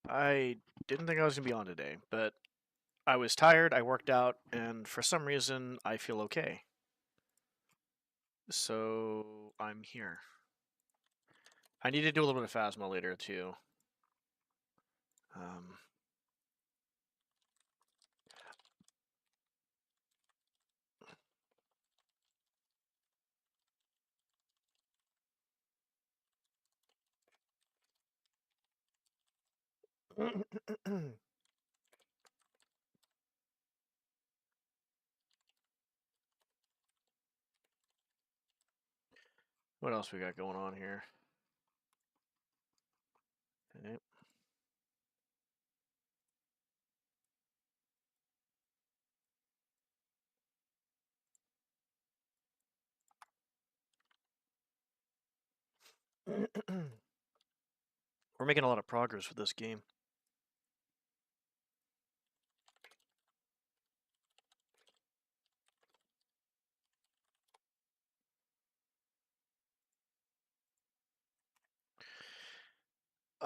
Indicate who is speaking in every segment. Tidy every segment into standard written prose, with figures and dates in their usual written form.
Speaker 1: I didn't think I was going to be on today, but I was tired, I worked out, and for some reason, I feel okay. So, I'm here. I need to do a little bit of Phasma later, too. What else we got going on here? Okay. We're making a lot of progress with this game.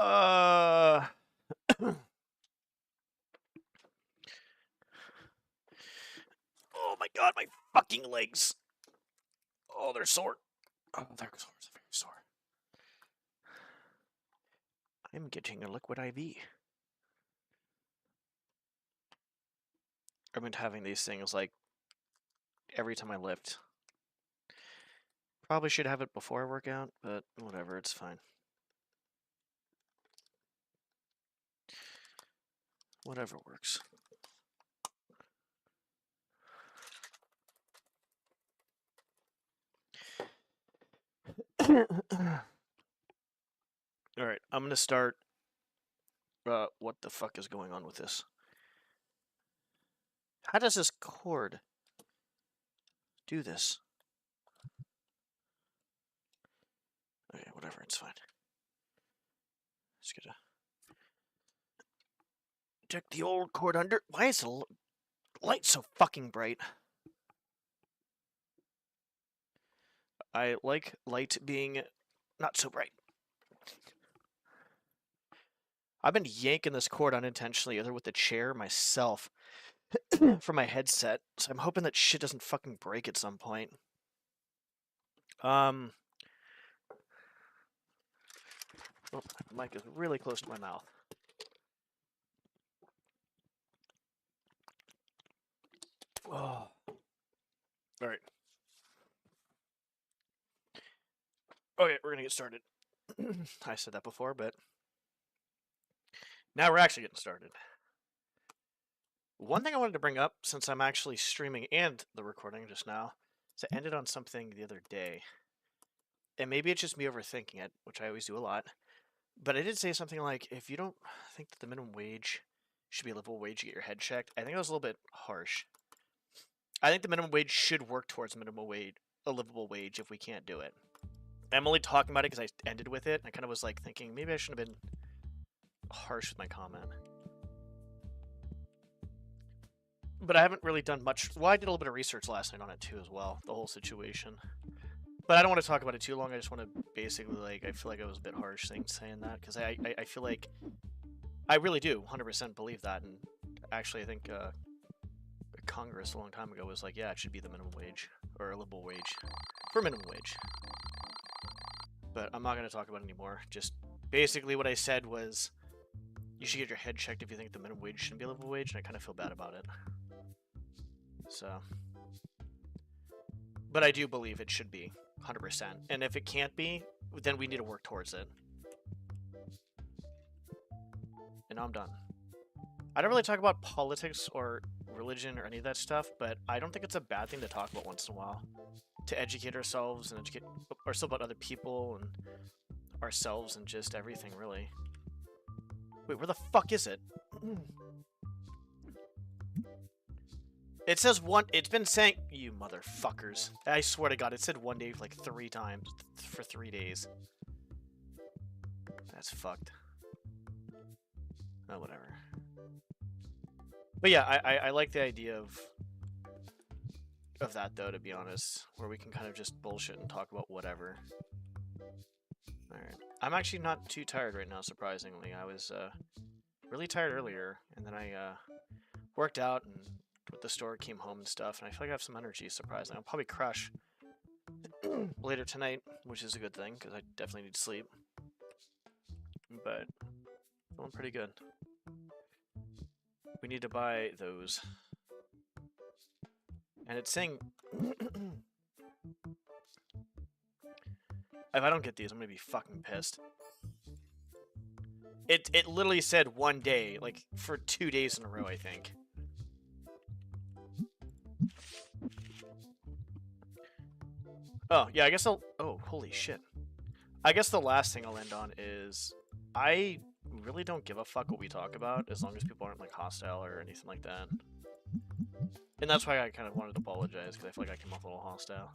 Speaker 1: Oh my god, my fucking legs! Oh, they're sore. Oh, they're sore. They're very sore. I'm getting a liquid IV. I've been having these things like every time I lift. Probably should have it before I work out, but whatever, it's fine. Whatever works. Alright, I'm gonna start. What the fuck is going on with this? How does this cord do this? Okay, whatever, it's fine. Just gonna check the old cord under. Why is the light so fucking bright? I like light being not so bright. I've been yanking this cord unintentionally, either with the chair myself from my headset, so I'm hoping that shit doesn't fucking break at some point. Oh, the mic is really close to my mouth. Oh. Alright. Okay, we're gonna get started. I said that before, but now we're actually getting started. One thing I wanted to bring up, since I'm actually streaming and the recording just now, is I ended on something the other day. And maybe it's just me overthinking it, which I always do a lot. But I did say something like, if you don't think that the minimum wage should be a livable wage to get your head checked, I think that was a little bit harsh. I think the minimum wage should work towards minimum wage, a livable wage, if we can't do it. I'm only talking about it because I ended with it. I kind of was like thinking, maybe I shouldn't have been harsh with my comment. But I haven't really done much. Well, I did a little bit of research last night on it too as well, the whole situation. But I don't want to talk about it too long. I just want to basically, like, I feel like I was a bit harsh saying that, because I feel like I really do 100% believe that. And actually, I think Congress a long time ago was like, yeah, it should be the minimum wage, or a livable wage for minimum wage. But I'm not going to talk about it anymore. Just basically what I said was, you should get your head checked if you think the minimum wage shouldn't be a livable wage, and I kind of feel bad about it. So, but I do believe it should be 100%. And if it can't be, then we need to work towards it. And now I'm done. I don't really talk about politics or religion or any of that stuff, but I don't think it's a bad thing to talk about once in a while. To educate ourselves and educate ourselves about other people and ourselves and just everything, really. Wait, where the fuck is it? It says one. It's been saying, you motherfuckers. I swear to God, it said 1 day like 3 times for 3 days. That's fucked. Oh, whatever. But yeah, I like the idea of that though, to be honest, where we can kind of just bullshit and talk about whatever. All right, I'm actually not too tired right now. Surprisingly, I was really tired earlier, and then I worked out and with the store, came home and stuff, and I feel like I have some energy. Surprisingly, I'll probably crush later tonight, which is a good thing because I definitely need sleep. But feeling pretty good. We need to buy those. And it's saying... if I don't get these, I'm gonna be fucking pissed. It literally said 1 day, like, for 2 days in a row, I think. Oh, yeah, I guess I'll... oh, holy shit. I guess the last thing I'll end on is... I really don't give a fuck what we talk about, as long as people aren't, like, hostile or anything like that. And that's why I kind of wanted to apologize, because I feel like I came off a little hostile.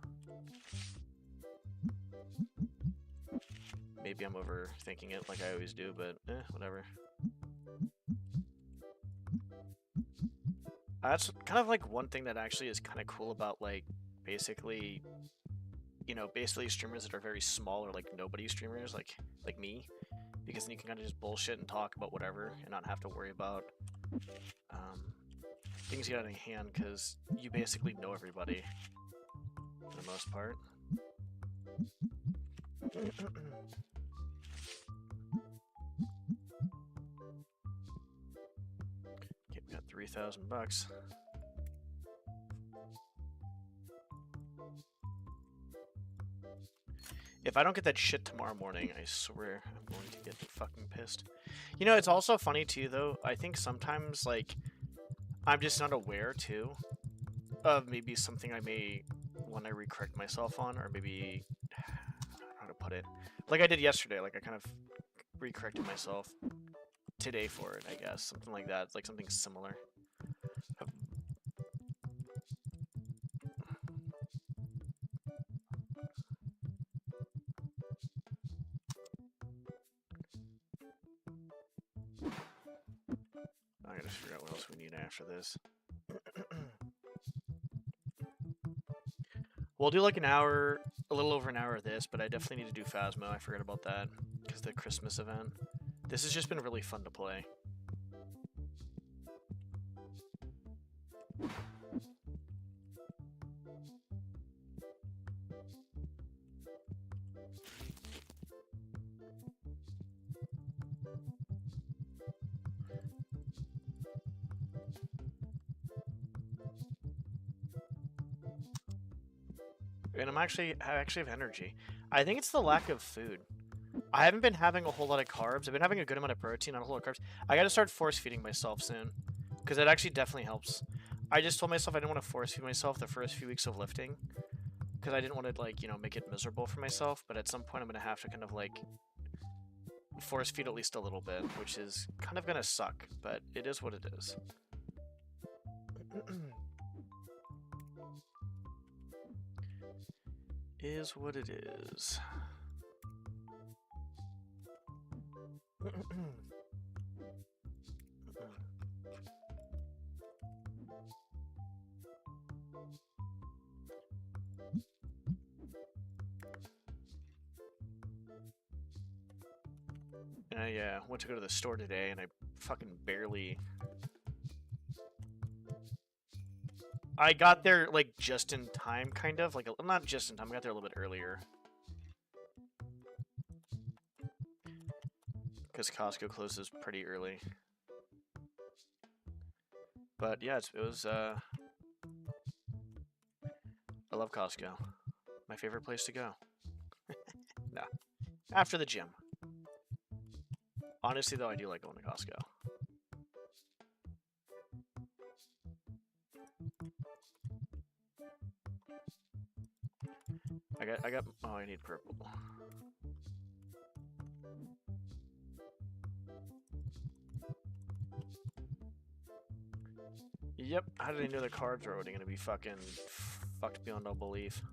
Speaker 1: Maybe I'm overthinking it like I always do, but whatever. That's kind of like one thing that actually is kind of cool about, like, basically, you know, basically streamers that are very small or, like, nobody streamers, like me. Because then you can kind of just bullshit and talk about whatever and not have to worry about things get out of hand, because you basically know everybody for the most part. Okay, we got $3,000. If I don't get that shit tomorrow morning, I swear I'm going to get fucking pissed. You know, it's also funny too, though. I think sometimes, like, I'm just not aware too of maybe something I may want to recorrect myself on, or maybe I don't know how to put it. Like I did yesterday, like I kind of recorrected myself today for it, I guess. Something like that. It's like something similar. I gotta figure out what else we need after this. We'll do like an hour, a little over an hour of this, but I definitely need to do Phasmo. I forgot about that because the Christmas event. This has just been really fun to play. And I actually have energy. I think it's the lack of food. I haven't been having a whole lot of carbs. I've been having a good amount of protein, not a whole lot of carbs. I gotta start force feeding myself soon, because it actually definitely helps. I just told myself I didn't want to force feed myself the first few weeks of lifting, because I didn't want to, like, you know, make it miserable for myself. But at some point, I'm gonna have to kind of like force feed at least a little bit, which is kind of gonna suck, but it is what it is. Is what it is. And I went to go to the store today, and I fucking barely... I got there, like, just in time, kind of. Like, not just in time, I got there a little bit earlier. Because Costco closes pretty early. But, yeah, it was, I love Costco. My favorite place to go. Nah. After the gym. Honestly, though, I do like going to Costco. I got, oh, I need purple. Yep, how did I know the cards were already gonna be fucking fucked beyond all belief?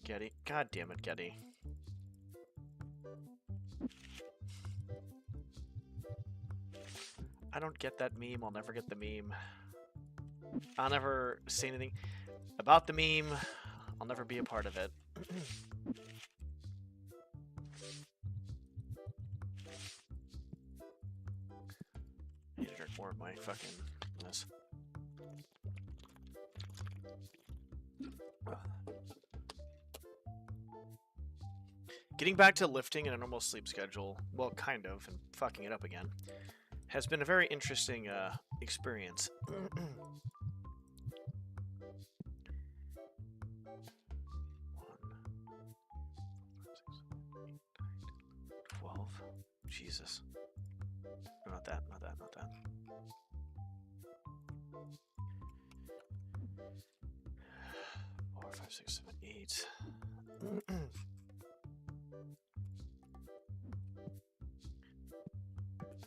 Speaker 1: Getty. God damn it, Getty. I don't get that meme. I'll never get the meme. I'll never say anything about the meme. I'll never be a part of it. I need to drink more of my fucking this. Getting back to lifting in a normal sleep schedule, well, kind of, and fucking it up again, has been a very interesting experience. 12. Jesus. No, not that, not that, not that. 4, 5, 6, 7, 8.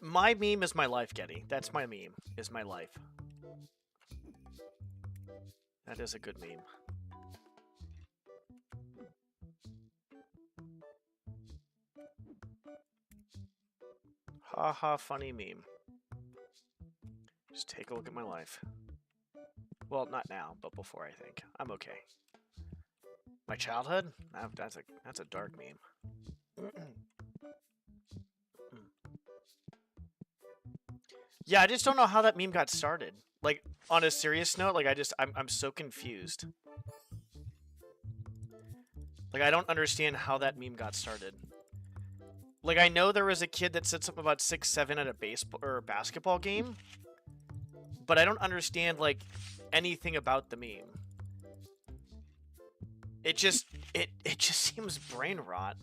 Speaker 1: My meme is my life, Getty. That's my meme, is my life. That is a good meme. Ha ha, funny meme. Just take a look at my life. Well, not now, but before, I think. I'm okay. My childhood? That's a dark meme. Yeah, I just don't know how that meme got started. Like, on a serious note, like, I'm so confused. Like, I don't understand how that meme got started. Like, I know there was a kid that said something about 6'7" at a baseball or a basketball game, but I don't understand, like, anything about the meme. It just seems brain rot.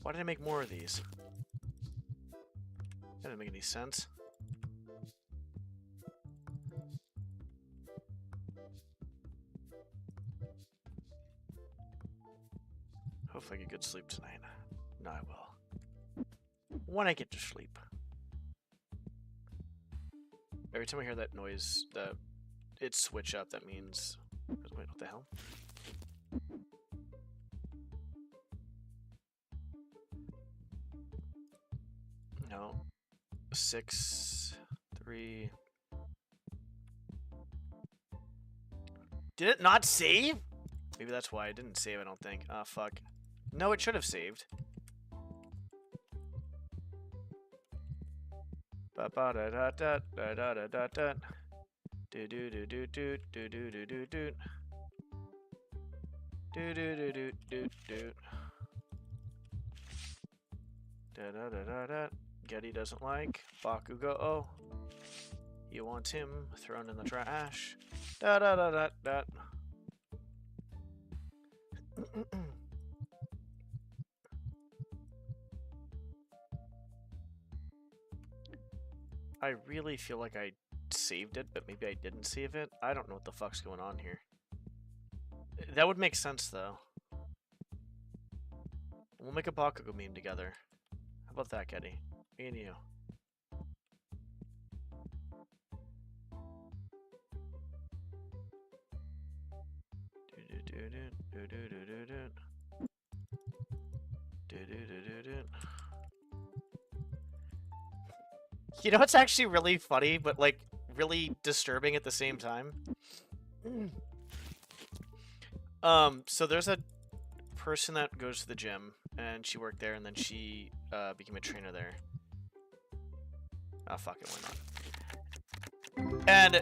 Speaker 1: Why did I make more of these? That didn't make any sense. Hopefully I get good sleep tonight. No, I will. When I get to sleep. Every time I hear that noise, it switch up, that means... Wait, what the hell? No. 6, 3... Did it not save? Maybe that's why it didn't save, I don't think. Ah, fuck. No, it should have saved. Ba ba da da da da da da da da. Do do do do do do do do do do. Do do do do do do. Da da da da da. Getty doesn't like. Bakugo. Oh. You want him thrown in the trash. Da da da da da. I really feel like I saved it, but maybe I didn't save it. I don't know what the fuck's going on here. That would make sense, though. We'll make a Bakugo meme together. How about that, Getty? Me and you. You know what's actually really funny, but like really disturbing at the same time? So there's a person that goes to the gym, and she worked there, and then she became a trainer there. Oh, fuck it, why not? And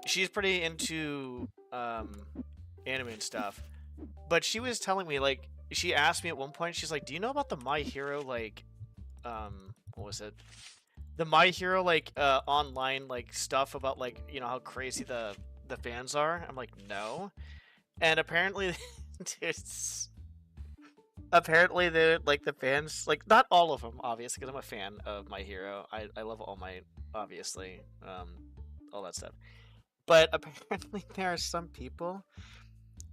Speaker 1: she's pretty into anime and stuff. But she was telling me, like, she asked me at one point, she's like, do you know about the My Hero, like, what was it? The My Hero, like, online, like, stuff about, like, you know, how crazy the fans are? I'm like, no. And apparently, apparently, the fans, like, not all of them, obviously, because I'm a fan of My Hero. I love All Might, obviously, all that stuff. But apparently there are some people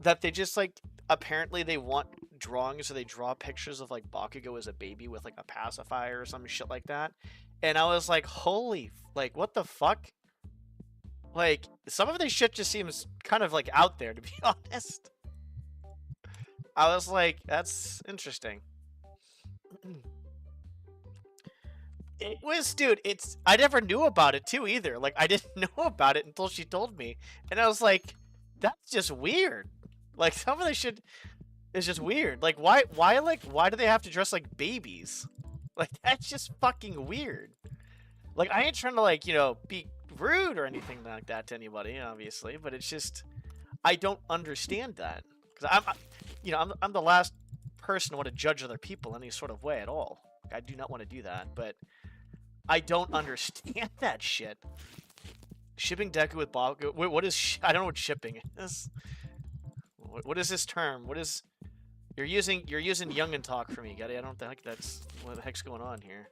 Speaker 1: that they just like, apparently they want drawings, so they draw pictures of like Bakugo as a baby with like a pacifier or some shit like that. And I was like, holy, like, what the fuck? Like, some of this shit just seems kind of like out there, to be honest. I was like, that's interesting. It was, dude, I never knew about it too either. Like, I didn't know about it until she told me. And I was like, that's just weird. Like, some of this shit is just weird. Like, why do they have to dress like babies? Like, that's just fucking weird. Like, I ain't trying to, like, you know, be rude or anything like that to anybody, obviously, but it's just, I don't understand that. Because I'm the last person to want to judge other people any sort of way at all. Like, I do not want to do that, but I don't understand that shit. Shipping Deku with Bakugo. Wait, what is? I don't know what shipping is. What is this term? What is? You're using Youngin talk for me, Getty. I don't think that's what the heck's going on here.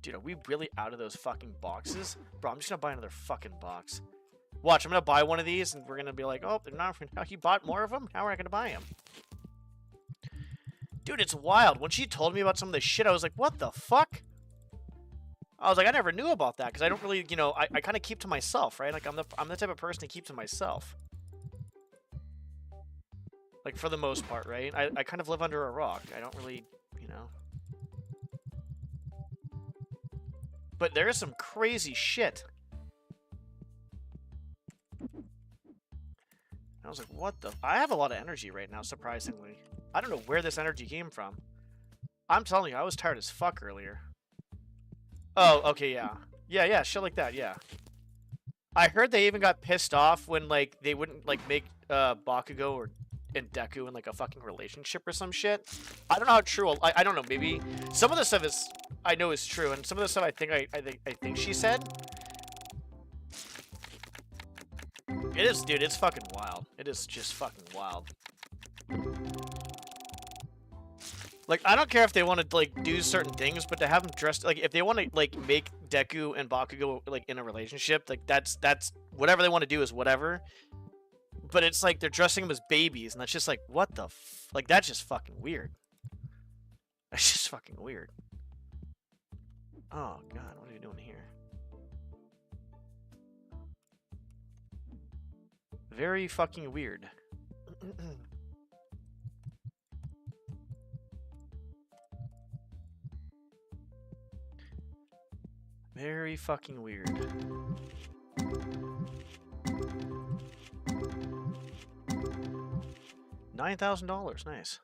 Speaker 1: Dude, are we really out of those fucking boxes? Bro, I'm just gonna buy another fucking box. Watch, I'm gonna buy one of these, and we're gonna be like, oh, they're not. Now he bought more of them. Now we're not gonna buy them. Dude, it's wild. When she told me about some of this shit, I was like, what the fuck? I was like, I never knew about that, because I don't really, you know, I kind of keep to myself, right? Like, I'm the type of person to keep to myself. Like, for the most part, right? I kind of live under a rock. I don't really, you know. But there is some crazy shit. I was like, what the? I have a lot of energy right now, surprisingly. I don't know where this energy came from. I'm telling you, I was tired as fuck earlier. Oh, okay, yeah. Yeah, shit like that, yeah. I heard they even got pissed off when, like, they wouldn't, like, make Bakugo and Deku in, like, a fucking relationship or some shit. I don't know how true. I don't know, maybe some of the stuff is, I know is true, and some of the stuff I think she said. It is, dude, it's fucking wild. It is just fucking wild. Like, I don't care if they want to, like, do certain things, but to have them dressed, like, if they want to, like, make Deku and Bakugo, like, in a relationship, like, that's, whatever they want to do is whatever. But it's like, they're dressing them as babies, and that's just like, what the like, that's just fucking weird. That's just fucking weird. Oh, God, what are you doing here? Very fucking weird. Very fucking weird. $9,000, nice.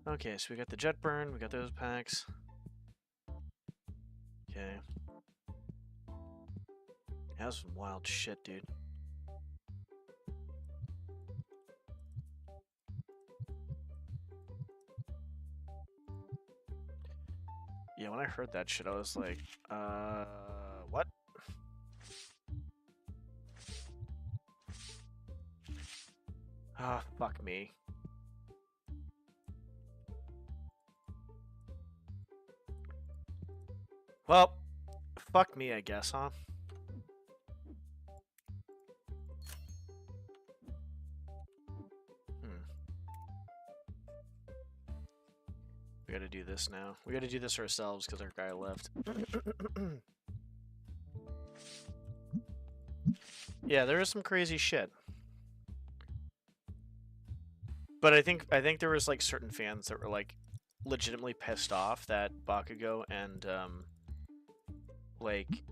Speaker 1: Okay, so we got the jet burn, we got those packs. Okay. That's some wild shit, dude. Yeah, when I heard that shit, I was like, what? Ah, fuck me. Well, fuck me, I guess, huh? We gotta do this now. We gotta do this ourselves because our guy left. Yeah, there is some crazy shit. But I think there was like certain fans that were like legitimately pissed off that Bakugo and like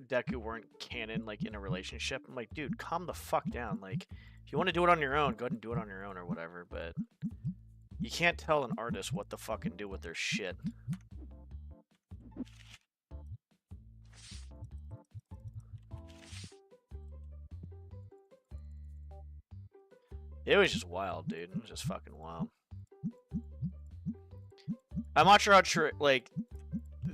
Speaker 1: Deku weren't canon like in a relationship. I'm like, dude, calm the fuck down. Like, if you want to do it on your own, go ahead and do it on your own or whatever, but you can't tell an artist what to fucking do with their shit. It was just wild, dude. It was just fucking wild. I'm not sure how true, like,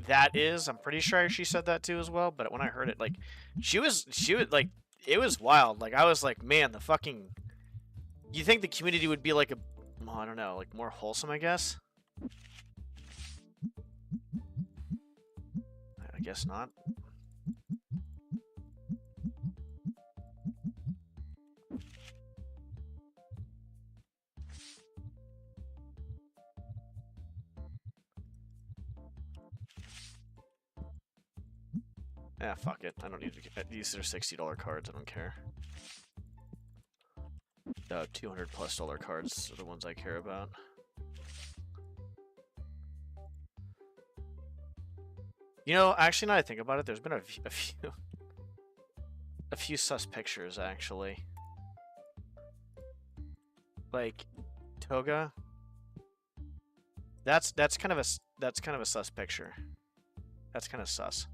Speaker 1: that is. I'm pretty sure she said that too as well, but when I heard it, like, she was, like, it was wild. Like, I was like, man, the fucking... You think the community would be like a... Well, I don't know, like, more wholesome, I guess? I I guess not. Yeah, fuck it. I don't need to get these are $60 cards. I don't care. The $200+ cards are the ones I care about. You know, actually, now I think about it, there's been a few sus pictures actually. Like Toga. That's kind of a sus picture. That's kind of sus.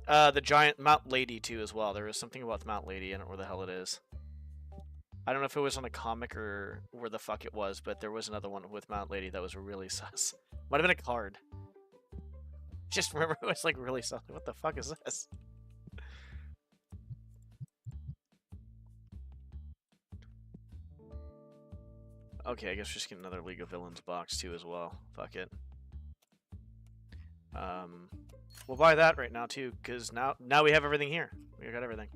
Speaker 1: The giant Mount Lady too as well. There was something about the Mount Lady. I don't know where the hell it is. I don't know if it was on a comic or where the fuck it was, but there was another one with Mount Lady that was really sus. Might have been a card. Just remember it was like really sus. What the fuck is this? Okay, I guess we're just getting another League of Villains box too as well. Fuck it. We'll buy that right now too, because now we have everything here. We got everything.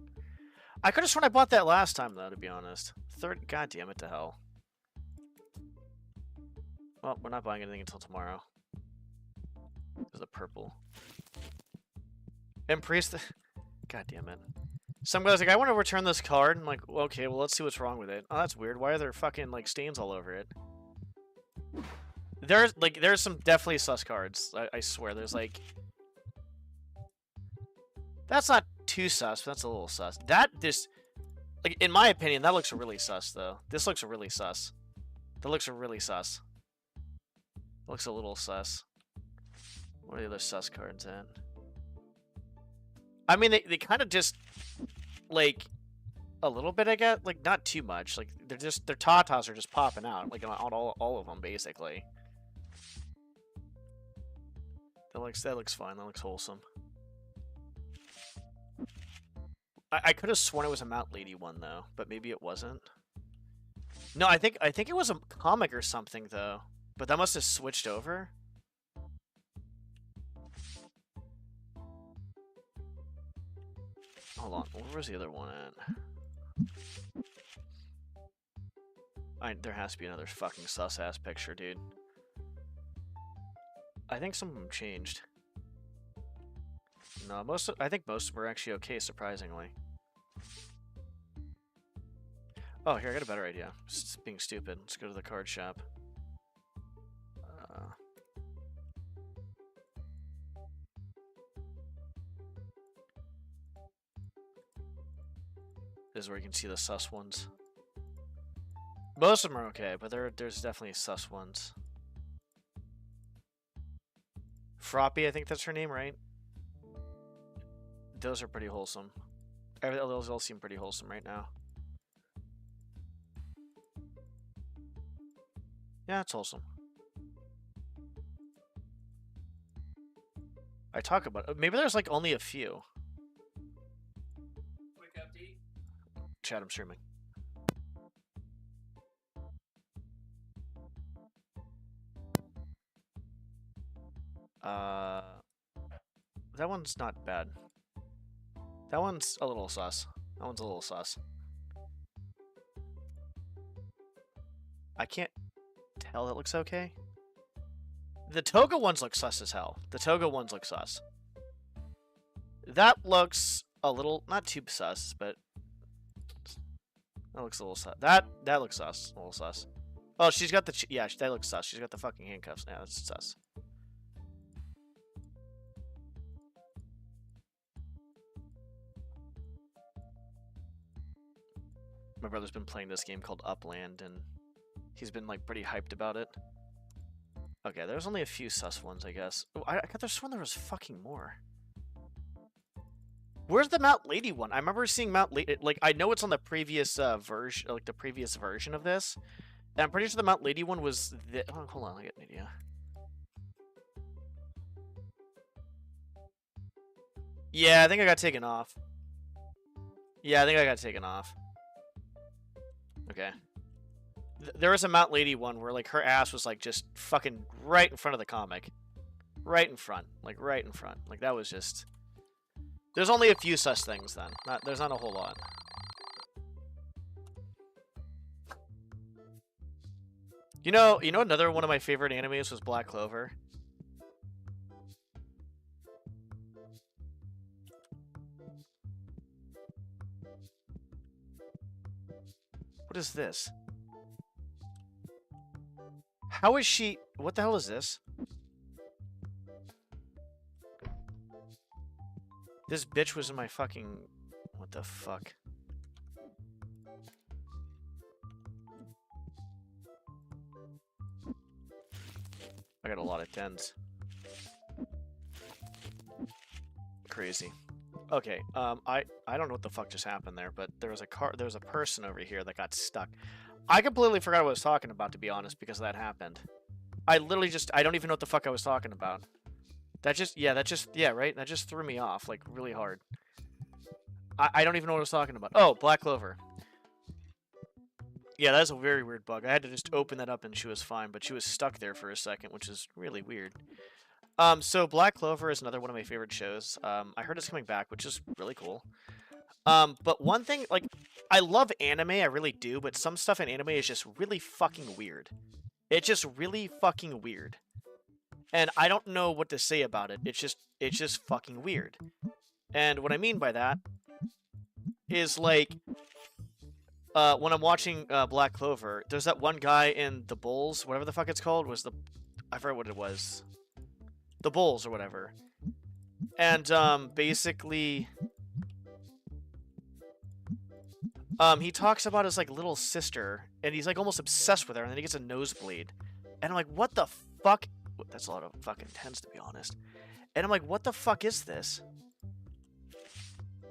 Speaker 1: I could have sworn I bought that last time though, to be honest. God damn it to hell. Well, we're not buying anything until tomorrow. There's the purple. And Priest, god damn it. Some guy's like, I want to return this card. I'm like, well, okay, well, let's see what's wrong with it. Oh, that's weird. Why are there fucking like stains all over it? There's some definitely sus cards. I swear, there's like. That's not too sus, but that's a little sus. Like, in my opinion, that looks really sus, though. This looks really sus. That looks really sus. Looks a little sus. What are the other sus cards in? I mean, they kind of just, like, a little bit, I guess. Like, not too much. Like, their tatas are just popping out, like, on all of them, basically. That looks fine. That looks wholesome. I could have sworn it was a Mount Lady one though, but maybe it wasn't. No, I think it was a comic or something though, but that must have switched over. Hold on, where was the other one at? There has to be another fucking sus ass picture, dude. I think some of them changed. No, I think most of them were actually okay, surprisingly. Oh, here, I got a better idea. Just being stupid. Let's go to the card shop. This is where you can see the sus ones. Most of them are okay, but there's definitely sus ones. Froppy, I think that's her name, right? Those are pretty wholesome. Those all seem pretty wholesome right now. Yeah, it's wholesome. I talk about it. Maybe there's like only a few.
Speaker 2: Quick update.
Speaker 1: Chat, I'm streaming. That one's not bad. That one's a little sus. That one's a little sus. I can't tell. That looks okay. The Toga ones look sus as hell. The Toga ones look sus. That looks a little, not too sus, but that looks a little sus. That looks sus. A little sus. Oh, she's got the, yeah, that looks sus. She's got the fucking handcuffs. Yeah, that's sus. My brother's been playing this game called Upland, and he's been, like, pretty hyped about it. Okay, there's only a few sus ones, I guess. Oh, I could have sworn there was fucking more. Where's the Mount Lady one? I remember seeing Mount Lady, like, I know it's on the previous version, like, the previous version of this. And I'm pretty sure the Mount Lady one was the, oh, hold on, I get an idea. Yeah, I think I got taken off. Yeah, I think I got taken off. Okay. There was a Mount Lady one where, like, her ass was, like, just fucking right in front of the comic. Right in front. Like, right in front. Like, that was just... There's only a few such things, then. There's not a whole lot. You know another one of my favorite animes was Black Clover? What is this? How is she... What the hell is this? This bitch was in my fucking... What the fuck? I got a lot of 10s. Crazy. Okay, I don't know what the fuck just happened there, but there was a person over here that got stuck. I completely forgot what I was talking about, to be honest, because that happened. I literally I don't even know what the fuck I was talking about. Yeah, right? That just threw me off, like, really hard. I don't even know what I was talking about. Oh, Black Clover. Yeah, that's a very weird bug. I had to just open that up and she was fine, but she was stuck there for a second, which is really weird. So Black Clover is another one of my favorite shows. I heard it's coming back, which is really cool. But one thing, like, I love anime, I really do, but some stuff in anime is just really fucking weird. It's just really fucking weird. And I don't know what to say about it. It's just fucking weird. And what I mean by that is, like, when I'm watching Black Clover, there's that one guy in The Bulls, whatever the fuck it's called, I forget what it was. The Bulls or whatever. And basically he talks about his, like, little sister, and he's, like, almost obsessed with her, and then he gets a nosebleed. And I'm like, what the fuck? That's a lot of fucking 10s, to be honest. And I'm like, what the fuck is this?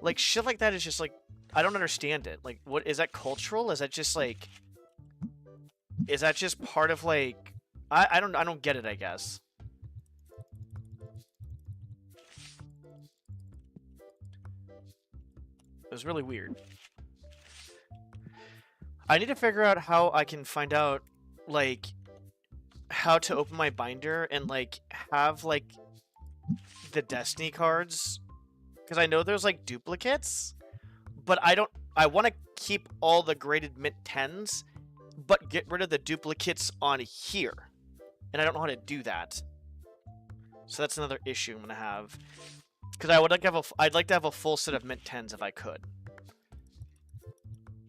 Speaker 1: Like, shit like that is just, like, I don't understand it. Like, what is that cultural? Is that just, like, is that just part of, like, I don't get it, I guess. It was really weird. I need to figure out how I can find out, like, how to open my binder and, like, have, like, the Destiny cards. Because I know there's, like, duplicates. But I want to keep all the graded mint 10s, but get rid of the duplicates on here. And I don't know how to do that. So that's another issue I'm going to have. Because I'd like to have a full set of mint 10s if I could.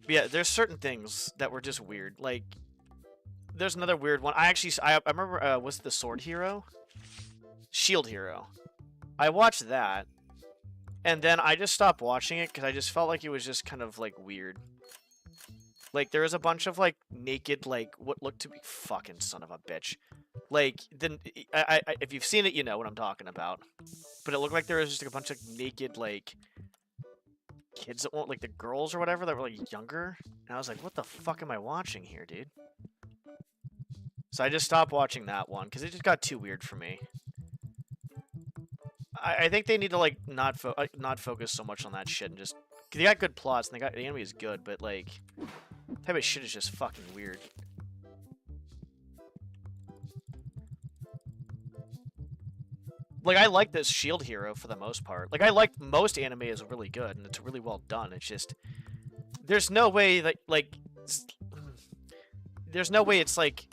Speaker 1: But yeah, there's certain things that were just weird. Like, there's another weird one. I remember, was it the Sword Hero? Shield Hero. I watched that. And then I just stopped watching it because I just felt like it was just kind of, like, weird. Like, there was a bunch of, like, naked, like, what looked to be... Fucking son of a bitch. Like, then, if you've seen it, you know what I'm talking about. But it looked like there was just, like, a bunch of naked, like, kids that weren't, like, the girls or whatever that were, like, younger. And I was like, what the fuck am I watching here, dude? So I just stopped watching that one because it just got too weird for me. I think they need to, like, not focus so much on that shit and just... They got good plots and the anime is good, but, like, that type of shit is just fucking weird. Like, I like this Shield Hero for the most part. Like, I like most anime is really good and it's really well done. It's just... There's no way that, like... There's no way it's, like...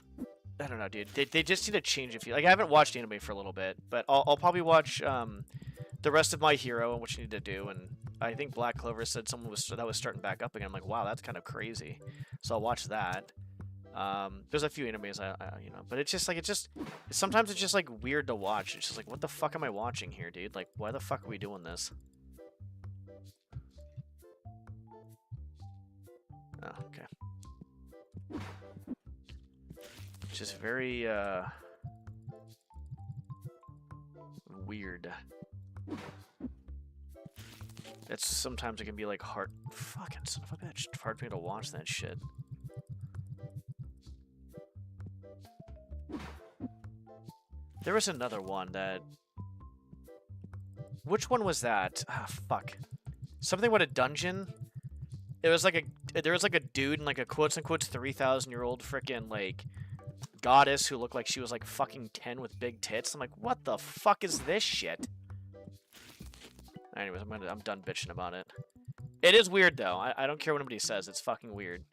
Speaker 1: I don't know, dude. They just need to change a few. Like, I haven't watched anime for a little bit, but I'll probably watch the rest of My Hero and what you need to do. And I think Black Clover said that was starting back up again. I'm like, wow, that's kind of crazy. So I'll watch that. There's a few animes you know, but it's just like sometimes it's just like weird to watch. It's just like, what the fuck am I watching here, dude? Like, why the fuck are we doing this? Oh, okay. Just very, weird. Sometimes it can be, like, hard... Fucking son of a bitch. It's hard for me to watch that shit. There was another one that... Which one was that? Ah, fuck. Something with a dungeon? It was like a... There was, like, a dude in, like, a quotes-unquote 3,000-year-old frickin', like... goddess who looked like she was like fucking 10 with big tits. I'm like, what the fuck is this shit? Anyways, I'm done bitching about it. It is weird though. I don't care what anybody says. It's fucking weird.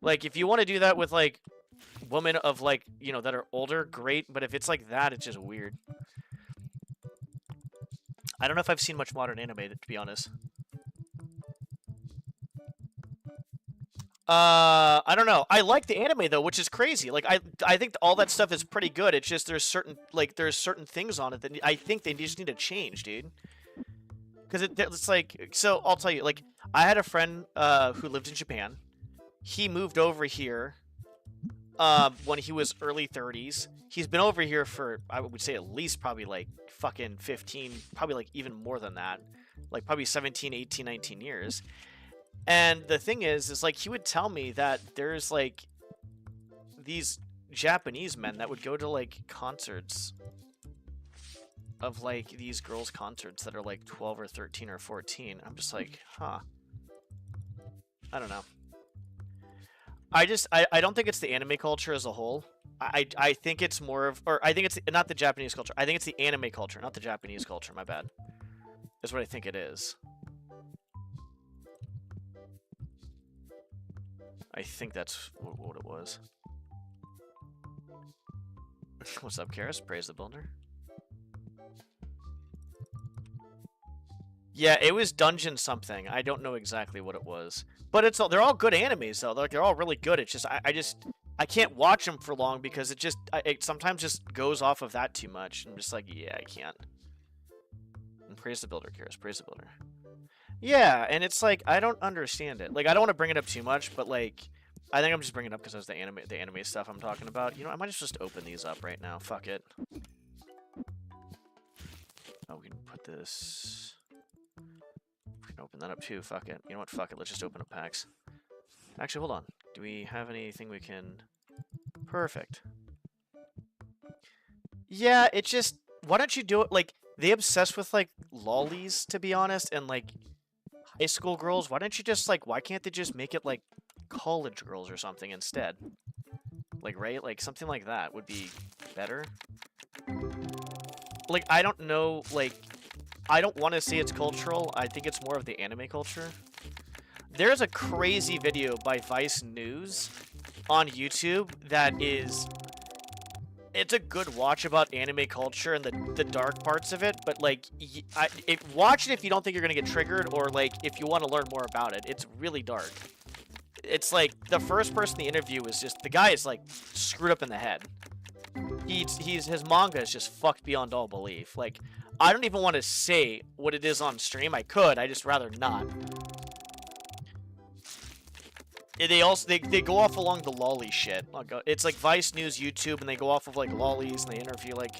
Speaker 1: Like, if you want to do that with like women of like, you know, that are older, great. But if it's like that, it's just weird. I don't know if I've seen much modern anime, to be honest. I don't know. I like the anime though, which is crazy. Like I think all that stuff is pretty good. It's just there's certain things on it that I think they just need to change, dude. Because it's like, so I'll tell you, like I had a friend who lived in Japan. He moved over here when he was early 30s. He's been over here for, I would say, at least probably like fucking 15, probably like even more than that. Like probably 17, 18, 19 years. And the thing is like he would tell me that there's like these Japanese men that would go to like concerts of like these girls' concerts that are like 12 or 13 or 14. I'm just like, huh. I don't know. I don't think it's the anime culture as a whole. I think it's more of, or I think it's not the Japanese culture. I think it's the anime culture, not the Japanese culture. My bad. Is what I think it is. I think that's what it was. What's up, Karis? Praise the builder. Yeah, it was Dungeon something. I don't know exactly what it was, but they're all good animes though. They're all really good. It's just I can't watch them for long because it sometimes just goes off of that too much. I'm just like, yeah, I can't. And praise the builder, Karis. Praise the builder. Yeah, and it's like I don't understand it. Like I don't want to bring it up too much, but like I think I'm just bringing it up because it's the anime stuff I'm talking about. You know, I might just open these up right now. Fuck it. Oh, we can put this. We can open that up too. Fuck it. You know what? Fuck it. Let's just open up packs. Actually, hold on. Do we have anything we can? Perfect. Yeah, it just. Why don't you do it like they obsessed with like lollies, to be honest, and like high school girls. Why don't you just like? Why can't they just make it like college girls or something instead? Like, right? Like something like that would be better. Like I don't know. Like I don't want to say it's cultural. I think it's more of the anime culture. There's a crazy video by Vice News on YouTube that is. It's a good watch about anime culture and the dark parts of it, but like, watch it if you don't think you're gonna get triggered, or like if you want to learn more about it. It's really dark. It's like the first person in the interview is just the guy is like screwed up in the head. His manga is just fucked beyond all belief. Like, I don't even want to say what it is on stream. I could, I just rather not. They go off along the lolly shit. It's like Vice News YouTube, and they go off of like lollies, and they interview like,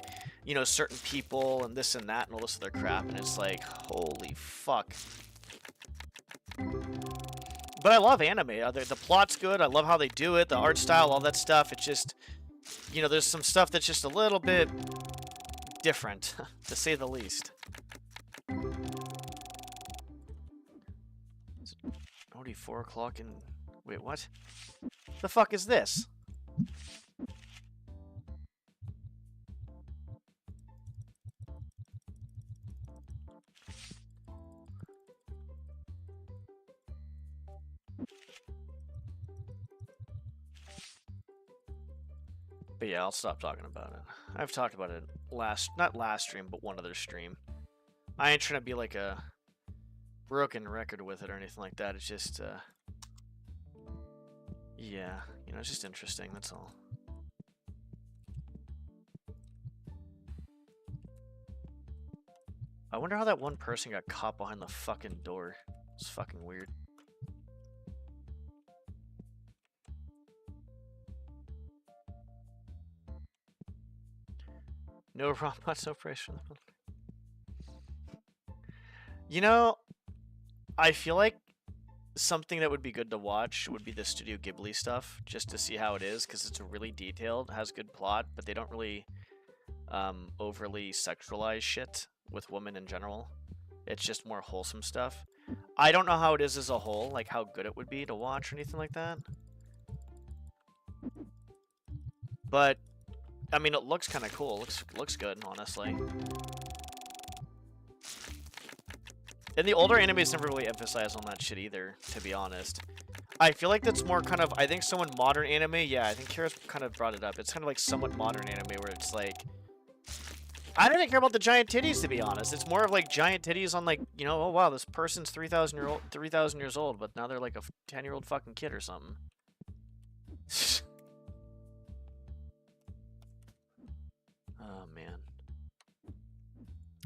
Speaker 1: you know, certain people and this and that and all this other crap, and it's like, holy fuck. But I love anime. The plot's good. I love how they do it. The art style, all that stuff. It's just, you know, there's some stuff that's just a little bit different, to say the least. It's already 4 o'clock and. Wait, what? The fuck is this? But yeah, I'll stop talking about it. I've talked about it not last stream, but one other stream. I ain't trying to be like a broken record with it or anything like that. It's just, yeah, you know, it's just interesting, that's all. I wonder how that one person got caught behind the fucking door. It's fucking weird. No robots, no pressure. You know, I feel like something that would be good to watch would be the Studio Ghibli stuff, just to see how it is, because it's really detailed, has good plot, but they don't really overly sexualize shit with women in general. It's just more wholesome stuff. I don't know how it is as a whole, like how good it would be to watch or anything like that. But I mean, it looks kind of cool. Looks good, honestly. And the older animes never really emphasize on that shit either, to be honest. I feel like that's more kind of, I think someone modern anime, yeah, I think Kira's kind of brought it up. It's kind of like somewhat modern anime where it's like, I don't even care about the giant titties, to be honest. It's more of like giant titties on like, you know, oh wow, this person's 3,000 years old, but now they're like a 10-year-old fucking kid or something. Oh man.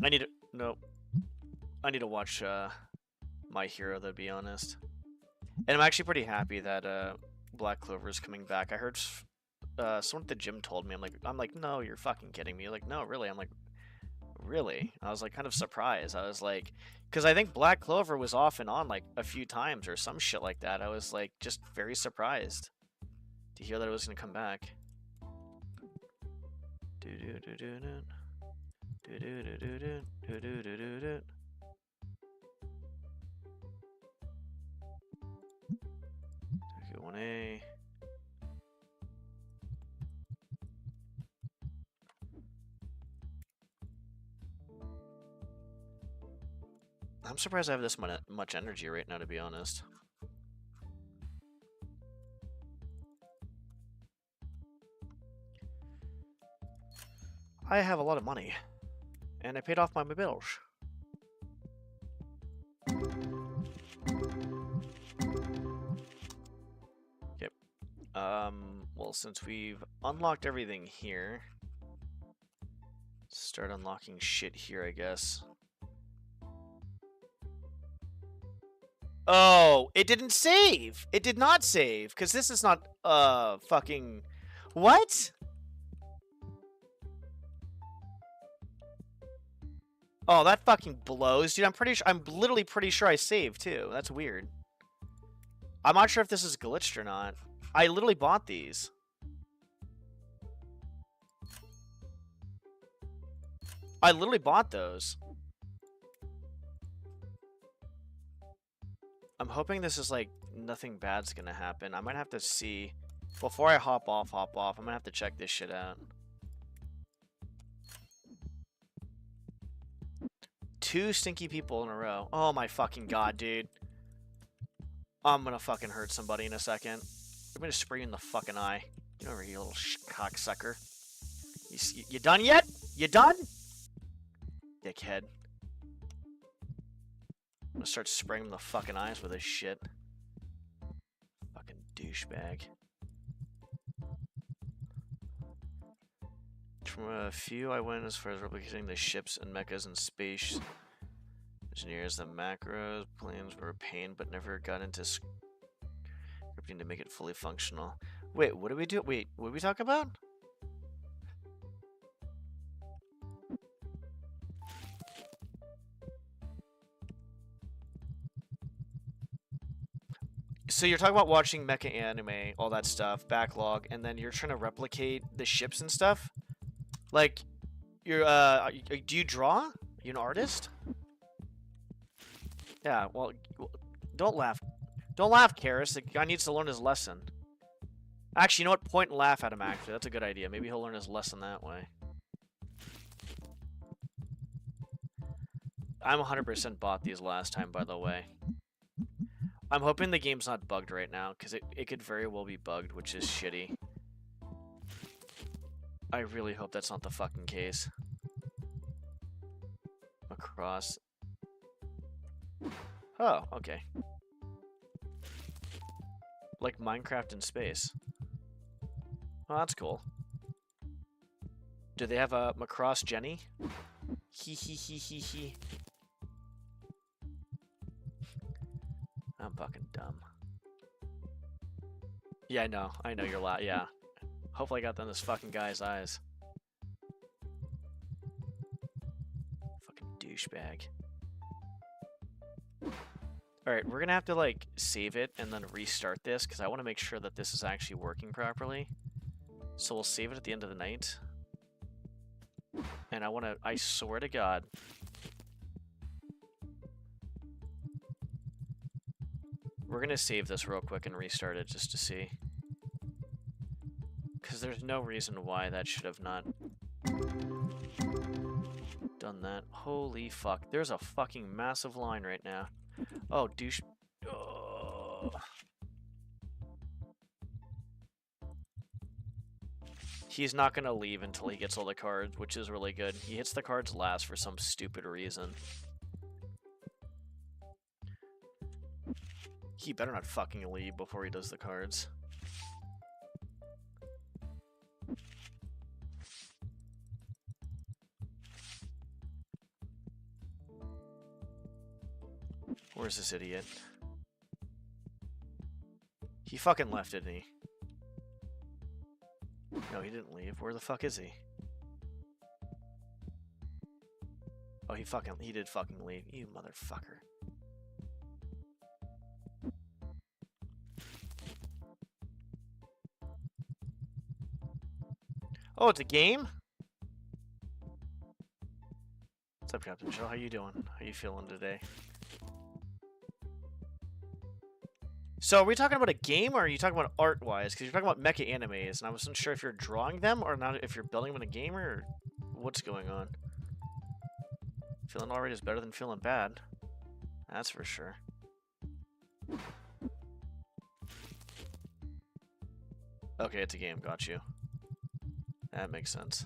Speaker 1: I need to watch My Hero, to be honest. And I'm actually pretty happy that Black Clover is coming back. I heard someone at the gym told me. I'm like, no, you're fucking kidding me. Like, no, really. I'm like, really? I was like kind of surprised. I was like, because I think Black Clover was off and on like a few times or some shit like that. I was like just very surprised to hear that it was gonna come back. Okay, 1A. I'm surprised I have this much energy right now, to be honest. I have a lot of money, and I paid off my bills. Okay. Well, since we've unlocked everything here, start unlocking shit here, I guess. Oh, it didn't save! It did not save, because this is not, fucking... What? Oh, that fucking blows, dude. I'm literally pretty sure I saved, too. That's weird. I'm not sure if this is glitched or not. I literally bought these. I literally bought those. I'm hoping this is like nothing bad's gonna happen. I might have to see before I hop off. I'm gonna have to check this shit out. 2 stinky people in a row. Oh my fucking god, dude. I'm gonna fucking hurt somebody in a second. I'm gonna spray you in the fucking eye. Get over here, you little cocksucker. You done yet? You done? Dickhead. I'm gonna start spraying him in the fucking eyes with this shit. Fucking douchebag. From a few, I went as far as replicating the ships and mechas and space engineers. The macros plans were a pain, but never got into scripting to make it fully functional. Wait, what did we do? Wait, what did we talk about? So you're talking about watching mecha anime, all that stuff, backlog, and then you're trying to replicate the ships and stuff? Like, you're, do you draw? Are you an artist? Yeah, well, don't laugh. Don't laugh, Karis. The guy needs to learn his lesson. Actually, you know what? Point and laugh at him, actually. That's a good idea. Maybe he'll learn his lesson that way. I'm 100% bought these last time, by the way. I'm hoping the game's not bugged right now, because it could very well be bugged, which is shitty. I really hope that's not the fucking case. Across. Oh, okay. Like Minecraft in space. Oh, that's cool. Do they have a Macross Jenny? Hee hee hee hee hee. I'm fucking dumb. Yeah, I know you're loud. Yeah. Hopefully I got that in this fucking guy's eyes. Fucking douchebag. Alright, we're gonna have to, like, save it and then restart this, because I want to make sure that this is actually working properly. So we'll save it at the end of the night. And I swear to God. We're gonna save this real quick and restart it just to see. Because there's no reason why that should have not done that. Holy fuck. There's a fucking massive line right now. Oh, douche. Oh. He's not going to leave until he gets all the cards, which is really good. He hits the cards last for some stupid reason. He better not fucking leave before he does the cards. Where's this idiot? He fucking left, didn't he? No, he didn't leave. Where the fuck is he? Oh, he did fucking leave. You motherfucker. Oh, it's a game? What's up, Captain Joe? How you doing? How you feeling today? So, are we talking about a game, or are you talking about art-wise? Because you're talking about mecha animes, and I wasn't sure if you're drawing them, or not, if you're building them in a game, or what's going on. Feeling alright is better than feeling bad. That's for sure. Okay, it's a game. Got you. That makes sense.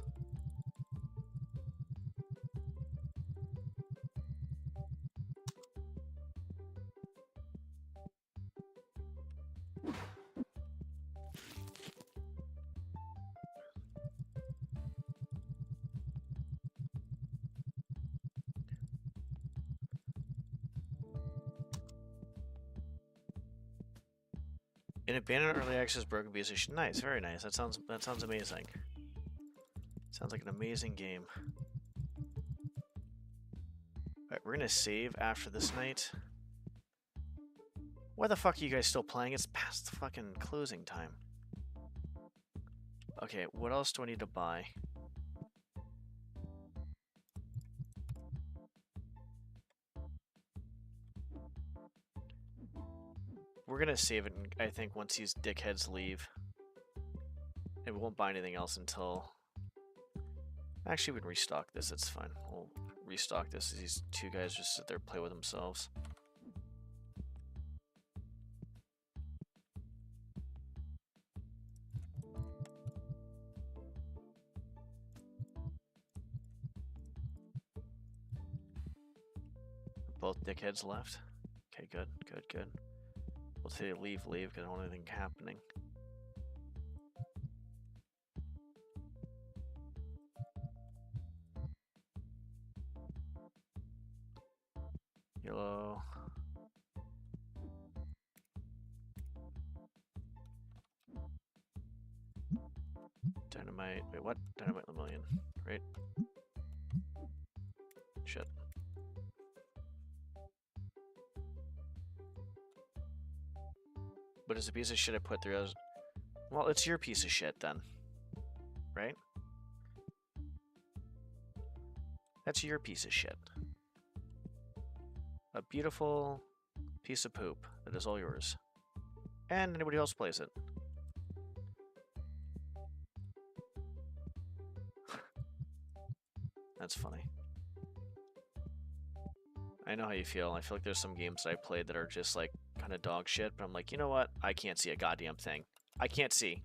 Speaker 1: An abandoned early access broken piece of shit. Nice, very nice. That sounds amazing. Sounds like an amazing game. Alright, we're gonna save after this night. Why the fuck are you guys still playing? It's past the fucking closing time. Okay, what else do I need to buy? We're gonna save it, I think, once these dickheads leave. And we won't buy anything else until... Actually, we can restock this, it's fine. We'll restock this as these two guys just sit there and play with themselves. Both dickheads left. Okay, good, good, good. We'll say leave, because I don't want anything happening. Yellow. Dynamite. Wait, what? Dynamite Lemillion, right? Shit. But it's a piece of shit I put through. Well, it's your piece of shit then, right? That's your piece of shit. A beautiful piece of poop that is all yours. And anybody else plays it. That's funny. I know how you feel. I feel like there's some games that I played that are just like kind of dog shit, but I'm like, you know what? I can't see a goddamn thing. I can't see.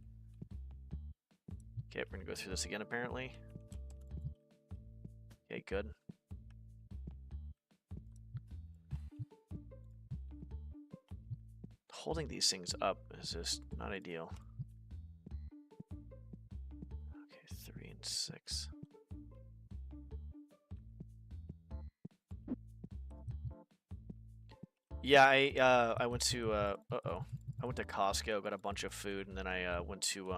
Speaker 1: Okay, we're gonna go through this again apparently. Okay, good. Holding these things up is just not ideal. Okay, 3 and 6. Yeah, I went to I went to Costco, got a bunch of food, and then I went to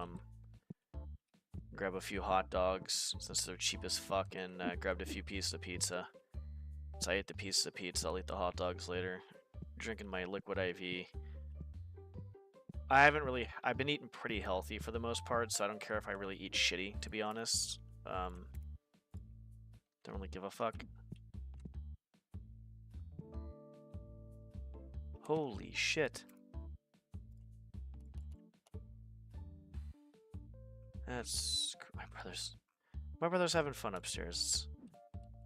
Speaker 1: grab a few hot dogs since they're cheap as fuck, and grabbed a few pieces of pizza. So I ate the pieces of pizza. I'll eat the hot dogs later. Drinking my liquid IV. I've been eating pretty healthy for the most part, so I don't care if I really eat shitty, to be honest. Don't really give a fuck. Holy shit. That's my brother's. My brother's having fun upstairs.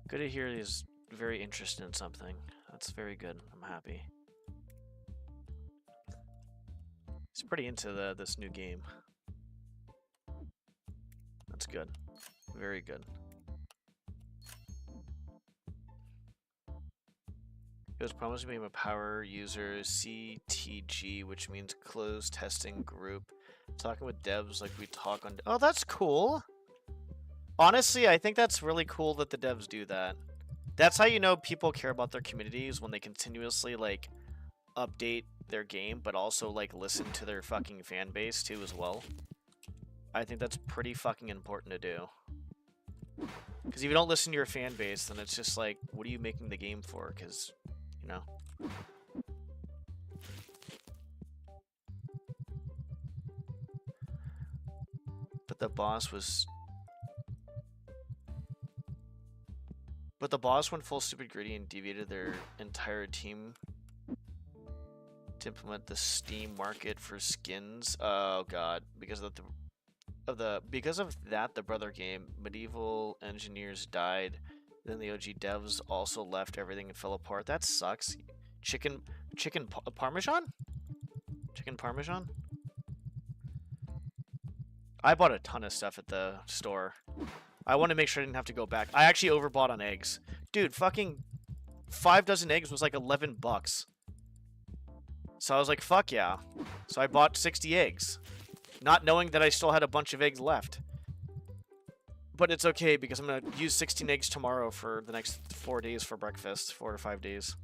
Speaker 1: Good to hear he's very interested in something. That's very good. I'm happy. He's pretty into this new game. That's good. Very good. It was promised to be a power user CTG, which means closed testing group. Talking with devs like we talk on. Oh, that's cool. Honestly, I think that's really cool that the devs do that. That's how you know people care about their communities, when they continuously like update their game, but also like listen to their fucking fan base too as well. I think that's pretty fucking important to do. Because if you don't listen to your fan base, then it's just like, what are you making the game for? Because, you know. But the boss went full stupid greedy and deviated their entire team to implement the Steam market for skins. Oh god, because of that, the brother game, Medieval Engineers died. Then the OG devs also left everything and fell apart. That sucks. Chicken parmesan? Chicken parmesan? I bought a ton of stuff at the store. I want to make sure I didn't have to go back. I actually overbought on eggs. Dude, fucking 5 dozen eggs was like 11 bucks. So I was like, fuck yeah. So I bought 60 eggs. Not knowing that I still had a bunch of eggs left. But it's okay because I'm going to use 16 eggs tomorrow for the next 4 days for breakfast. 4 to 5 days.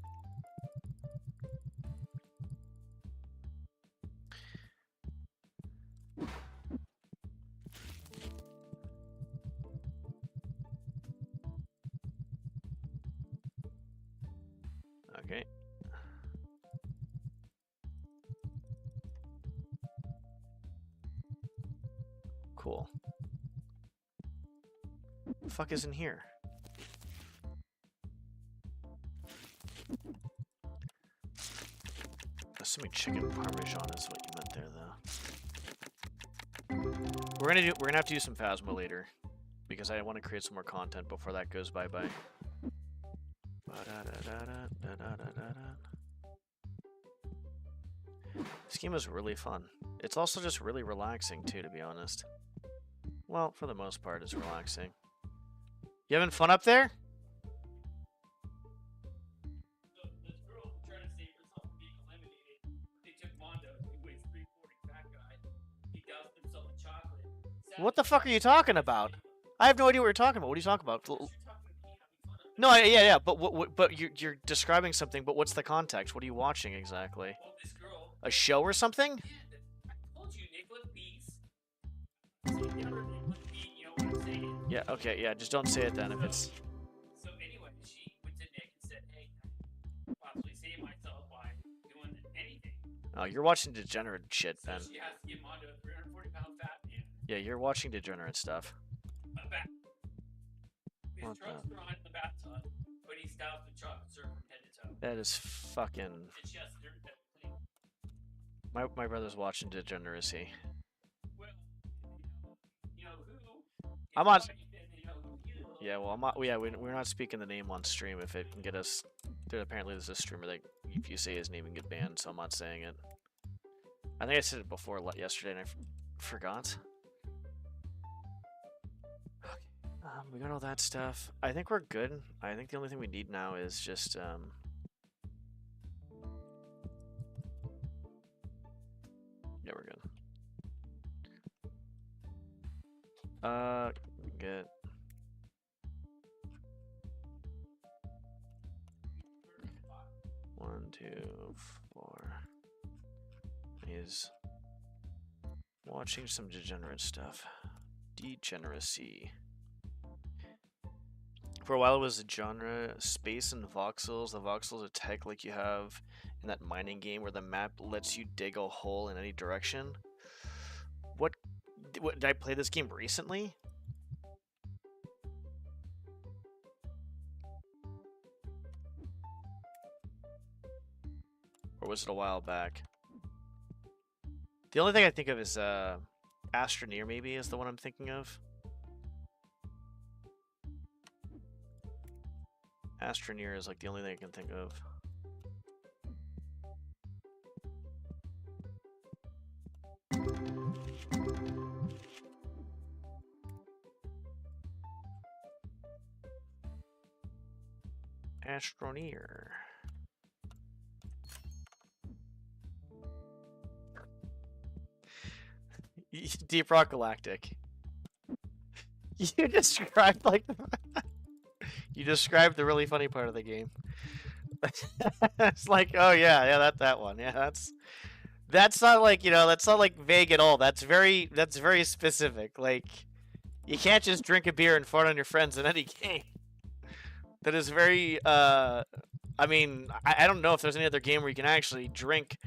Speaker 1: Okay. Cool. The fuck is in here? Assuming chicken parmesan is what you meant there, though. We're gonna have to do some Phasma later, because I want to create some more content before that goes bye-bye. This game is really fun. It's also just really relaxing too, to be honest. Well, for the most part, it's relaxing. You having fun up there?
Speaker 2: So this girl trying to save herself from being eliminated. They took Mondo, who weighs 340, fat guy. He doused himself in chocolate.
Speaker 1: What the fuck are you talking about? I have no idea what you're talking about. What are you talking about?
Speaker 2: You're talking to me, having fun.
Speaker 1: No, yeah, but but you're describing something. But what's the context? What are you watching exactly?
Speaker 2: Well, this girl.
Speaker 1: A show or something?
Speaker 2: Yeah, I told you, Nicholas Bees. Nicholas Bees, you know what I'm saying?
Speaker 1: Yeah. Okay. Yeah. Just don't say it then. If it's.
Speaker 2: So anyway, she went to Nick and said, "Hey, I can possibly save myself by doing anything."
Speaker 1: Oh, you're watching degenerate shit,
Speaker 2: So
Speaker 1: then.
Speaker 2: she has to give Mondo a 340-pound fat man.
Speaker 1: Yeah, you're watching degenerate stuff.
Speaker 2: A bat. His
Speaker 1: What
Speaker 2: drugs
Speaker 1: the-
Speaker 2: are on in the bathtub, but he's doused with chocolate syrup from head to toe.
Speaker 1: That is fucking.
Speaker 2: And she has to do that thing.
Speaker 1: My brother's watching degeneracy.
Speaker 2: Well, you know who?
Speaker 1: I'm on.
Speaker 2: You know who you.
Speaker 1: Yeah, well, I'm not. Yeah, we're not speaking the name on stream if it can get us. There apparently there's a streamer that if you say his name and get banned, so I'm not saying it. I think I said it before yesterday and I forgot. Okay, we got all that stuff. I think we're good. I think the only thing we need now is just yeah, we're good. Get. One, 2, 4. He's watching some degenerate stuff. Degeneracy. For a while it was a genre, space and voxels. The voxels attack like you have in that mining game where the map lets you dig a hole in any direction. What did I play this game recently? Or was it a while back? The only thing I think of is Astroneer maybe is the one I'm thinking of. Astroneer is like the only thing I can think of. Astroneer. Deep Rock Galactic. You described like you described the really funny part of the game. It's like, oh yeah, that one. Yeah, that's not like, you know, that's not like vague at all. That's very specific. Like, you can't just drink a beer and fart on your friends in any game. That is very I mean, I don't know if there's any other game where you can actually drink,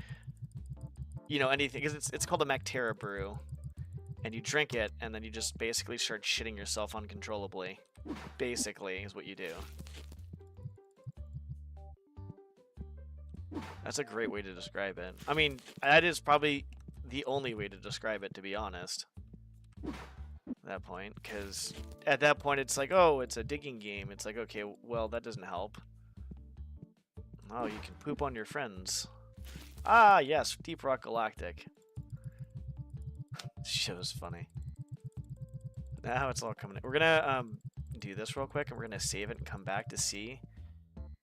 Speaker 1: you know, anything, because it's called a Mactera brew. And you drink it, and then you just basically start shitting yourself uncontrollably. Basically, is what you do. That's a great way to describe it. I mean, that is probably the only way to describe it, to be honest. At that point, because at that point it's like, oh, it's a digging game. It's like, okay, well, that doesn't help. Oh, you can poop on your friends. Ah, yes, Deep Rock Galactic. Shit was funny. Now it's all coming in. We're gonna do this real quick, and we're gonna save it and come back to see.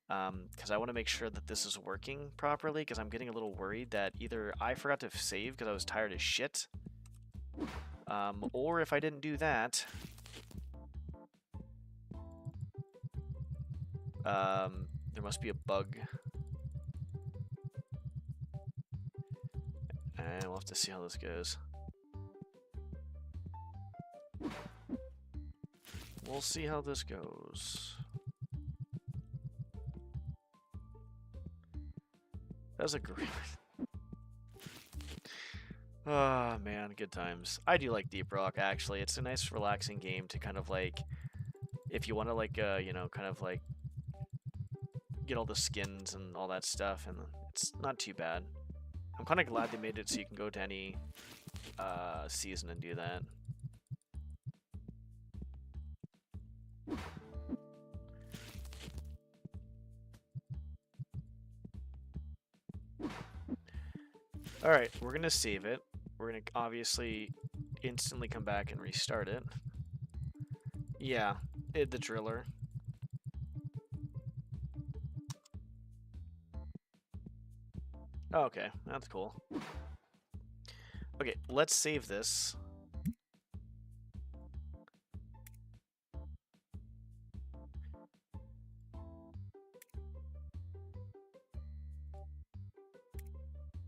Speaker 1: Because I want to make sure that this is working properly, because I'm getting a little worried that either I forgot to save because I was tired as shit, or if I didn't do that, there must be a bug. And we'll have to see how this goes. We'll see how this goes. That's a great... Oh, man, good times. I do like Deep Rock, actually. It's a nice, relaxing game to kind of, like... If you want to, like, you know, kind of, like... Get all the skins and all that stuff, and it's not too bad. I'm kind of glad they made it so you can go to any season and do that. Alright, we're going to save it. We're going to obviously instantly come back and restart it. Yeah, the driller. Oh, okay, that's cool. Okay, let's save this.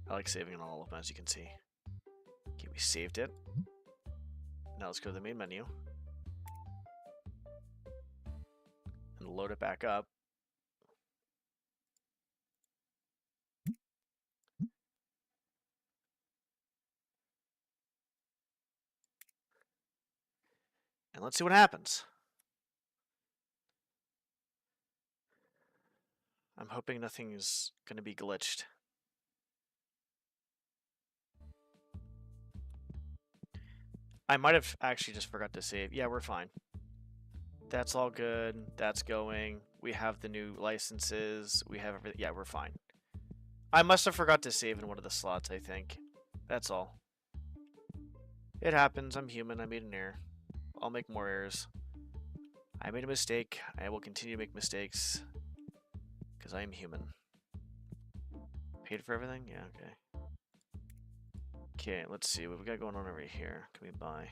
Speaker 1: I like saving on all of them, as you can see. Okay, we saved it. Now let's go to the main menu. And load it back up. And let's see what happens. I'm hoping nothing is going to be glitched. I might have actually just forgot to save. Yeah, we're fine. That's all good. That's going. We have the new licenses. We have everything. Yeah, we're fine. I must have forgot to save in one of the slots, I think. That's all. It happens. I'm human. I made an error. I'll make more errors. I made a mistake. I will continue to make mistakes. Because I am human. Paid for everything? Yeah, okay. Okay, let's see what we got going on over here. Can we buy?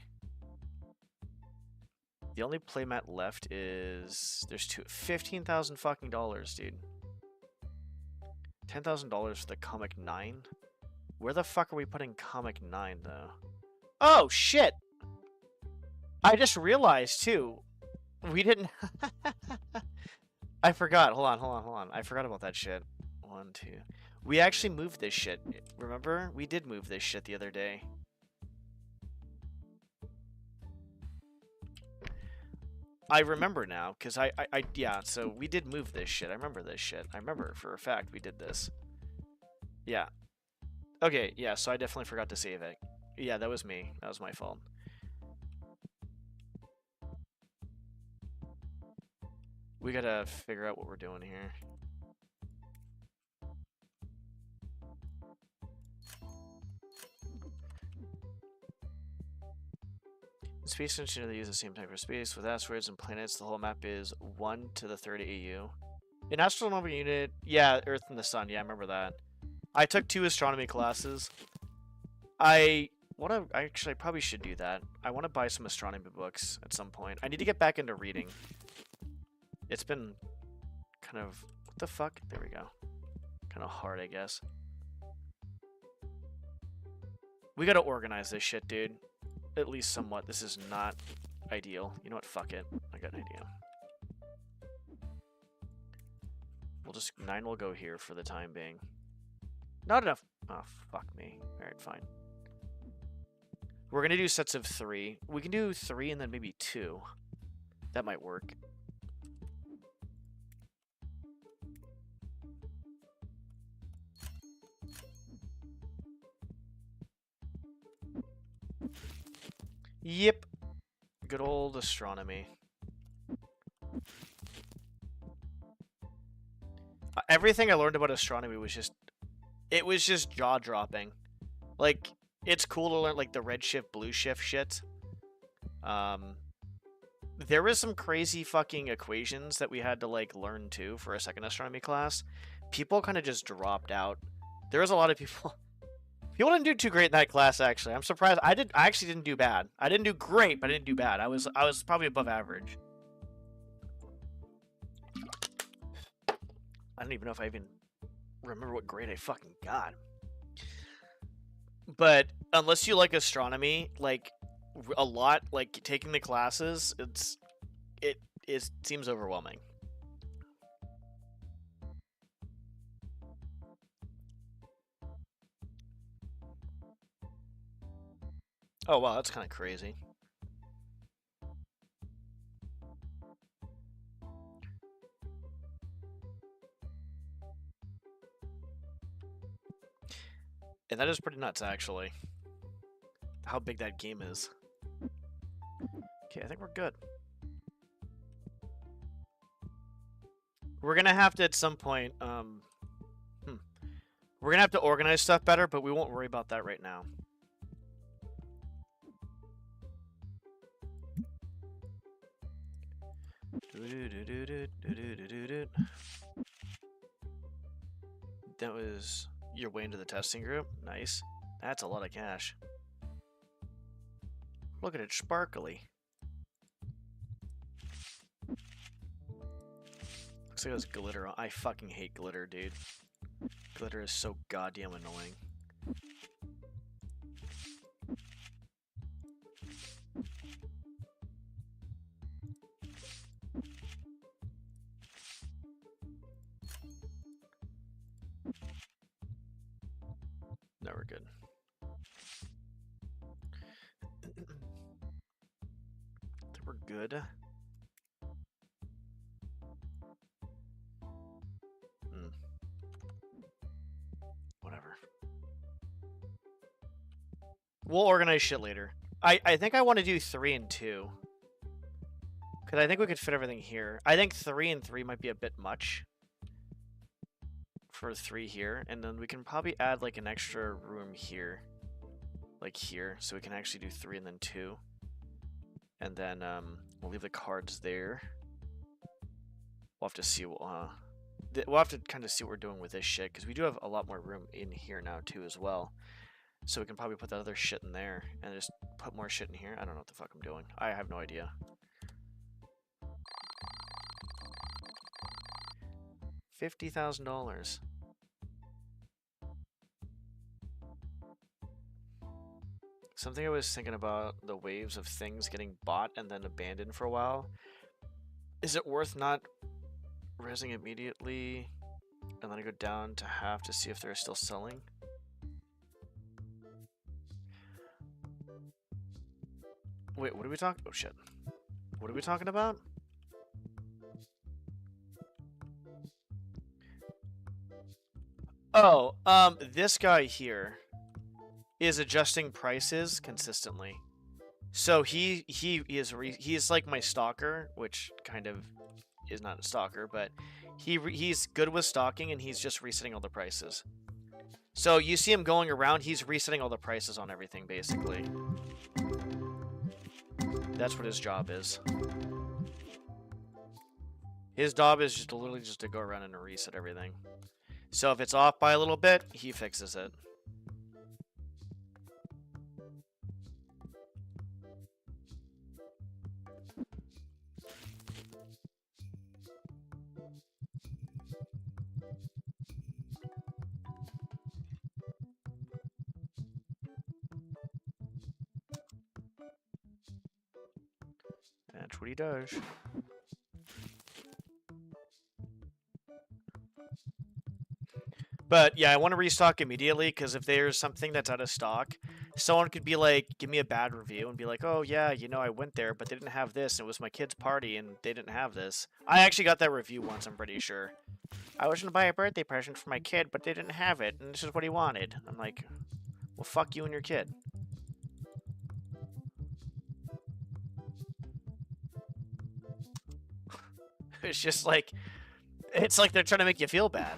Speaker 1: The only playmat left is there's $15,000 fucking dollars, dude. $10,000 for the Comic 9. Where the fuck are we putting Comic 9 though? Oh shit! I just realized too. We didn't. I forgot. Hold on. I forgot about that shit. 1, 2. We actually moved this shit. Remember? We did move this shit the other day. I remember now, because yeah, so we did move this shit. I remember this shit. I remember for a fact we did this. Yeah. Okay, yeah, so I definitely forgot to save it. Yeah, that was me. That was my fault. We gotta figure out what we're doing here. Space station, they use the same type of space. With asteroids and planets, the whole map is 1 to the third AU. An astronomical unit, yeah, Earth and the Sun. Yeah, I remember that. I took 2 astronomy classes. I probably should do that. I want to buy some astronomy books at some point. I need to get back into reading. It's been kind of, what the fuck? There we go. Kind of hard, I guess. We gotta organize this shit, dude. At least somewhat. This is not ideal. You know what? Fuck it. I got an idea. We'll just 9 will go here for the time being. Not enough. Oh, fuck me. Alright, fine. We're gonna do sets of 3. We can do 3 and then maybe 2. That might work. Yep. Good old astronomy. Everything I learned about astronomy was just... It was just jaw-dropping. Like, it's cool to learn, like, the redshift, blue shift shit. There was some crazy fucking equations that we had to, like, learn, too, for a second astronomy class. People kind of just dropped out. There was a lot of people... People didn't do too great in that class, actually. I'm surprised. I actually didn't do bad. I didn't do great, but I didn't do bad. I was probably above average. I don't even know if I even remember what grade I fucking got. But unless you like astronomy, like a lot, like taking the classes, it seems overwhelming. Oh wow, that's kind of crazy. And that is pretty nuts, actually. How big that game is. Okay, I think we're good. We're gonna have to, at some point, we're gonna have to organize stuff better, but we won't worry about that right now. That was your way into the testing group. Nice. That's a lot of cash. Look at it, sparkly. Looks like it was glitter. I fucking hate glitter, dude. Glitter is so goddamn annoying. No, we're good. I think we're good. Whatever. We'll organize shit later. I think I want to do 3 and 2. Because I think we could fit everything here. I think 3 and 3 might be a bit much. For 3 here. And then we can probably add like an extra room here. Like here. So we can actually do 3 and then 2. And then we'll leave the cards there. We'll have to see what... we'll have to kind of see what we're doing with this shit. Because we do have a lot more room in here now too as well. So we can probably put that other shit in there. And just put more shit in here. I don't know what the fuck I'm doing. I have no idea. $50,000. Something I was thinking about the waves of things getting bought and then abandoned for a while. Is it worth not raising immediately and then I go down to half to see if they're still selling? Wait, what are we talking? Oh shit. What are we talking about? Oh, this guy here is adjusting prices consistently. So he's like my stalker, which kind of is not a stalker, but he's good with stalking, and he's just resetting all the prices. So you see him going around, he's resetting all the prices on everything, basically. That's what his job is. His job is just literally just to go around and reset everything. So if it's off by a little bit, he fixes it. That's what he does. But yeah, I want to restock immediately, because if there's something that's out of stock, someone could be like, give me a bad review and be like, oh yeah, you know, I went there, but they didn't have this, and it was my kid's party, and they didn't have this. I actually got that review once, I'm pretty sure. I was going to buy a birthday present for my kid, but they didn't have it, and this is what he wanted. I'm like, well, fuck you and your kid. It's just like, it's like they're trying to make you feel bad.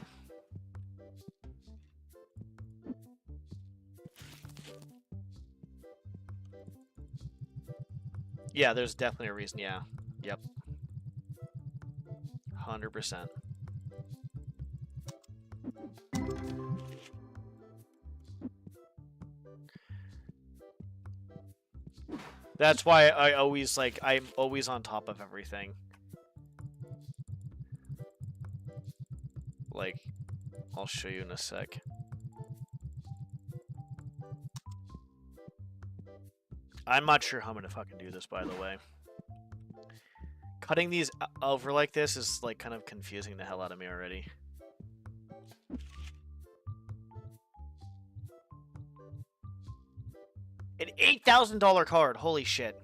Speaker 1: Yeah, there's definitely a reason, yeah. Yep. 100%. That's why I always, like, I'm always on top of everything. Like, I'll show you in a sec. I'm not sure how I'm gonna fucking do this, by the way. Cutting these over like this is, like, kind of confusing the hell out of me already. An $8,000 card, holy shit.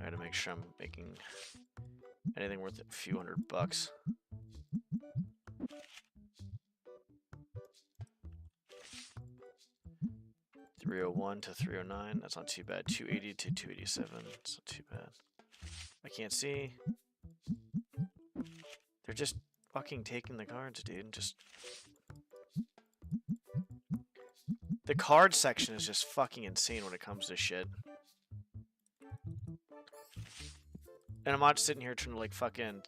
Speaker 1: I gotta make sure I'm making anything worth a few $100. 301 to 309, that's not too bad. 280 to 287, that's not too bad. I can't see. They're just fucking taking the cards, dude. Just... The card section is just fucking insane when it comes to shit. And I'm not sitting here trying to, like, fucking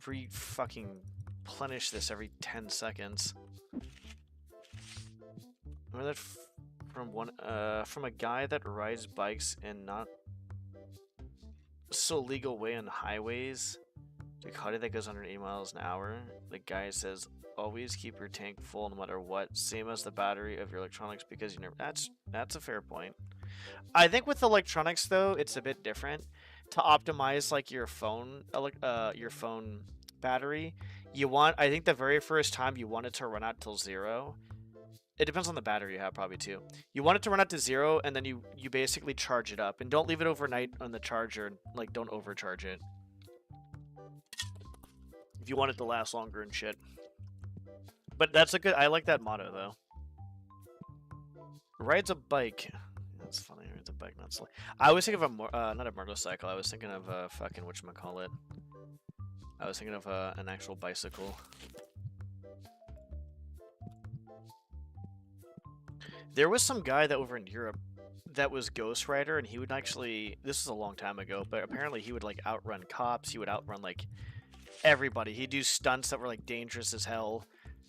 Speaker 1: replenish this every 10 seconds. Remember that from a guy that rides bikes in not so legal way on highways. Ducati that goes under 80 miles an hour. The guy says, always keep your tank full no matter what. Same as the battery of your electronics, because you never... That's a fair point. I think with electronics, though, it's a bit different. To optimize, like, your phone battery, I think the very first time you want it to run out till 0. It depends on the battery you have, probably, too. You want it to run out to 0, and then you basically charge it up. And don't leave it overnight on the charger. Like, don't overcharge it. If you want it to last longer and shit. But that's a good... I like that motto, though. Rides a bike. That's funny. Rides a bike, not slowly. I was thinking of not a motorcycle. I was thinking of a fucking... whatchamacallit. I was thinking of an actual bicycle. There was some guy that over in Europe that was Ghost Rider, and he would actually... This was a long time ago, but apparently he would, like, outrun cops. He would outrun, like, everybody. He'd do stunts that were, like, dangerous as hell.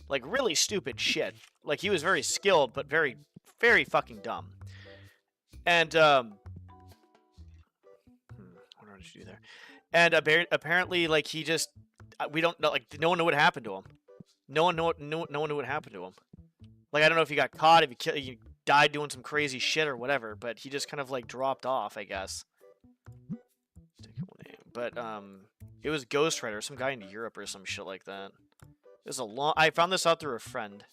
Speaker 1: Like, really stupid shit. Like, he was very skilled, but very, very fucking dumb. And, what did you do there? And apparently, like, he just... We don't know, like, no one knew what happened to him. No one knew what happened to him. Like, I don't know if he got caught, if he died doing some crazy shit or whatever, but he just kind of, like, dropped off, I guess. But, It was Ghost Rider, some guy in Europe or some shit like that. It was a long. I found this out through a friend.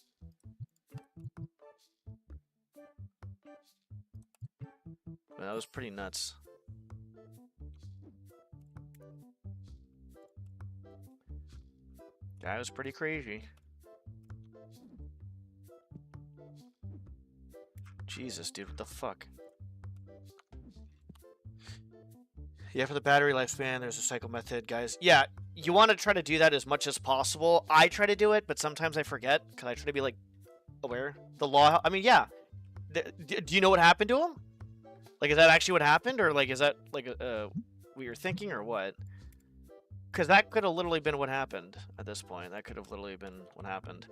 Speaker 1: But that was pretty nuts. That was pretty crazy. Jesus, dude, what the fuck? Yeah, for the battery lifespan, there's a cycle method, guys. Yeah, you want to try to do that as much as possible. I try to do it, but sometimes I forget because I try to be like aware. The law. I mean, yeah. Do you know what happened to him? Like, is that actually what happened, or like, is that like what you're thinking, or what? Because that could have literally been what happened at this point. That could have literally been what happened.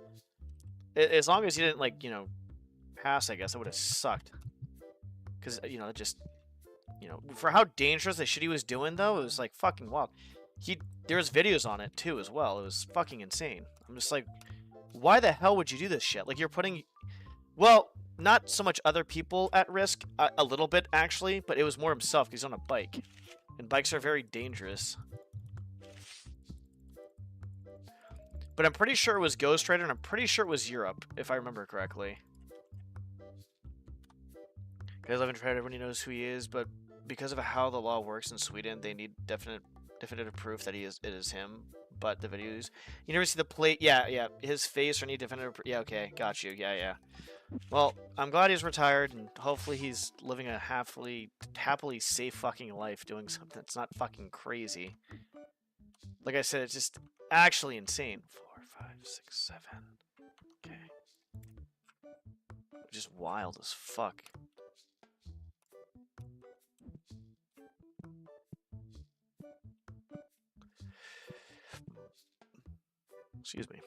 Speaker 1: As long as you didn't, like, you know, pass, I guess, that would have sucked. Because, you know, it just, you know, for how dangerous the shit he was doing, though, it was, like, fucking wild. There was videos on it, too, as well. It was fucking insane. I'm just like, why the hell would you do this shit? Like, you're putting, well, not so much other people at risk, a little bit, actually, but it was more himself, because he's on a bike. And bikes are very dangerous. But I'm pretty sure it was Ghost Rider, and I'm pretty sure it was Europe, if I remember correctly. Guys, I haven't tried. Everybody knows who he is, but because of how the law works in Sweden, they need definitive proof that it is him. But the videos, you never see the plate. Yeah, his face or any definitive. Yeah, okay, got you. Yeah. Well, I'm glad he's retired, and hopefully he's living a happily safe fucking life, doing something that's not fucking crazy. Like I said, it's just actually insane. 4, 5, 6, 7. Okay. Just wild as fuck. Excuse me.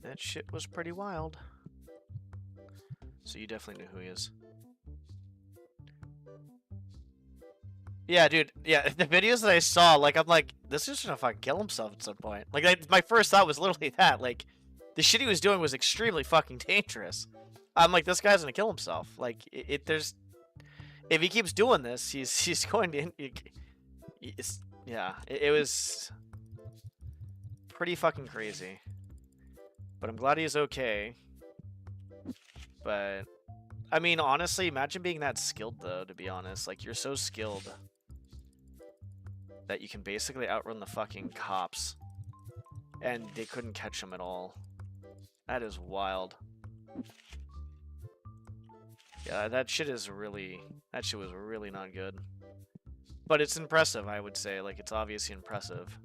Speaker 1: That shit was pretty wild. So you definitely knew who he is. Yeah, dude. Yeah, the videos that I saw, like, I'm like, this is gonna fucking kill himself at some point. Like, my first thought was literally that. Like, the shit he was doing was extremely fucking dangerous. I'm like, this guy's gonna kill himself. Like, if he keeps doing this, he's going to. It was pretty fucking crazy. But I'm glad he's okay. But I mean, honestly, imagine being that skilled, though. To be honest, like, you're so skilled that you can basically outrun the fucking cops, and they couldn't catch him at all. That is wild. Yeah, that shit was really not good. But it's impressive, I would say. Like, it's obviously impressive.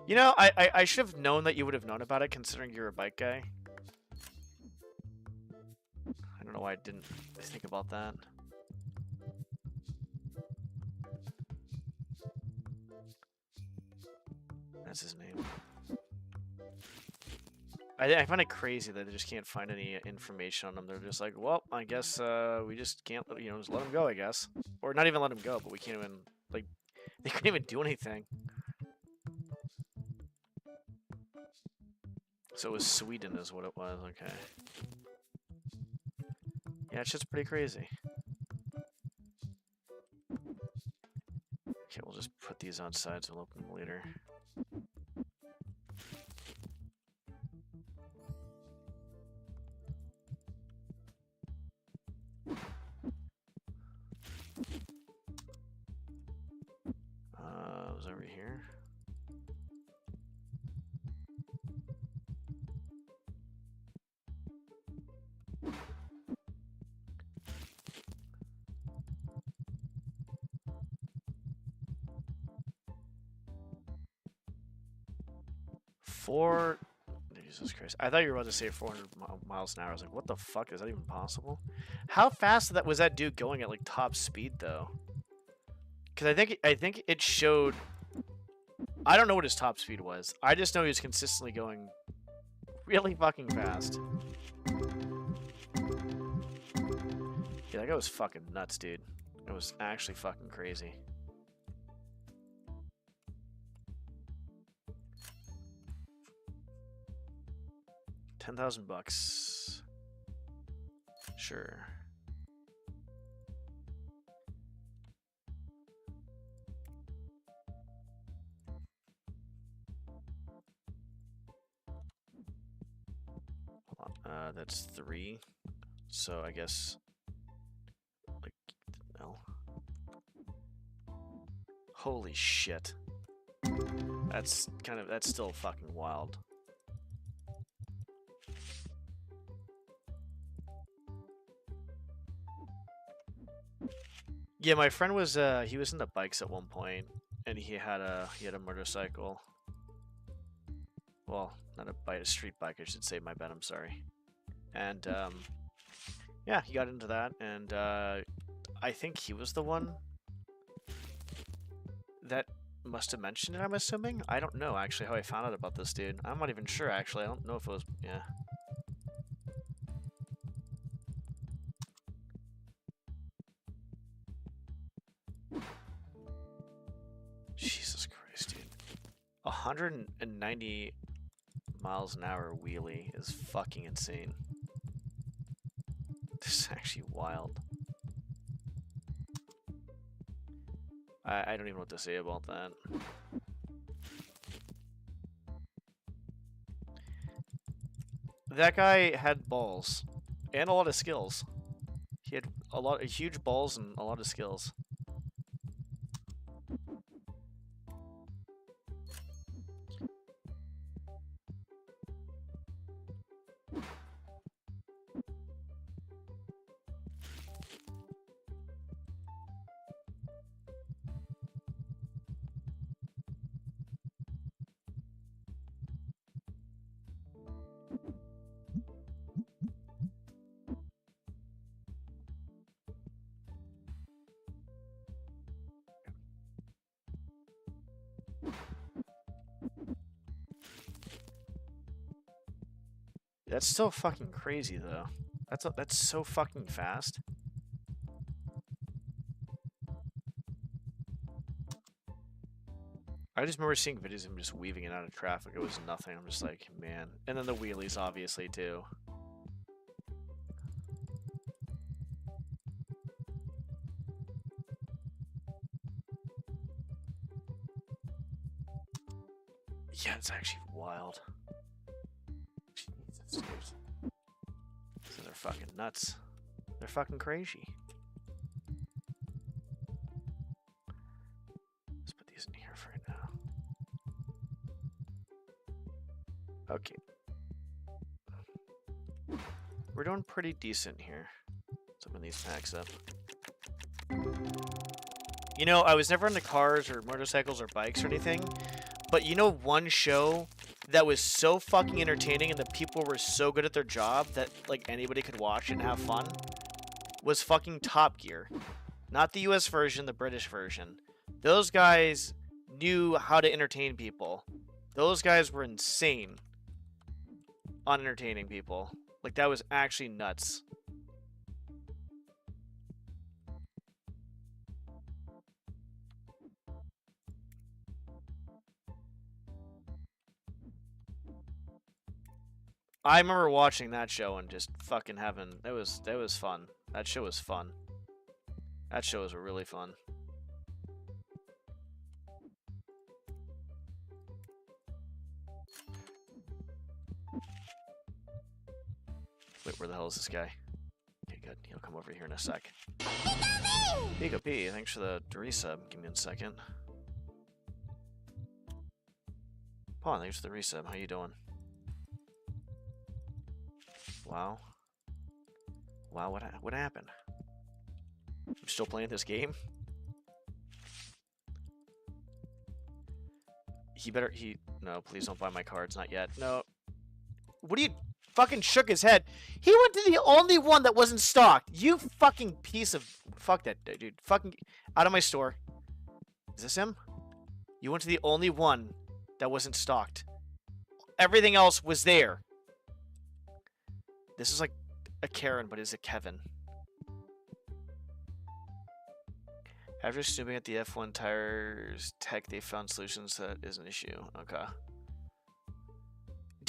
Speaker 1: You know, I should have known that you would have known about it, considering you're a bike guy. I don't know why I didn't think about that. That's his name. I find it crazy that they just can't find any information on him. They're just like, well, I guess we just can't, you know, just let him go, I guess. Or not even let him go, but we can't even, like, they couldn't even do anything. So it was Sweden is what it was, okay. Yeah, it's just pretty crazy. Okay, we'll just put these on sides, we'll open them later. It was over here. Jesus Christ. I thought you were about to say 400 miles an hour. I was like, what the fuck? Is that even possible? How fast was that dude going at, like, top speed, though? Because I think it showed... I don't know what his top speed was. I just know he was consistently going really fucking fast. Yeah, that guy was fucking nuts, dude. It was actually fucking crazy. $10,000. Sure. Hold on. That's 3. So I guess like no. Holy shit. That's still fucking wild. Yeah, my friend was he was into bikes at one point, and he had a motorcycle. Well, not a street bike, I should say. My bad, I'm sorry. And yeah, he got into that, and I think he was the one that must have mentioned it, I'm assuming. I don't know actually how I found out about this dude. I'm not even sure actually. I don't know if it was yeah. Jesus Christ, dude. 190 miles an hour wheelie is fucking insane. This is actually wild. I don't even know what to say about that. That guy had balls and a lot of skills. He had huge balls and a lot of skills. That's so fucking crazy, though. That's so fucking fast. I just remember seeing videos of him just weaving it out of traffic. It was nothing. I'm just like, man. And then the wheelies, obviously, too. Yeah, it's actually wild. Jesus, dude. So they're fucking nuts. They're fucking crazy. Let's put these in here for right now. Okay. We're doing pretty decent here. Let's open these packs up. You know, I was never into cars or motorcycles or bikes or anything, but you know one show that was so fucking entertaining and the people were so good at their job that like anybody could watch and have fun was fucking Top Gear. Not the US version, the British version. Those guys knew how to entertain people. Those guys were insane on entertaining people. Like, that was actually nuts. I remember watching that show and just fucking having that was fun. That show was fun. That show was really fun. Wait, where the hell is this guy? Okay, good. He'll come over here in a sec. Pika P, thanks for the resub. Give me a second. Pawn, thanks for the resub. How you doing? Wow. Wow, what happened? I'm still playing this game? No, please don't buy my cards, not yet. No. What do you fucking shook his head? He went to the only one that wasn't stocked. You fucking piece of fuck that dude. Fucking out of my store. Is this him? You went to the only one that wasn't stocked. Everything else was there. This is like a Karen, but is it Kevin? After snooping at the F1 tires tech, they found solutions that is an issue. Okay.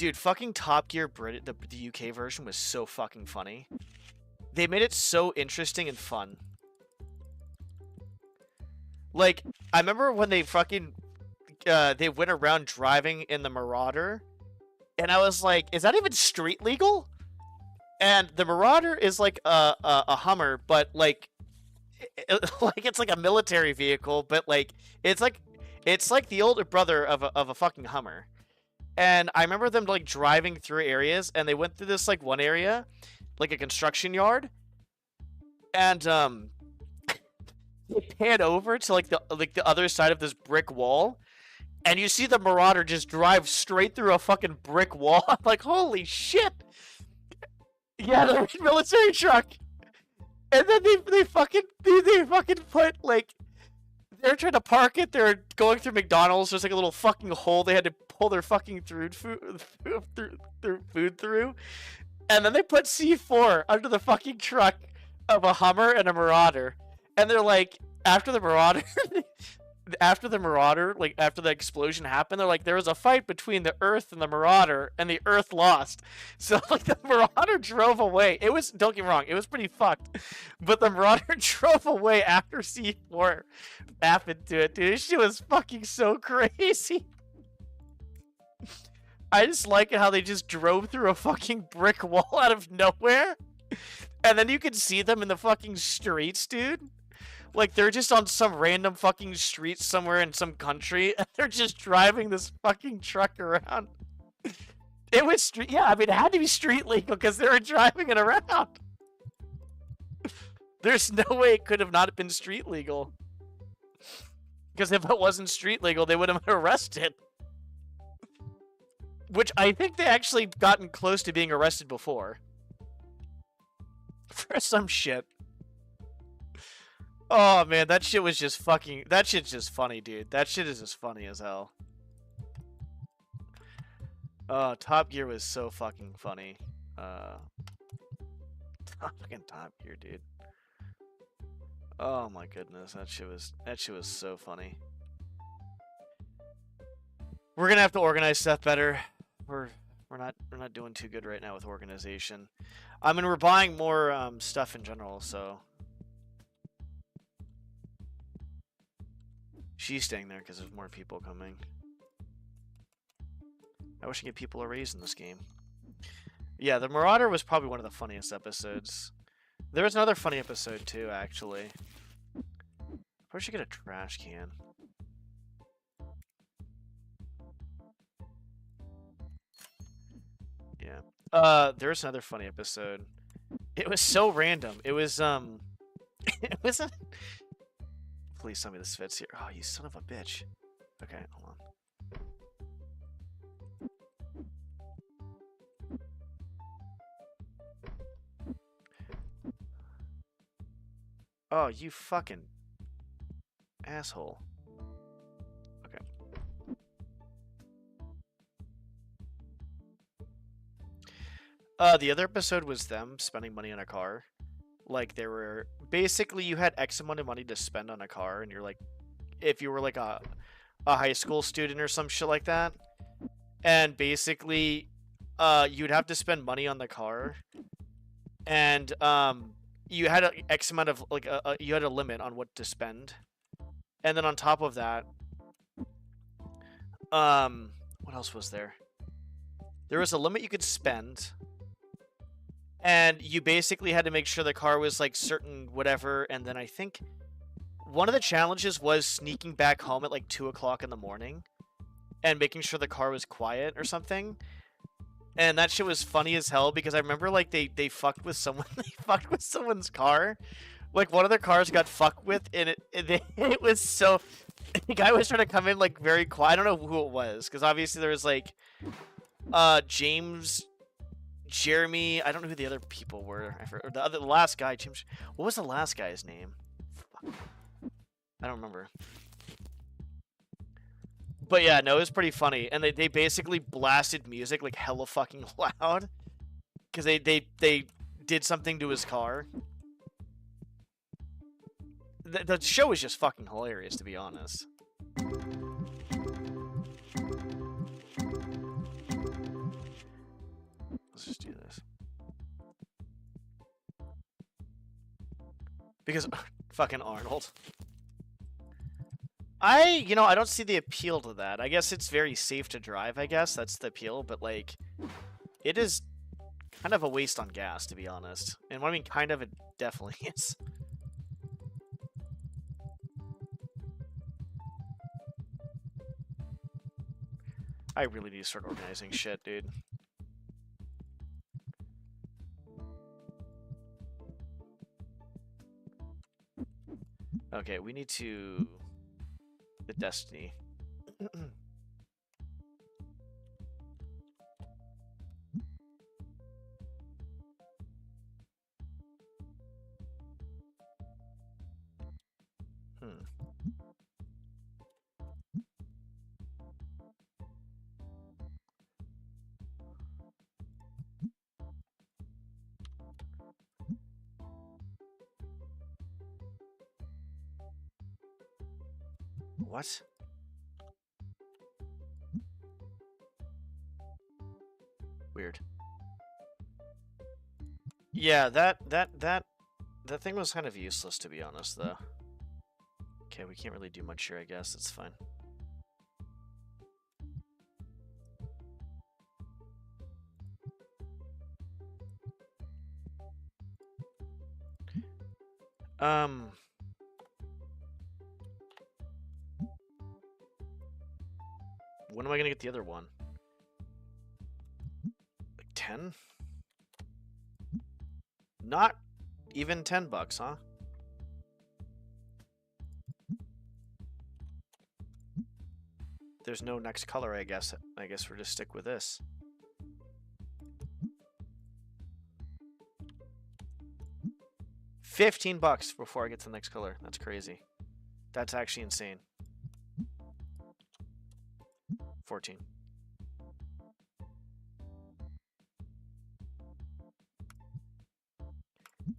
Speaker 1: Dude, fucking Top Gear the UK version was so fucking funny. They made it so interesting and fun. Like, I remember when they fucking they went around driving in the Marauder, and I was like, is that even street legal? And the Marauder is like a Hummer, but like like it's like a military vehicle, but like it's like the older brother of a fucking Hummer. And I remember them like driving through areas, and they went through this like one area, like a construction yard, and they pan over to like the other side of this brick wall, and you see the Marauder just drive straight through a fucking brick wall. I'm like, holy shit! Yeah, the military truck. And then they fucking put like, they're trying to park it. They're going through McDonald's. There's like a little fucking hole they had to pull their fucking food through. And then they put C4 under the fucking truck of a Hummer and a Marauder. And they're like, after the Marauder, after the explosion happened, they're like, there was a fight between the Earth and the Marauder, and the Earth lost. So like the Marauder drove away. It was, don't get me wrong, it was pretty fucked, but the Marauder drove away after C4 happened to it, dude. This shit was fucking so crazy. I just like how they just drove through a fucking brick wall out of nowhere, and then you could see them in the fucking streets, dude. Like, they're just on some random fucking street somewhere in some country, and they're just driving this fucking truck around. It was street, yeah, I mean, it had to be street legal because they were driving it around. There's no way it could have not been street legal. Because if it wasn't street legal, they would have been arrested. Which I think they actually gotten close to being arrested before. For some shit. Oh man, that shit was just fucking... That shit's just funny, dude. That shit is just funny as hell. Oh, Top Gear was so fucking funny. Fucking Top Gear, dude. Oh my goodness, that shit was so funny. We're gonna have to organize stuff better. We're not doing too good right now with organization. I mean, we're buying more stuff in general, so... She's staying there because there's more people coming. I wish I could give people a raise in this game. Yeah, the Marauder was probably one of the funniest episodes. There was another funny episode too, actually. I should get a trash can. Yeah. There's another funny episode. It was so random. It was it was a... Please tell me this fits here. Oh, you son of a bitch. Okay, hold on. Oh, you fucking asshole. Okay. The other episode was them spending money on a car. Like, they were... Basically, you had X amount of money to spend on a car, and you're like... If you were, like, a high school student or some shit like that. And basically, you'd have to spend money on the car. And, you had a X amount of... Like, you had a limit on what to spend. And then on top of that... What else was there? There was a limit you could spend... And you basically had to make sure the car was like certain whatever. And then I think one of the challenges was sneaking back home at like 2 o'clock in the morning and making sure the car was quiet or something. And that shit was funny as hell because I remember like they fucked with someone. They fucked with someone's car. Like one of their cars got fucked with, and it was so. The guy was trying to come in like very quiet. I don't know who it was because obviously there was like James. Jeremy, I don't know who the other people were. The last guy, James. What was the last guy's name? Fuck. I don't remember. But yeah, no, it was pretty funny. And they basically blasted music like hella fucking loud. Because they did something to his car. The show was just fucking hilarious, to be honest. Because fucking Arnold. I don't see the appeal to that. I guess it's very safe to drive, I guess. That's the appeal, but, like, it is kind of a waste on gas, to be honest. And when I mean kind of, it definitely is. I really need to start organizing shit, dude. Okay, we need to... the Destiny. What? Weird. Yeah, that thing was kind of useless, to be honest, though. Okay, we can't really do much here, I guess. It's fine. When am I gonna get the other one? Like 10? Not even $10, huh? There's no next color, I guess. I guess we'll just stick with this. $15 before I get to the next color. That's crazy. That's actually insane. 14.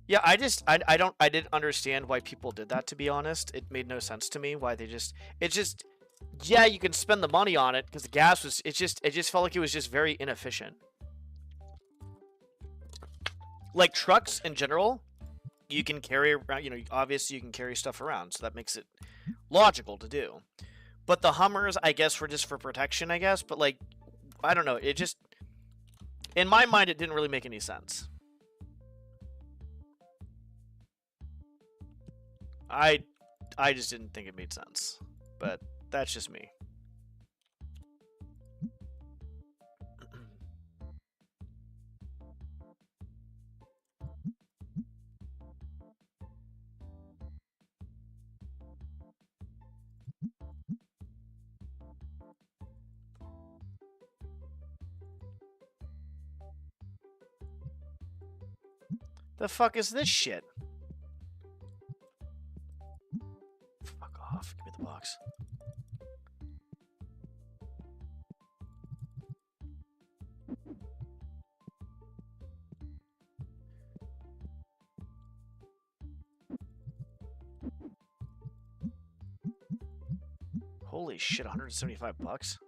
Speaker 1: Yeah, I didn't understand why people did that, to be honest. It made no sense to me why yeah, you can spend the money on it because the gas was, it just felt like it was just very inefficient. Like trucks in general, you can carry around, obviously you can carry stuff around, so that makes it logical to do. But the Hummers, I guess, were just for protection, I guess. But, like, I don't know. It just... in my mind, it didn't really make any sense. I just didn't think it made sense. But that's just me. The fuck is this shit? Fuck off. Give me the box. Holy shit, $175?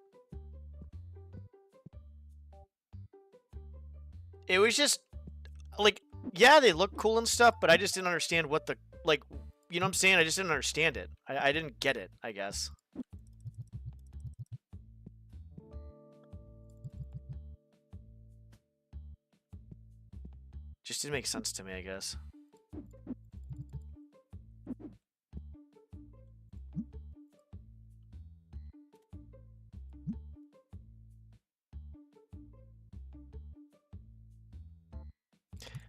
Speaker 1: It was just, like, yeah, they look cool and stuff, but I just didn't understand what the, like, you know what I'm saying? I just didn't understand it. I didn't get it, I guess. Just didn't make sense to me, I guess.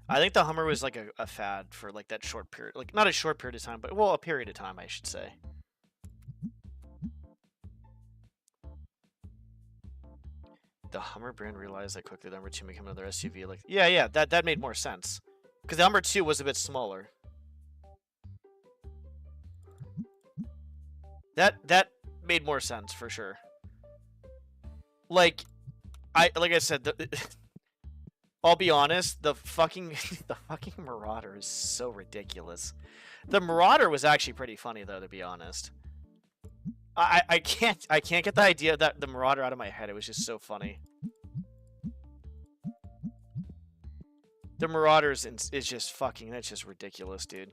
Speaker 1: I think the Hummer was like a fad for like that short period, like not a short period of time, but well, a period of time, I should say. The Hummer brand realized that quickly the Hummer 2 became another SUV. Like, yeah, that made more sense because the Hummer 2 was a bit smaller. That made more sense for sure. Like I said, I'll be honest, the fucking Marauder is so ridiculous. The Marauder was actually pretty funny though, to be honest. I can't get the idea that the Marauder out of my head. It was just so funny. The Marauders is just fucking, that's just ridiculous, dude.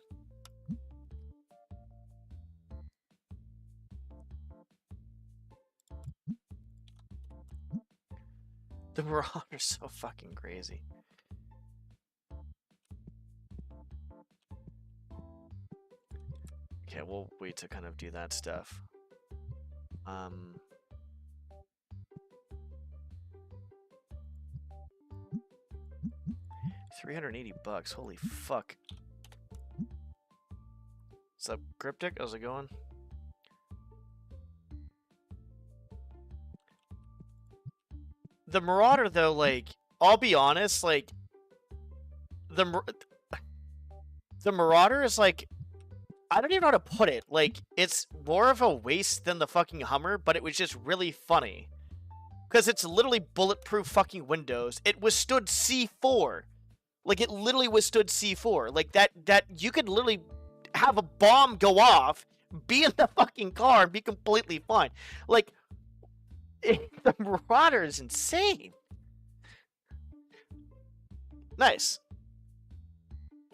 Speaker 1: The Marauder's so fucking crazy. Okay, we'll wait to kind of do that stuff. 380 bucks. Holy fuck. What's up, Cryptic? How's it going? The Marauder, though, like, I'll be honest, like, the Marauder is, like, I don't even know how to put it. Like, it's more of a waste than the fucking Hummer, but it was just really funny. Because it's literally bulletproof fucking windows. It withstood C4. Like, it literally withstood C4. Like, that you could literally have a bomb go off, be in the fucking car, and be completely fine. Like, the Marauder is insane. Nice.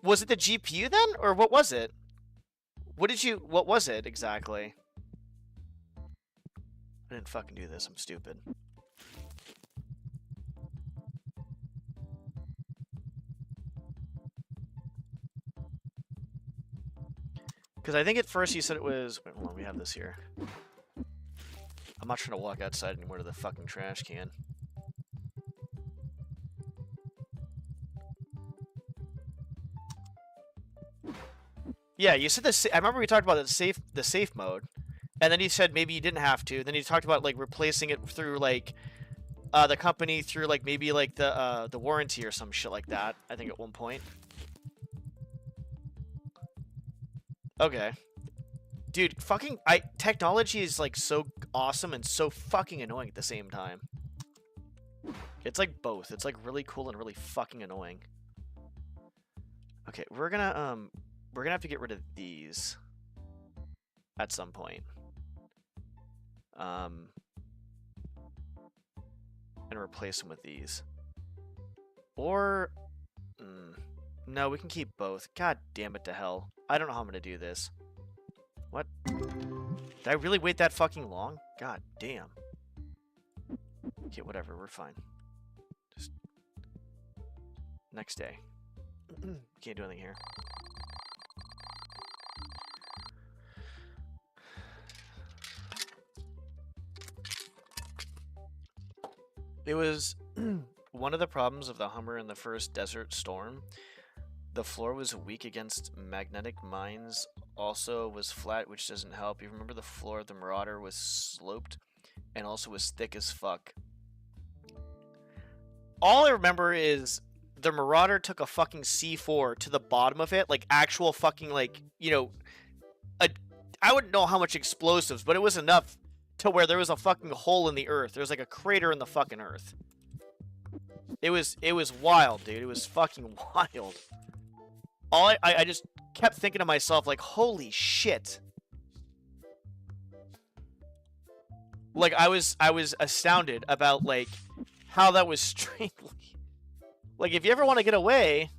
Speaker 1: Was it the GPU then? Or what was it? What was it exactly? I didn't fucking do this. I'm stupid. Because I think at first you said it was... Wait, hold on, we have this here. I'm not trying to walk outside anymore to the fucking trash can. Yeah, you said this. I remember we talked about the safe mode, and then you said maybe you didn't have to. Then you talked about like replacing it through like the company through like maybe like the warranty or some shit like that. I think at one point. Okay. Dude, fucking technology is like so awesome and so fucking annoying at the same time. It's like both. It's like really cool and really fucking annoying. Okay, we're gonna have to get rid of these at some point. And replace them with these. Or no, we can keep both. God damn it to hell. I don't know how I'm gonna do this. What? Did I really wait that fucking long? God damn. Okay, whatever, we're fine. Just next day. Can't do anything here. It was one of the problems of the Hummer in the first Desert Storm. The floor was weak against magnetic mines. Also was flat, which doesn't help. You remember the floor of the Marauder was sloped and also was thick as fuck. All I remember is the Marauder took a fucking C4 to the bottom of it, like actual fucking like, you know, I wouldn't know how much explosives, but it was enough to where there was a fucking hole in the earth. There was like a crater in the fucking earth. It was wild, dude. It was fucking wild. I just kept thinking to myself, like, holy shit. Like, I was astounded about, like, how that was strangely. Like, if you ever want to get away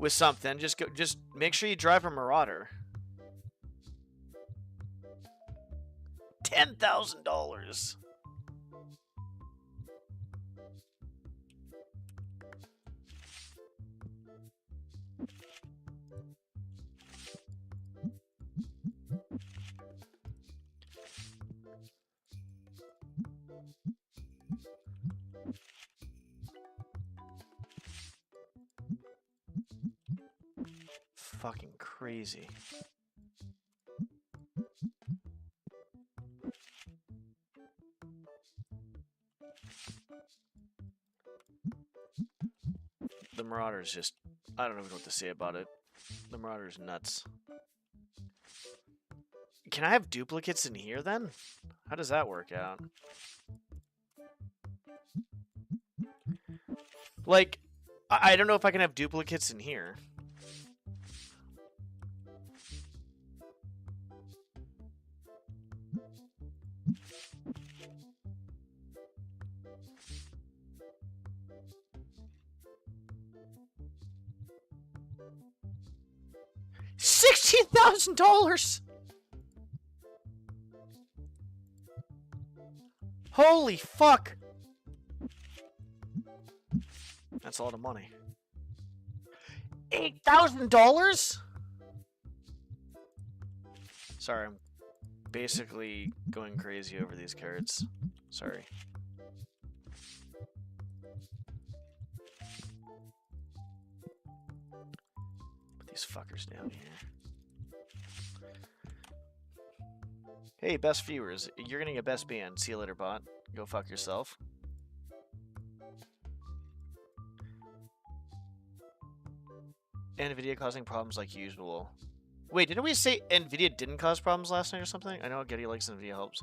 Speaker 1: with something, just make sure you drive a Marauder. $10,000. Fucking crazy. The Marauder's just... I don't even know what to say about it. The Marauder's nuts. Can I have duplicates in here, then? How does that work out? Like, I don't know if I can have duplicates in here. $16,000! Holy fuck! That's a lot of money. $8,000? Sorry, I'm basically going crazy over these cards. Sorry. Put these fuckers down here. Hey, best viewers, you're getting a best band. See you later, bot. Go fuck yourself. NVIDIA causing problems like usual. Wait, didn't we say NVIDIA didn't cause problems last night or something? I know Getty likes NVIDIA helps.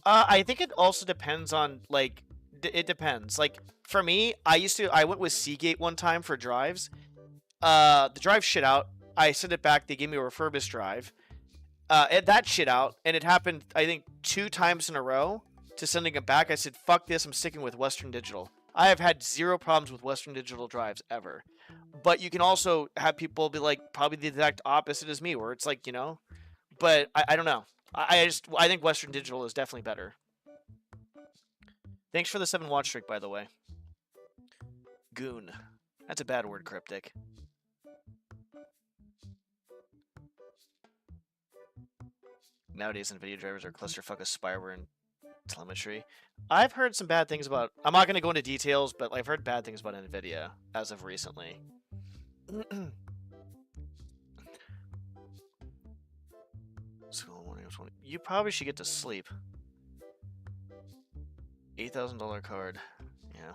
Speaker 1: I think it also depends on, like, it depends. Like, for me, I went with Seagate one time for drives. The drive shit out. I sent it back. They gave me a refurbished drive. That shit out. And it happened, I think, 2 times in a row to sending it back. I said, fuck this. I'm sticking with Western Digital. I have had 0 problems with Western Digital drives ever. But you can also have people be like, probably the exact opposite as me, where it's like, you know. But I don't know. I think Western Digital is definitely better. Thanks for the 7 watch streak, by the way. Goon. That's a bad word, Cryptic. Nowadays, NVIDIA drivers are clusterfuck of spyware and telemetry. I've heard some bad things about... I'm not going to go into details, but I've heard bad things about NVIDIA as of recently. You probably should get to sleep. $8,000 card. Yeah.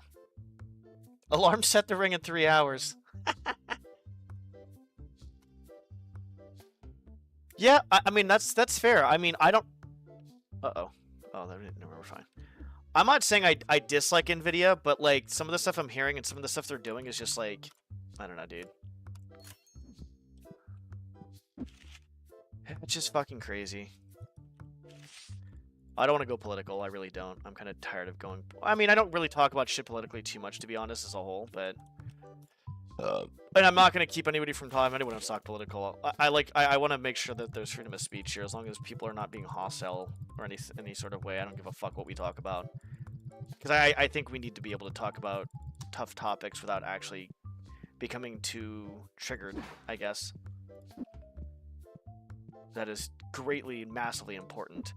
Speaker 1: Alarm set to ring in 3 hours. Yeah, I mean, that's fair. I mean, I don't... Uh-oh. Oh, no, we're fine. I'm not saying I dislike NVIDIA, but, like, some of the stuff I'm hearing and some of the stuff they're doing is just, like... I don't know, dude. It's just fucking crazy. I don't want to go political. I really don't. I'm kind of tired of going... I mean, I don't really talk about shit politically too much, to be honest, as a whole, but... And I'm not going to keep anybody from talking. Anyone wants to talk political. I want to make sure that there's freedom of speech here, as long as people are not being hostile or any sort of way. I don't give a fuck what we talk about. Because I think we need to be able to talk about tough topics without actually becoming too triggered, I guess. That is greatly, massively important.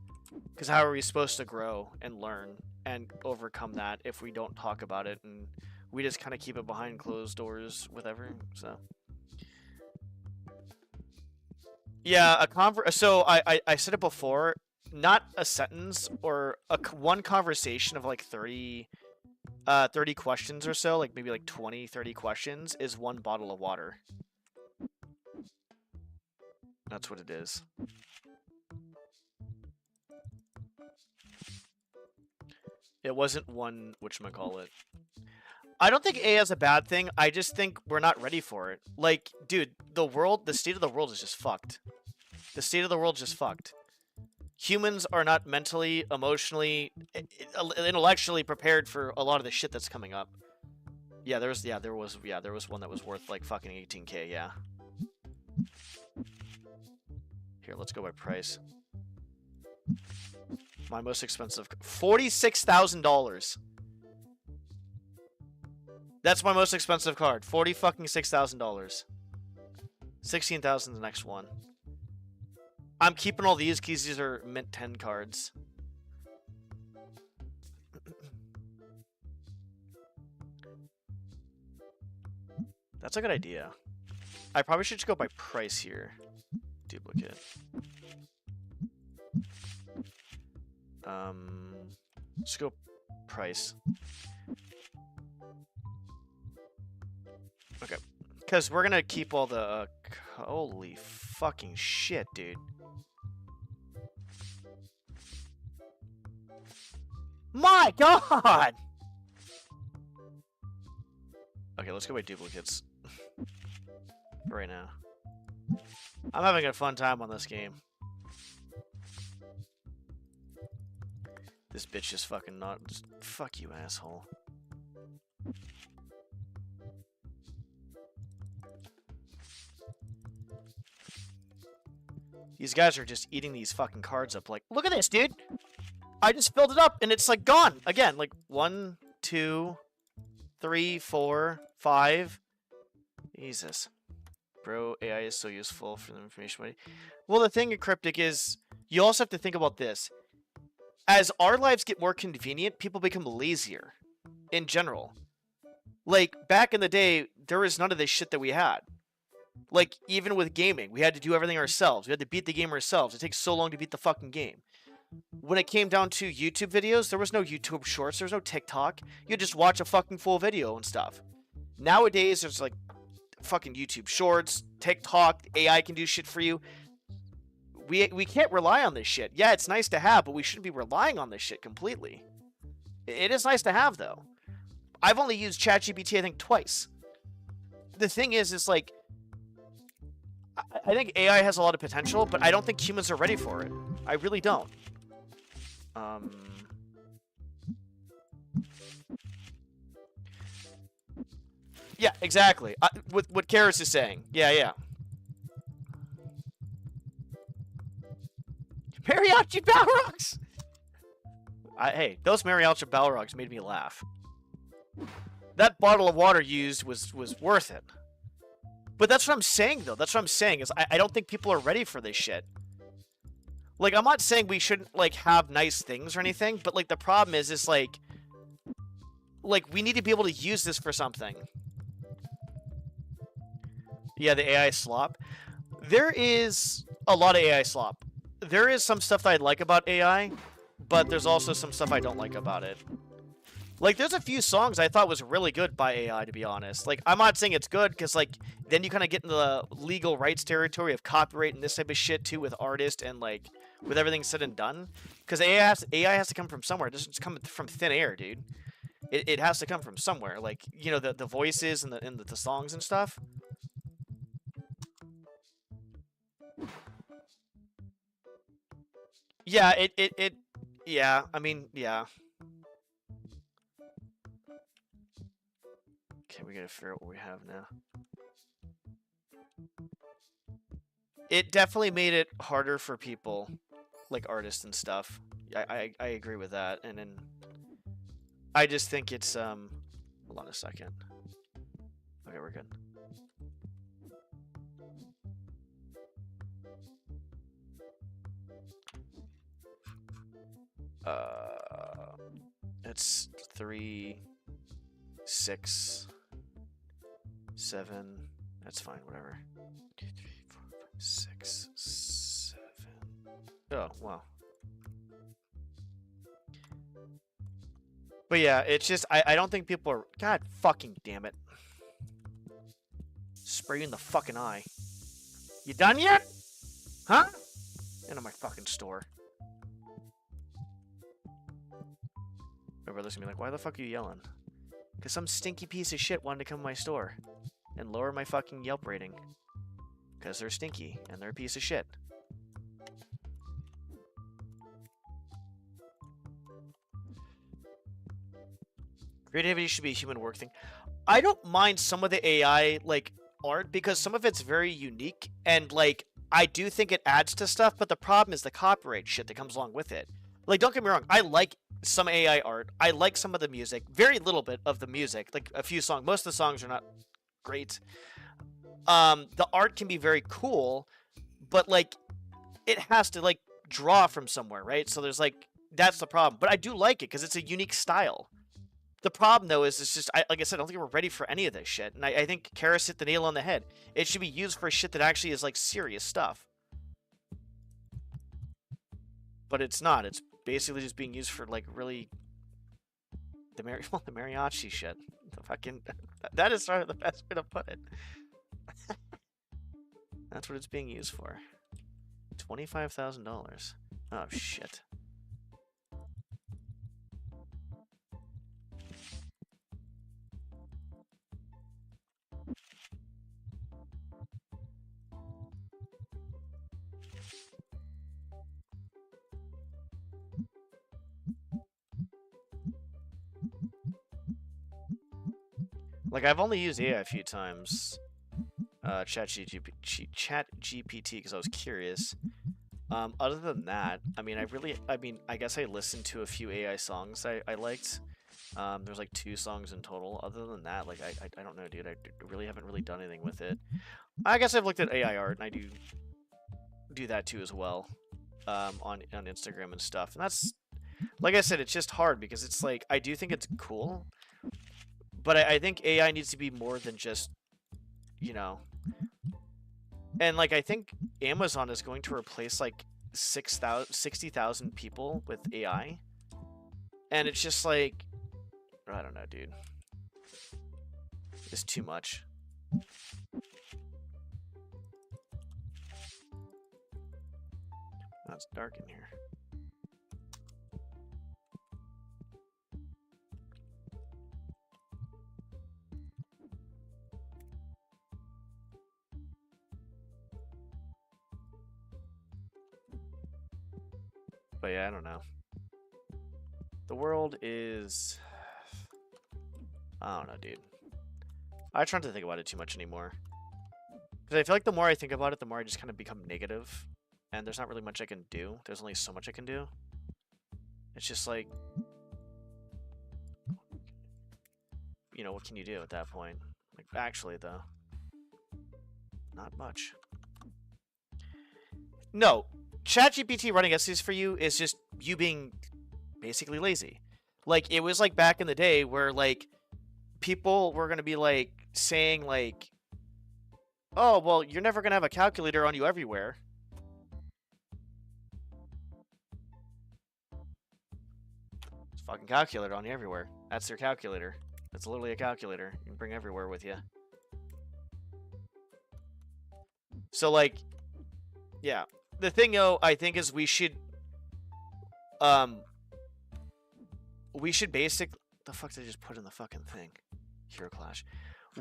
Speaker 1: Because how are we supposed to grow and learn and overcome that if we don't talk about it and we just kind of keep it behind closed doors, whatever, so. Yeah, so I said it before, not a sentence or one conversation of like 30 questions or so, like maybe like 20, 30 questions is 1 bottle of water. That's what it is. It wasn't one, whatchamacallit. I don't think AI is a bad thing. I just think we're not ready for it. Like, dude, the state of the world is just fucked. The state of the world is just fucked. Humans are not mentally, emotionally, intellectually prepared for a lot of the shit that's coming up. Yeah, there was one that was worth like fucking 18K, yeah. Here, let's go by price. My most expensive, $46,000. That's my most expensive card. $46,000. 16,000 the next one. I'm keeping all these because these are mint 10 cards. That's a good idea. I probably should just go by price here. Duplicate. Let's go price. Okay. Because we're gonna keep all the... holy fucking shit, dude. My god! Okay, let's go by duplicates. For right now. I'm having a fun time on this game. This bitch is fucking not... Fuck you, asshole. These guys are just eating these fucking cards up. Like, look at this, dude! I just filled it up, and it's, like, gone! Again, like, 1, 2, 3, 4, 5. Jesus. Bro, AI is so useful for the information. Well, the thing in Cryptic is, you also have to think about this. As our lives get more convenient, people become lazier. In general. Like, back in the day, there was none of this shit that we had. Like, even with gaming, we had to do everything ourselves. We had to beat the game ourselves. It takes so long to beat the fucking game. When it came down to YouTube videos, there was no YouTube Shorts. There was no TikTok. You just watch a fucking full video and stuff. Nowadays, there's like fucking YouTube Shorts, TikTok. AI can do shit for you. We can't rely on this shit. Yeah, it's nice to have, but we shouldn't be relying on this shit completely. It is nice to have, though. I've only used ChatGPT, I think, twice. The thing is like, I think AI has a lot of potential, but I don't think humans are ready for it. I really don't. Yeah, exactly. With what Karis is saying. Yeah. Mariachi Balrogs! Hey, those Mariachi Balrogs made me laugh. That bottle of water used was worth it. But that's what I'm saying, though. That's what I'm saying, is I don't think people are ready for this shit. Like, I'm not saying we shouldn't, like, have nice things or anything, but, like, the problem is like, we need to be able to use this for something. Yeah, the AI slop. There is a lot of AI slop. There is some stuff that I like about AI, but there's also some stuff I don't like about it. Like, there's a few songs I thought was really good by AI, to be honest. Like, I'm not saying it's good, because, like, then you kind of get into the legal rights territory of copyright and this type of shit, too, with artists and, like, with everything said and done. Because AI has to come from somewhere. It doesn't just come from thin air, dude. It has to come from somewhere. Like, you know, the voices and the songs and stuff. Yeah, yeah, I mean, yeah. Okay, we gotta figure out what we have now. It definitely made it harder for people, like artists and stuff. I agree with that, and then I just think it's hold on a second. Okay, we're good. It's 3, 6, 7. That's fine, whatever. 2, 3, 4, 5, 6, 7. Oh, wow. But yeah, it's just, I don't think people are... God fucking damn it. Spray you in the fucking eye. You done yet? Huh? Into my fucking store. My brother's gonna be like, why the fuck are you yelling? Because some stinky piece of shit wanted to come to my store and lower my fucking Yelp rating. Because they're stinky and they're a piece of shit. Creativity should be a human work thing. I don't mind some of the AI, like, art, because some of it's very unique, and, like, I do think it adds to stuff, but the problem is the copyright shit that comes along with it. Like, don't get me wrong, I like some AI art. I like some of the music. Very little bit of the music. Like, a few songs. Most of the songs are not great. The art can be very cool, but, like, it has to, like, draw from somewhere, right? So there's, like, that's the problem. But I do like it, because it's a unique style. The problem, though, is it's just, like I said, I don't think we're ready for any of this shit. And I think Karis hit the nail on the head. It should be used for shit that actually is, like, serious stuff. But it's not. It's basically just being used for, like, really... the mariachi shit. The fucking... that is sort of the best way to put it. That's what it's being used for. $25,000. Oh, shit. Like, I've only used AI a few times. ChatGPT, because I was curious. Other than that, I mean, I guess I listened to a few AI songs I liked. There's like 2 songs in total. Other than that, like I don't know, dude. I really haven't really done anything with it. I guess I've looked at AI art, and I do that too as well, on Instagram and stuff. And that's, like I said, it's just hard because it's like I do think it's cool, but I think AI needs to be more than just, you know. And like I think Amazon is going to replace like 60,000 people with AI, and it's just like, I don't know, dude. It's too much. Oh, it's dark in here. But yeah, I don't know. The world is... I don't know, dude. I try not to think about it too much anymore. Because I feel like the more I think about it, the more I just kind of become negative. And there's not really much I can do. There's only so much I can do. It's just like... You know, what can you do at that point? Like, actually, though. Not much. No. ChatGPT running essays for you is just you being basically lazy. Like, it was like back in the day where, like, people were going to be, like, saying, like, oh, well, you're never going to have a calculator on you everywhere. It's a fucking calculator on you everywhere. That's your calculator. It's literally a calculator. You can bring everywhere with you. So, like, yeah. The thing, though, I think is we should the fuck did I just put in the fucking thing? Hero Clash.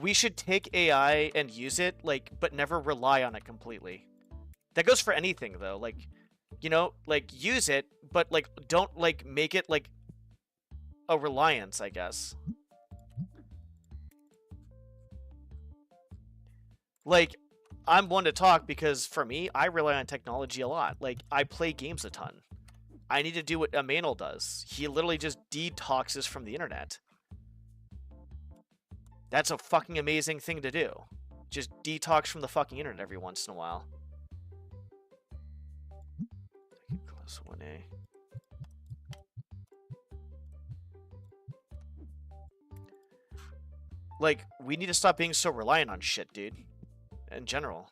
Speaker 1: We should take AI and use it, like, but never rely on it completely. That goes for anything, though. Like, you know, like, use it, but, like, don't, like, make it, like, a reliance, I guess. Like, I'm one to talk because, for me, I rely on technology a lot. Like, I play games a ton. I need to do what Emmanuel does. He literally just detoxes from the internet. That's a fucking amazing thing to do. Just detox from the fucking internet every once in a while. Class 1A. Like, we need to stop being so reliant on shit, dude. In general.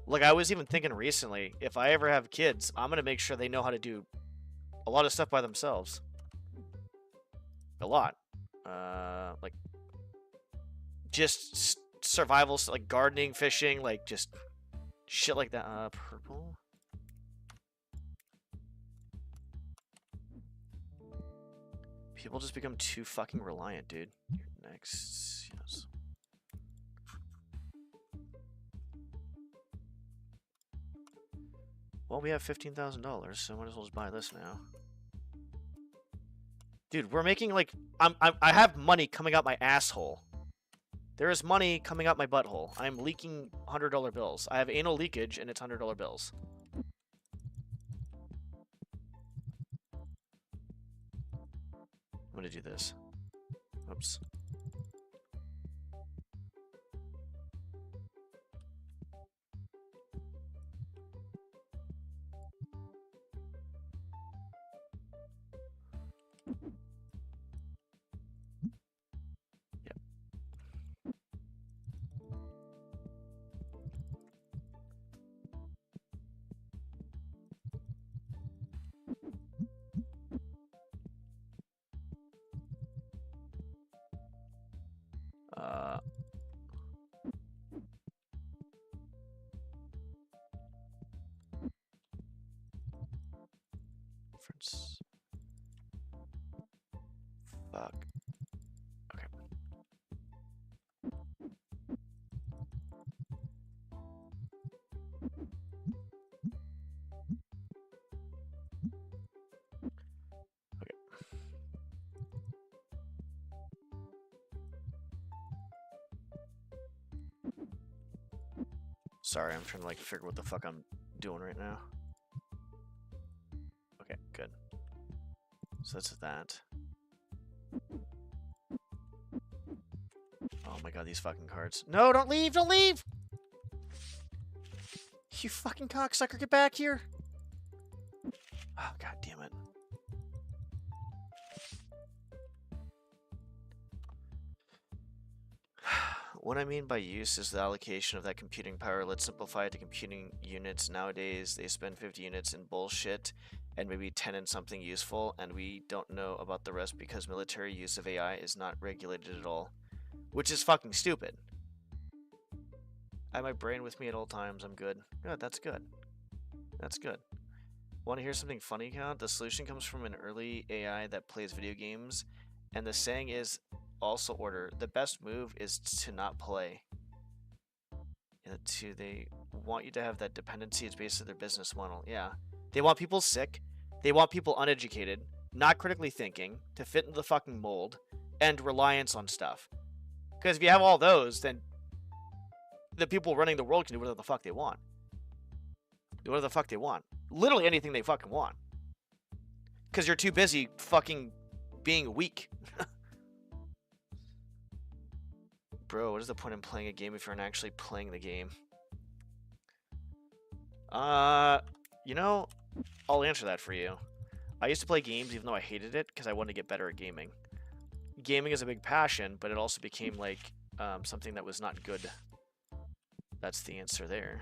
Speaker 1: Like, I was even thinking recently, if I ever have kids, I'm gonna make sure they know how to do a lot of stuff by themselves. A lot. Like, just survival, like gardening, fishing, like, just shit like that. Purple? People just become too fucking reliant, dude. Next, yes. Well, we have $15,000, so might as well just buy this now. Dude, we're making, like, I have money coming out my asshole. There is money coming out my butthole. I'm leaking $100 bills. I have anal leakage, and it's $100 bills. I'm gonna do this. Oops. Difference. Fuck. Okay. Okay. Sorry, I'm trying to like figure what the fuck I'm doing right now. Okay, good. So that's that. Oh my god, these fucking cards. No, don't leave! Don't leave! You fucking cocksucker, get back here! Oh, god damn it. What I mean by use is the allocation of that computing power. Let's simplify it to computing units. Nowadays, they spend 50 units in bullshit and maybe 10 in something useful, and we don't know about the rest because military use of AI is not regulated at all. Which is fucking stupid. I have my brain with me at all times. I'm good. Good, that's good. That's good. Want to hear something funny, Count? The solution comes from an early AI that plays video games, and the saying is also order. The best move is to not play. They want you to have that dependency. It's basically their business model. Yeah. They want people sick. They want people uneducated, not critically thinking, to fit into the fucking mold, and reliance on stuff. Because if you have all those, then the people running the world can do whatever the fuck they want. Do whatever the fuck they want. Literally anything they fucking want. Because you're too busy fucking being weak. Bro, what is the point in playing a game if you're not actually playing the game? You know, I'll answer that for you. I used to play games even though I hated it because I wanted to get better at gaming. Gaming is a big passion, but it also became like something that was not good. That's the answer there.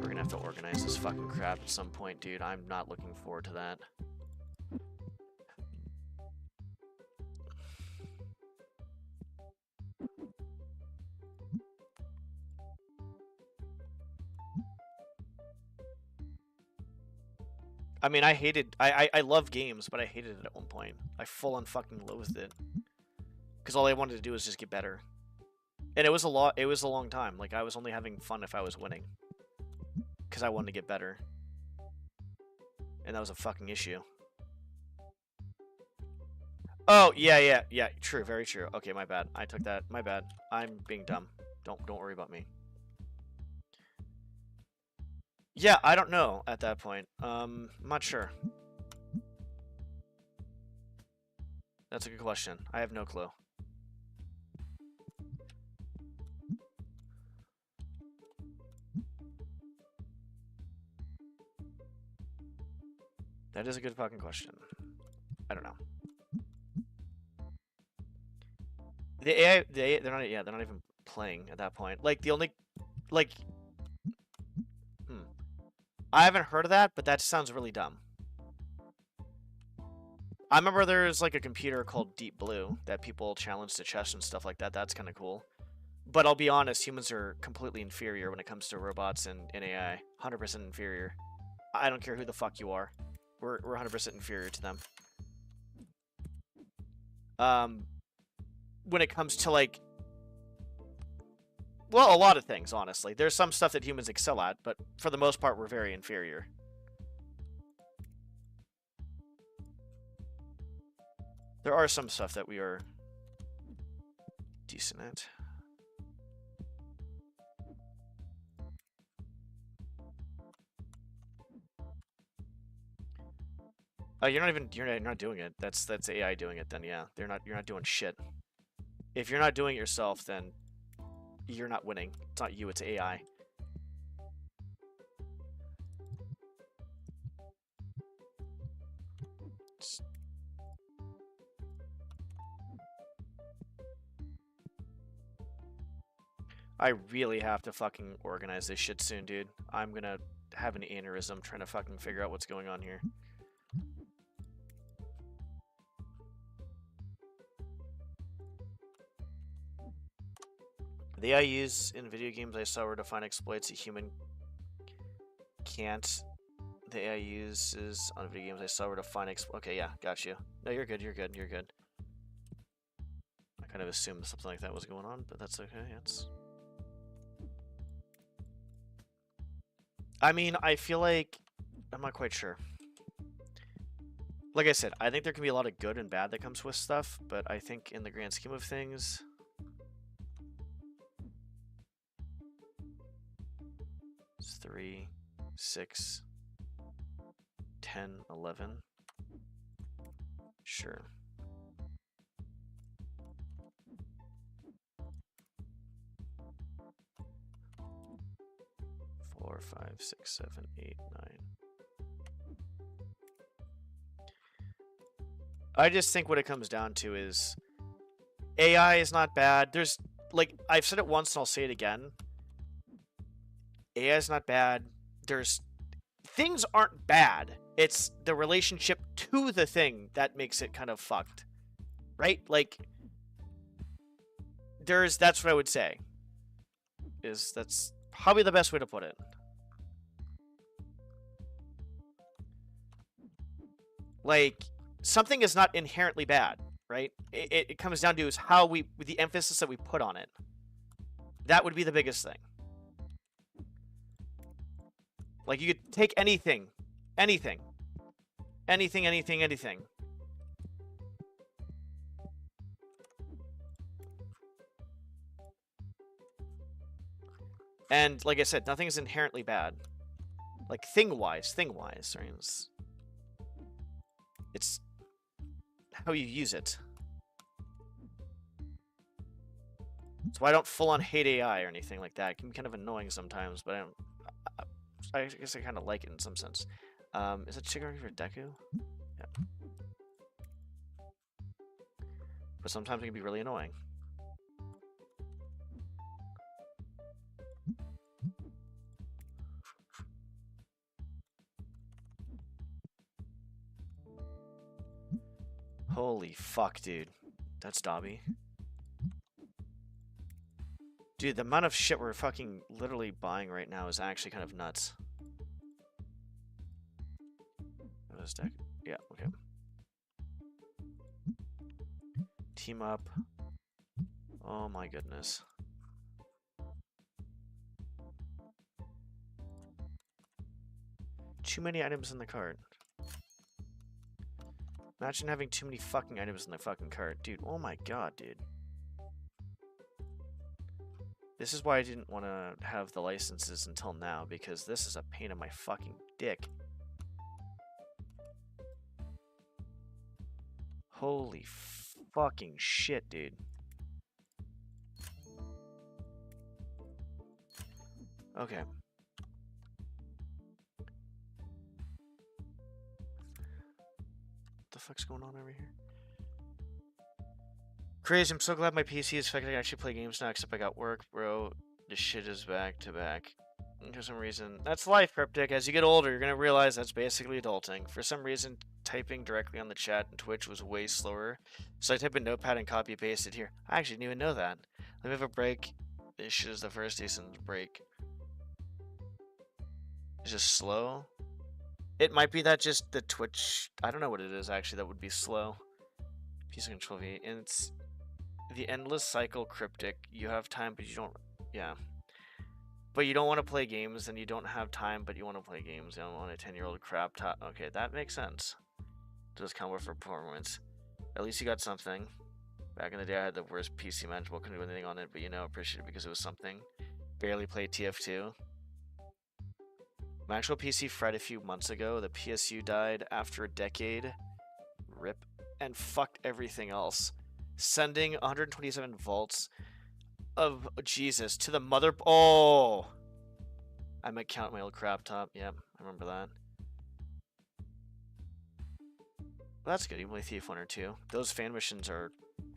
Speaker 1: We're gonna have to organize this fucking crap at some point, dude. I'm not looking forward to that. I mean, I love games, but I hated it at one point. I full on fucking loathed it. Because all I wanted to do was just get better. And it was a long time. Like, I was only having fun if I was winning. Because I wanted to get better. And that was a fucking issue. Oh, yeah, true, very true. Okay, my bad. I took that, my bad. I'm being dumb. Don't worry about me. Yeah, I don't know at that point. I'm not sure. That's a good question. I have no clue. That is a good fucking question. I don't know. The AI, they're not even playing at that point. Like, the only, like, I haven't heard of that, but that sounds really dumb. I remember there's like a computer called Deep Blue that people challenge to chess and stuff like that. That's kind of cool. But I'll be honest, humans are completely inferior when it comes to robots and AI. 100% inferior. I don't care who the fuck you are. We're 100% inferior to them. When it comes to like, well, a lot of things, honestly. There's some stuff that humans excel at, but for the most part, we're very inferior. There are some stuff that we are decent at. You're not doing it. That's AI doing it then, yeah. You're not doing shit. If you're not doing it yourself, then you're not winning. It's not you, it's AI. I really have to fucking organize this shit soon, dude. I'm gonna have an aneurysm trying to fucking figure out what's going on here. The AI used in video games I saw were to find exploits a human can't. The AI uses on video games I saw were to find okay, yeah, got you. No, you're good, you're good, you're good. I kind of assumed something like that was going on, but that's okay, it's... I mean, I feel like... I'm not quite sure. Like I said, I think there can be a lot of good and bad that comes with stuff, but I think in the grand scheme of things... 3, 6, 10, 11. Sure. 4, 5, 6, 7, 8, 9. I just think what it comes down to is AI is not bad. There's, like, I've said it once and I'll say it again. AI is not bad. Things aren't bad. It's the relationship to the thing that makes it kind of fucked. Right? Like, that's what I would say. That's probably the best way to put it. Like, something is not inherently bad, right? It comes down to is how the emphasis that we put on it. That would be the biggest thing. Like, you could take anything. Anything. Anything. And, like I said, nothing is inherently bad. Like, thing-wise, right? It's how you use it. So I don't full-on hate AI or anything like that. It can be kind of annoying sometimes, but I guess I kind of like it in some sense. Is it Shigaraki for Deku? Yeah. But sometimes it can be really annoying. Holy fuck, dude. That's Dobby. Dude, the amount of shit we're fucking literally buying right now is actually kind of nuts. What is deck? Yeah, okay. Team up. Oh my goodness. Too many items in the cart. Imagine having too many fucking items in the fucking cart. Dude, oh my god, dude. This is why I didn't want to have the licenses until now, because this is a pain in my fucking dick. Holy fucking shit, dude. Okay. What the fuck's going on over here? Crazy, I'm so glad my PC is fixed. I can actually play games now, except I got work, bro. This shit is back to back. For some reason. That's life, Cryptic. As you get older, you're gonna realize that's basically adulting. For some reason, typing directly on the chat in Twitch was way slower. So I type in Notepad and copy paste it here. I actually didn't even know that. Let me have a break. This shit is the first decent break. It's just slow. It might be that just the Twitch. I don't know what it is actually that would be slow. PC Control V. And it's the endless cycle Cryptic. You have time, but you don't. Yeah. But you don't want to play games, and you don't have time, but you want to play games. You don't want a 10-year-old crap top. Okay, that makes sense. Does combo for performance. At least you got something. Back in the day, I had the worst PC manageable. Couldn't do anything on it, but you know, appreciate it because it was something. Barely played TF2. My actual PC fried a few months ago. The PSU died after a decade. RIP. And fucked everything else. Sending 127 volts of Jesus to the mother. Oh, I might count my old crap top. Yep, I remember that. Well, that's good. You play Thief 1 or 2. Those fan missions are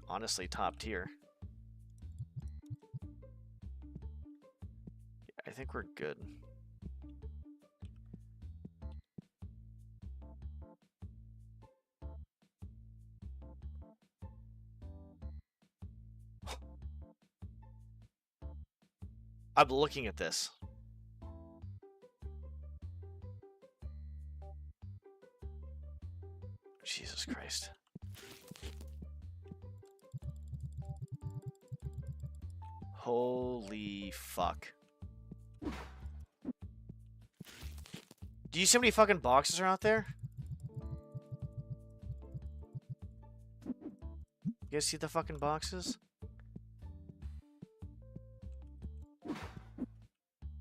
Speaker 1: honestly top tier. I think we're good. I'm looking at this. Jesus Christ. Holy fuck. Do you see how many fucking boxes are out there? You guys see the fucking boxes?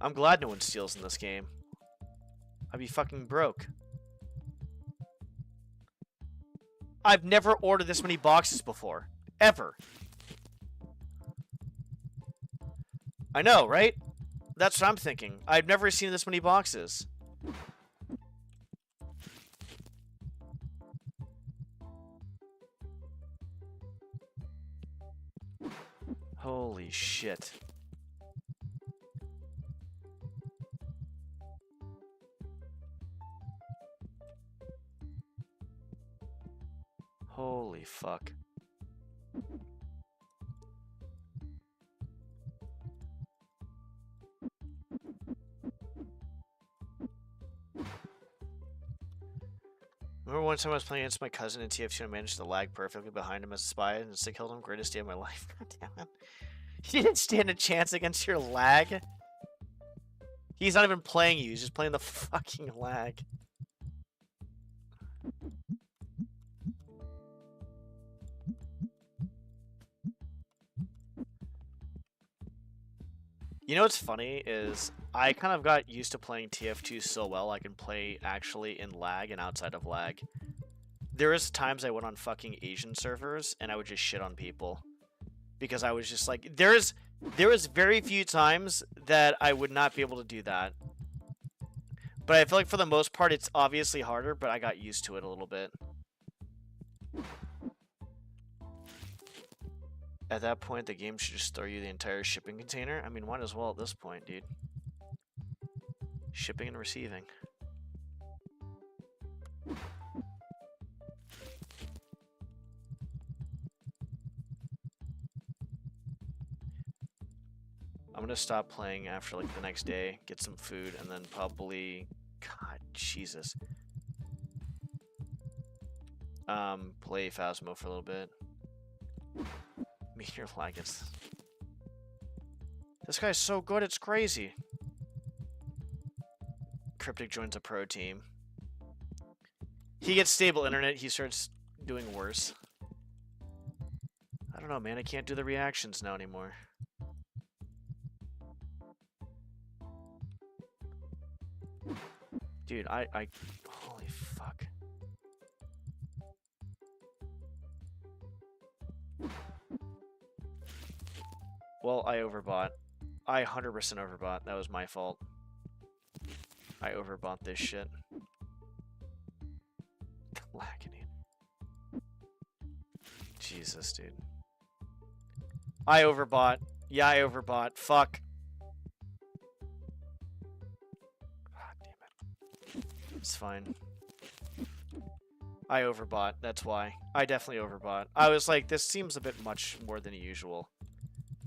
Speaker 1: I'm glad no one steals in this game. I'd be fucking broke. I've never ordered this many boxes before. Ever. I know, right? That's what I'm thinking. I've never seen this many boxes. Holy shit. Holy fuck. Remember one time I was playing against my cousin in TF2 and I managed to lag perfectly behind him as a spy and still killed him? Greatest day of my life. God damn it. You didn't stand a chance against your lag? He's not even playing you, he's just playing the fucking lag. You know what's funny is I kind of got used to playing TF2 so well I can play actually in lag and outside of lag. There is times I went on fucking Asian servers and I would just shit on people. Because I was just like, there is very few times that I would not be able to do that. But I feel like for the most part it's obviously harder, but I got used to it a little bit. At that point, the game should just throw you the entire shipping container. I mean, might as well at this point, dude. Shipping and receiving. I'm gonna stop playing after like the next day, get some food, and then probably... God, Jesus. Play Phasmo for a little bit. Meteor lag, it's... This guy's so good, it's crazy. Cryptic joins a pro team. He gets stable internet, he starts doing worse. I don't know, man, I can't do the reactions now anymore. Dude, holy fuck. Well, I overbought. I 100% overbought. That was my fault. I overbought this shit. Lagging. Jesus, dude. I overbought. Yeah, I overbought. Fuck. God damn it. It's fine. I overbought. That's why. I definitely overbought. I was like, this seems a bit much more than usual.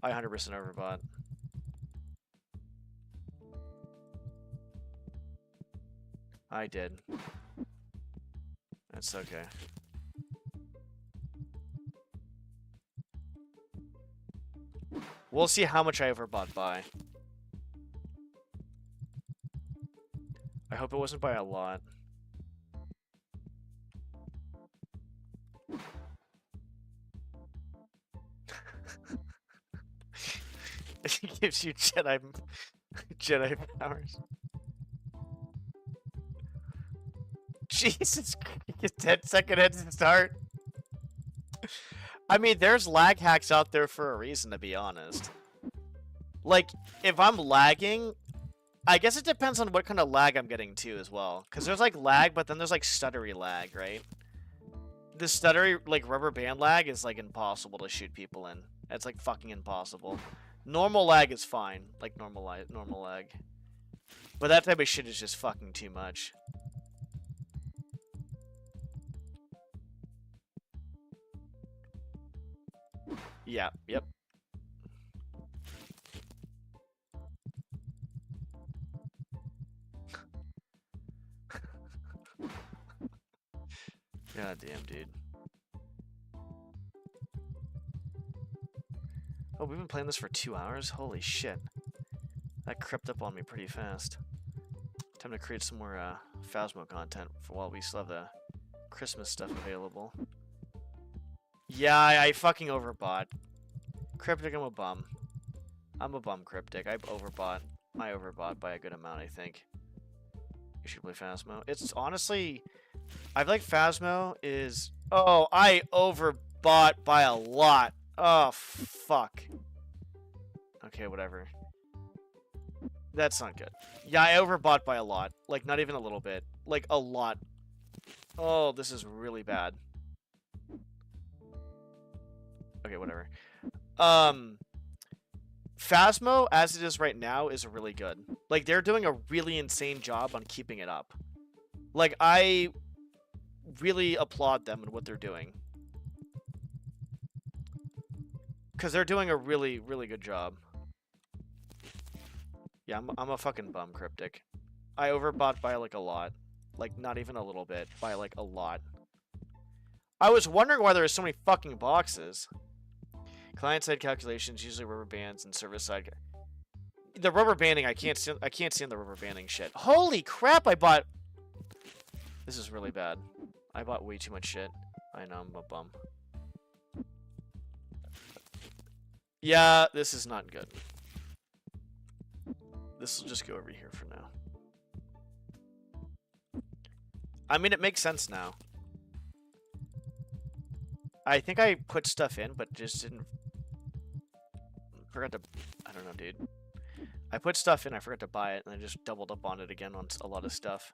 Speaker 1: I 100% overbought. I did. That's okay. We'll see how much I overbought by. I hope it wasn't by a lot. It gives you Jedi powers. Jesus Christ, 10-second head start. I mean, there's lag hacks out there for a reason, to be honest. Like, if I'm lagging, I guess it depends on what kind of lag I'm getting too as well. Because there's like lag, but then there's like stuttery lag, right? The stuttery, like rubber band lag is like impossible to shoot people in. It's like fucking impossible. Normal lag is fine, like normal lag. But that type of shit is just fucking too much. Yeah, yep. God damn, dude. Oh, we've been playing this for 2 hours? Holy shit. That crept up on me pretty fast. Time to create some more Phasmo content for while we still have the Christmas stuff available. Yeah, I fucking overbought. Cryptic, I'm a bum. I'm a bum, Cryptic. I overbought. I overbought by a good amount, I think. You should play Phasmo. It's honestly... I feel like Phasmo is... Oh, I overbought by a lot. Oh, fuck. Okay, whatever. That's not good. Yeah, I overbought by a lot. Like, not even a little bit. Like, a lot. Oh, this is really bad. Okay, whatever. Phasmo, as it is right now, is really good. Like, they're doing a really insane job on keeping it up. Like, I really applaud them and what they're doing. Because they're doing a really, really good job. Yeah, I'm a fucking bum, Cryptic. I overbought by, like, a lot. Like, not even a little bit. By, like, a lot. I was wondering why there were so many fucking boxes. Client-side calculations, usually rubber bands, and service-side... The rubber banding, I can't stand the rubber banding shit. Holy crap, I bought... This is really bad. I bought way too much shit. I know, I'm a bum. Yeah, this is not good. This will just go over here for now. I mean, it makes sense now. I think I put stuff in, but just didn't... Forgot to... I don't know, dude. I put stuff in, I forgot to buy it, and I just doubled up on it again on a lot of stuff.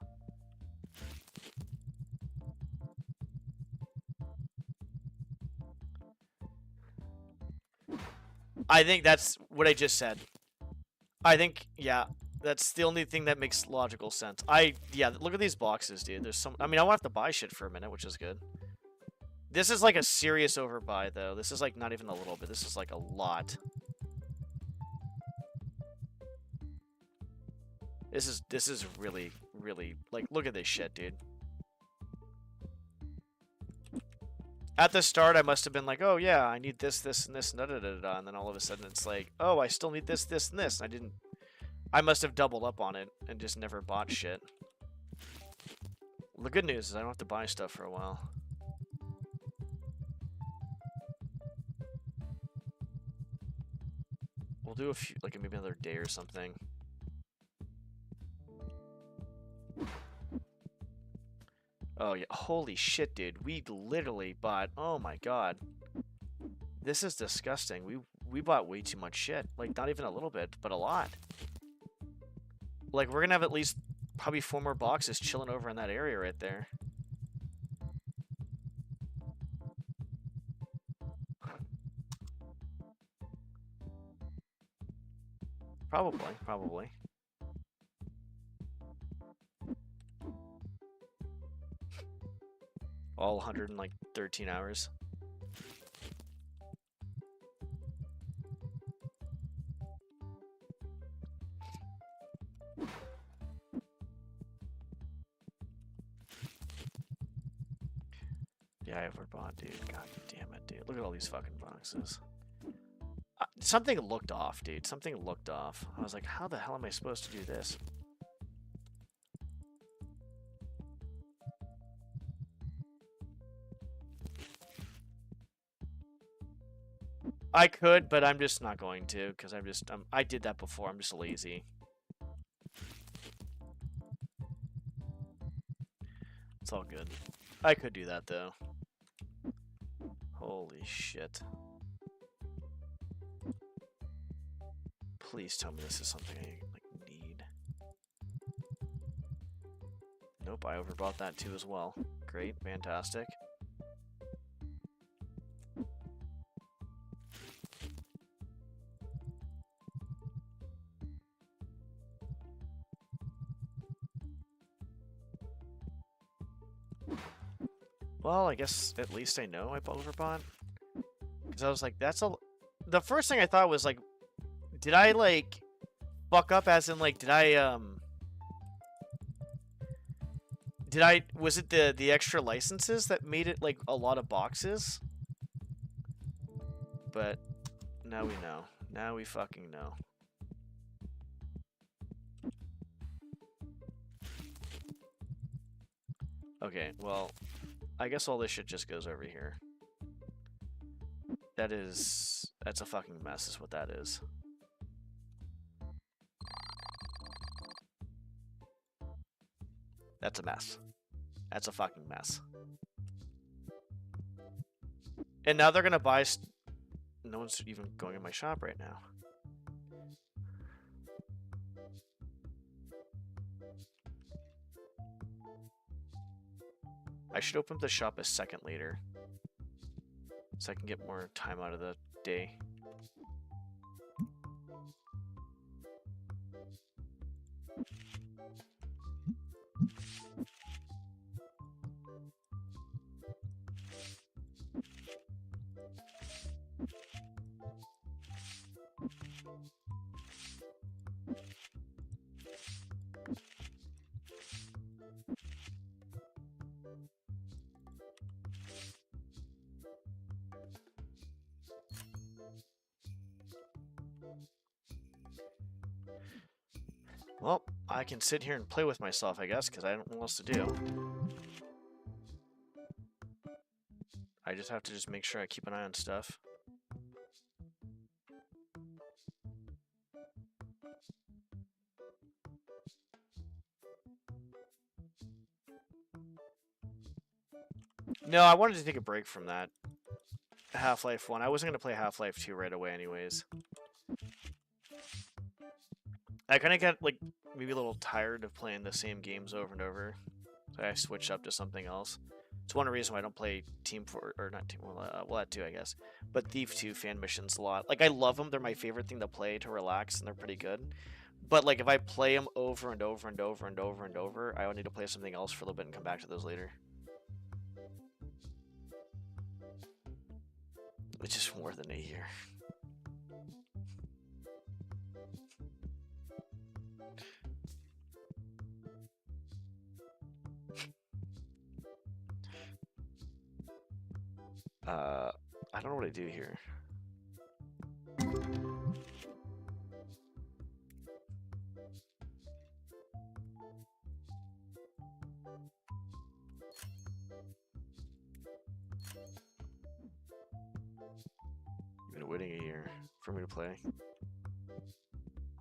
Speaker 1: I think that's what I just said. I think, yeah, that's the only thing that makes logical sense. Yeah, look at these boxes, dude. There's some... I mean, I won't have to buy shit for a minute, which is good. This is like a serious overbuy, though. This is like not even a little bit. This is like a lot. This is really, really... Like, look at this shit, dude. At the start, I must have been like, oh, yeah, I need this, this, and this, and da-da-da-da-da. And then all of a sudden, it's like, oh, I still need this, this, and this. And I didn't... I must have doubled up on it and just never bought shit. Well, the good news is I don't have to buy stuff for a while. We'll do a few, like maybe another day or something. Oh, yeah. Holy shit, dude. We literally bought... Oh, my God. This is disgusting. We bought way too much shit. Like, not even a little bit, but a lot. Like, we're gonna have at least probably 4 more boxes chilling over in that area right there. Probably. All 113 hours. Yeah, I overbought, dude. God damn it, dude. Look at all these fucking boxes. Something looked off, dude. Something looked off. I was like, how the hell am I supposed to do this? I could, but I'm just not going to, because I did that before. I'm just lazy. It's all good. I could do that, though. Holy shit. Please tell me this is something I need. Nope, I overbought that too as well. Great, fantastic. Well, I guess at least I know I overbought. Because I was like, that's a... The first thing I thought was like, did I like fuck up as in like, was it the extra licenses that made it like a lot of boxes? But now we know. Now we fucking know. Okay, well, I guess all this shit just goes over here. That's a fucking mess is what that is. That's a mess. That's a fucking mess. And now they're gonna buy. No one's even going in my shop right now. I should open up the shop a second later, so I can get more time out of the day. Well, I can sit here and play with myself, I guess, because I don't know what else to do. I just have to just make sure I keep an eye on stuff. No, I wanted to take a break from that. Half-Life 1. I wasn't going to play Half-Life 2 right away anyways. I kind of got, like, maybe a little tired of playing the same games over and over. So I switched up to something else. It's one reason why I don't play Team 4, or not Team, well, that too, I guess. But Thief 2 fan missions a lot. Like, I love them. They're my favorite thing to play to relax, and they're pretty good. But, like, if I play them over and over and over and over and over, I will need to play something else for a little bit and come back to those later. Which is more than a year. I don't know what I do here. You've been waiting a year for me to play.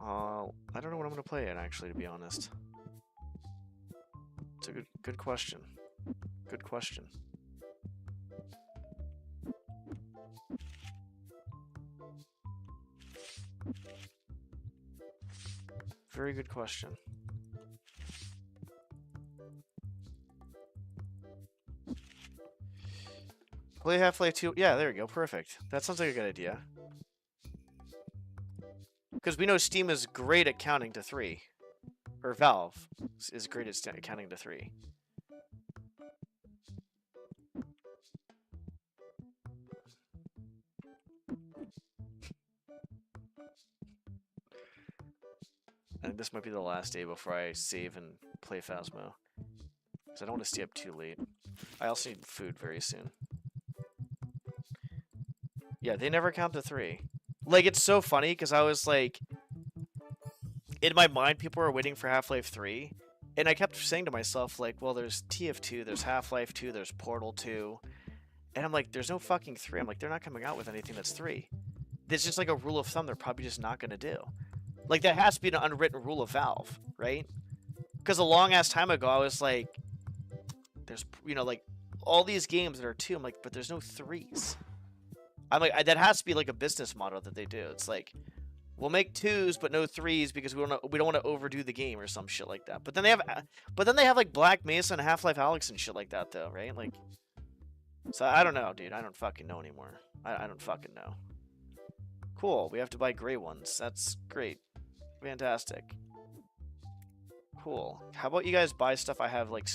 Speaker 1: I don't know what I'm gonna play yet, actually, to be honest. It's a good question. Good question. Very good question. Play Half-Life 2. Yeah, there we go. Perfect. That sounds like a good idea. Because we know Steam is great at counting to 3. Or Valve is great at counting to 3. And this might be the last day before I save and play Phasmo. Because I don't want to stay up too late. I also need food very soon. Yeah, they never count to 3. Like, it's so funny, because I was like... In my mind, people were waiting for Half-Life 3. And I kept saying to myself, like, well, there's TF2, there's Half-Life 2, there's Portal 2. And I'm like, there's no fucking 3. I'm like, they're not coming out with anything that's 3. There's just like a rule of thumb they're probably just not going to do. Like, that has to be an unwritten rule of Valve, right? Because a long-ass time ago, I was like, there's, you know, like, all these games that are 2. I'm like, but there's no 3s. I'm like, that has to be like a business model that they do. It's like, we'll make 2s but no 3s because we don't want to overdo the game or some shit like that. But then they have like Black Mesa and Half-Life Alyx and shit like that though, right? Like, so I don't know, dude. I don't fucking know anymore. I don't fucking know. Cool. We have to buy gray ones. That's great. Fantastic. Cool. How about you guys buy stuff I have like?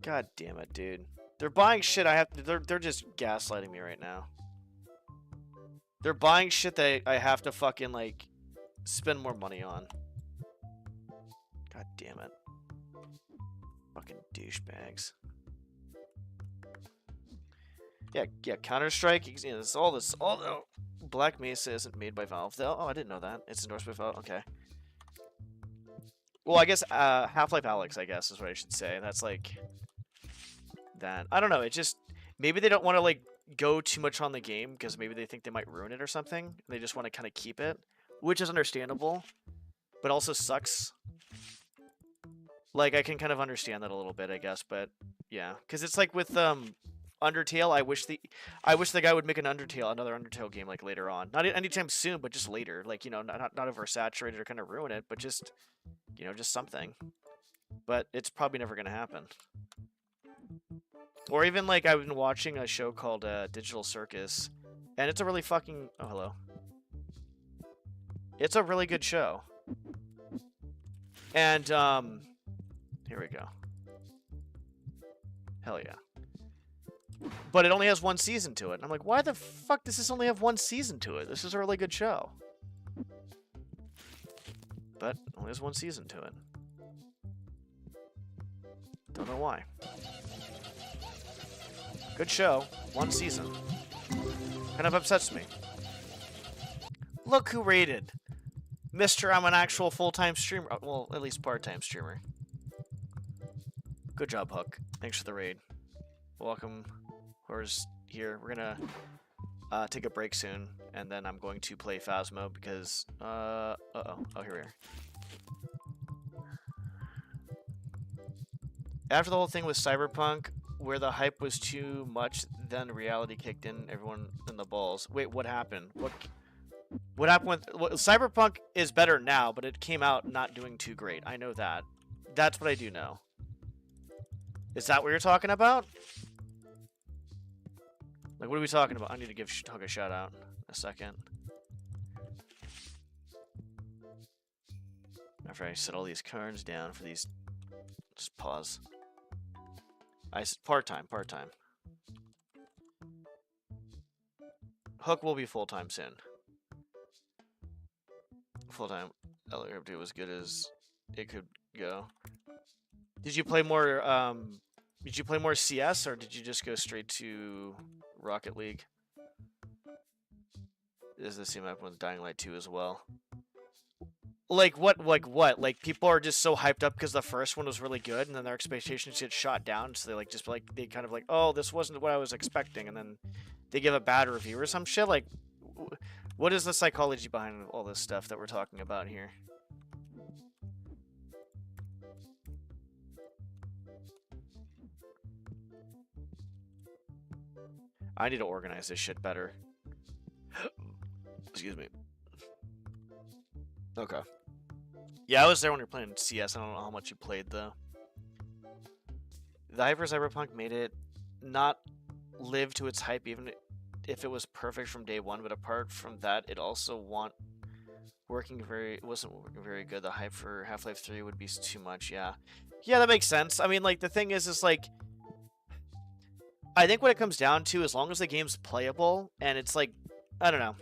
Speaker 1: God damn it, dude. They're buying shit I have to... They're just gaslighting me right now. They're buying shit that I have to fucking, like, spend more money on. God damn it. Fucking douchebags. Yeah, Counter-Strike, you know, it's all this... Black Mesa isn't made by Valve, though. Oh, I didn't know that. It's endorsed by Valve. Okay. Well, I guess Half-Life Alyx, I guess, is what I should say. That's like... that. I don't know, it just... Maybe they don't want to, like, go too much on the game because maybe they think they might ruin it or something. And they just want to kind of keep it, which is understandable, but also sucks. Like, I can kind of understand that a little bit, I guess, but yeah, because it's like with Undertale. I wish the guy would make another Undertale game like later on, not anytime soon, but just later. Like, you know, not oversaturated or kind of ruin it, but just, you know, just something. But it's probably never gonna happen. Or even like I've been watching a show called Digital Circus, and it's a really fucking hello. It's a really good show. And here we go. Hell yeah. But it only has one season to it. And I'm like, why the fuck does this only have one season to it? This is a really good show. But it only has one season to it. Don't know why. Good show. One season. Kind of upsets me. Look who raided. Mr. I'm an actual full-time streamer. Well, at least part-time streamer. Good job, Hook. Thanks for the raid. Welcome. Whoever's here. We're gonna take a break soon, and then I'm going to play Phasmo because oh, here we are. After the whole thing with Cyberpunk, where the hype was too much, then reality kicked in. Everyone in the balls. Wait, what happened? What happened with Cyberpunk is better now, but it came out not doing too great. I know that. That's what I do know. Is that what you're talking about? Like, what are we talking about? I need to give Hug a shout out in a second. After I set all these cards down for these, just pause. I said part-time. Hook will be full-time soon. Full-time. LRP was good as it could go. Did you play more? Did you play more CS, or did you just go straight to Rocket League? Does this seem like with Dying Light 2 as well? Like what? Like people are just so hyped up because the first one was really good, and then their expectations get shot down. So they kind of like, oh, this wasn't what I was expecting, and then they give a bad review or some shit. Like, what is the psychology behind all this stuff that we're talking about here? I need to organize this shit better. Excuse me. Okay. Yeah, I was there when you were playing CS. I don't know how much you played, though. The hype for Cyberpunk made it not live to its hype, even if it was perfect from day one. But apart from that, it also wasn't working very good. The hype for Half-Life 3 would be too much. Yeah, that makes sense. I mean, like, the thing is like, I think what it comes down to, as long as the game's playable and it's like, I don't know.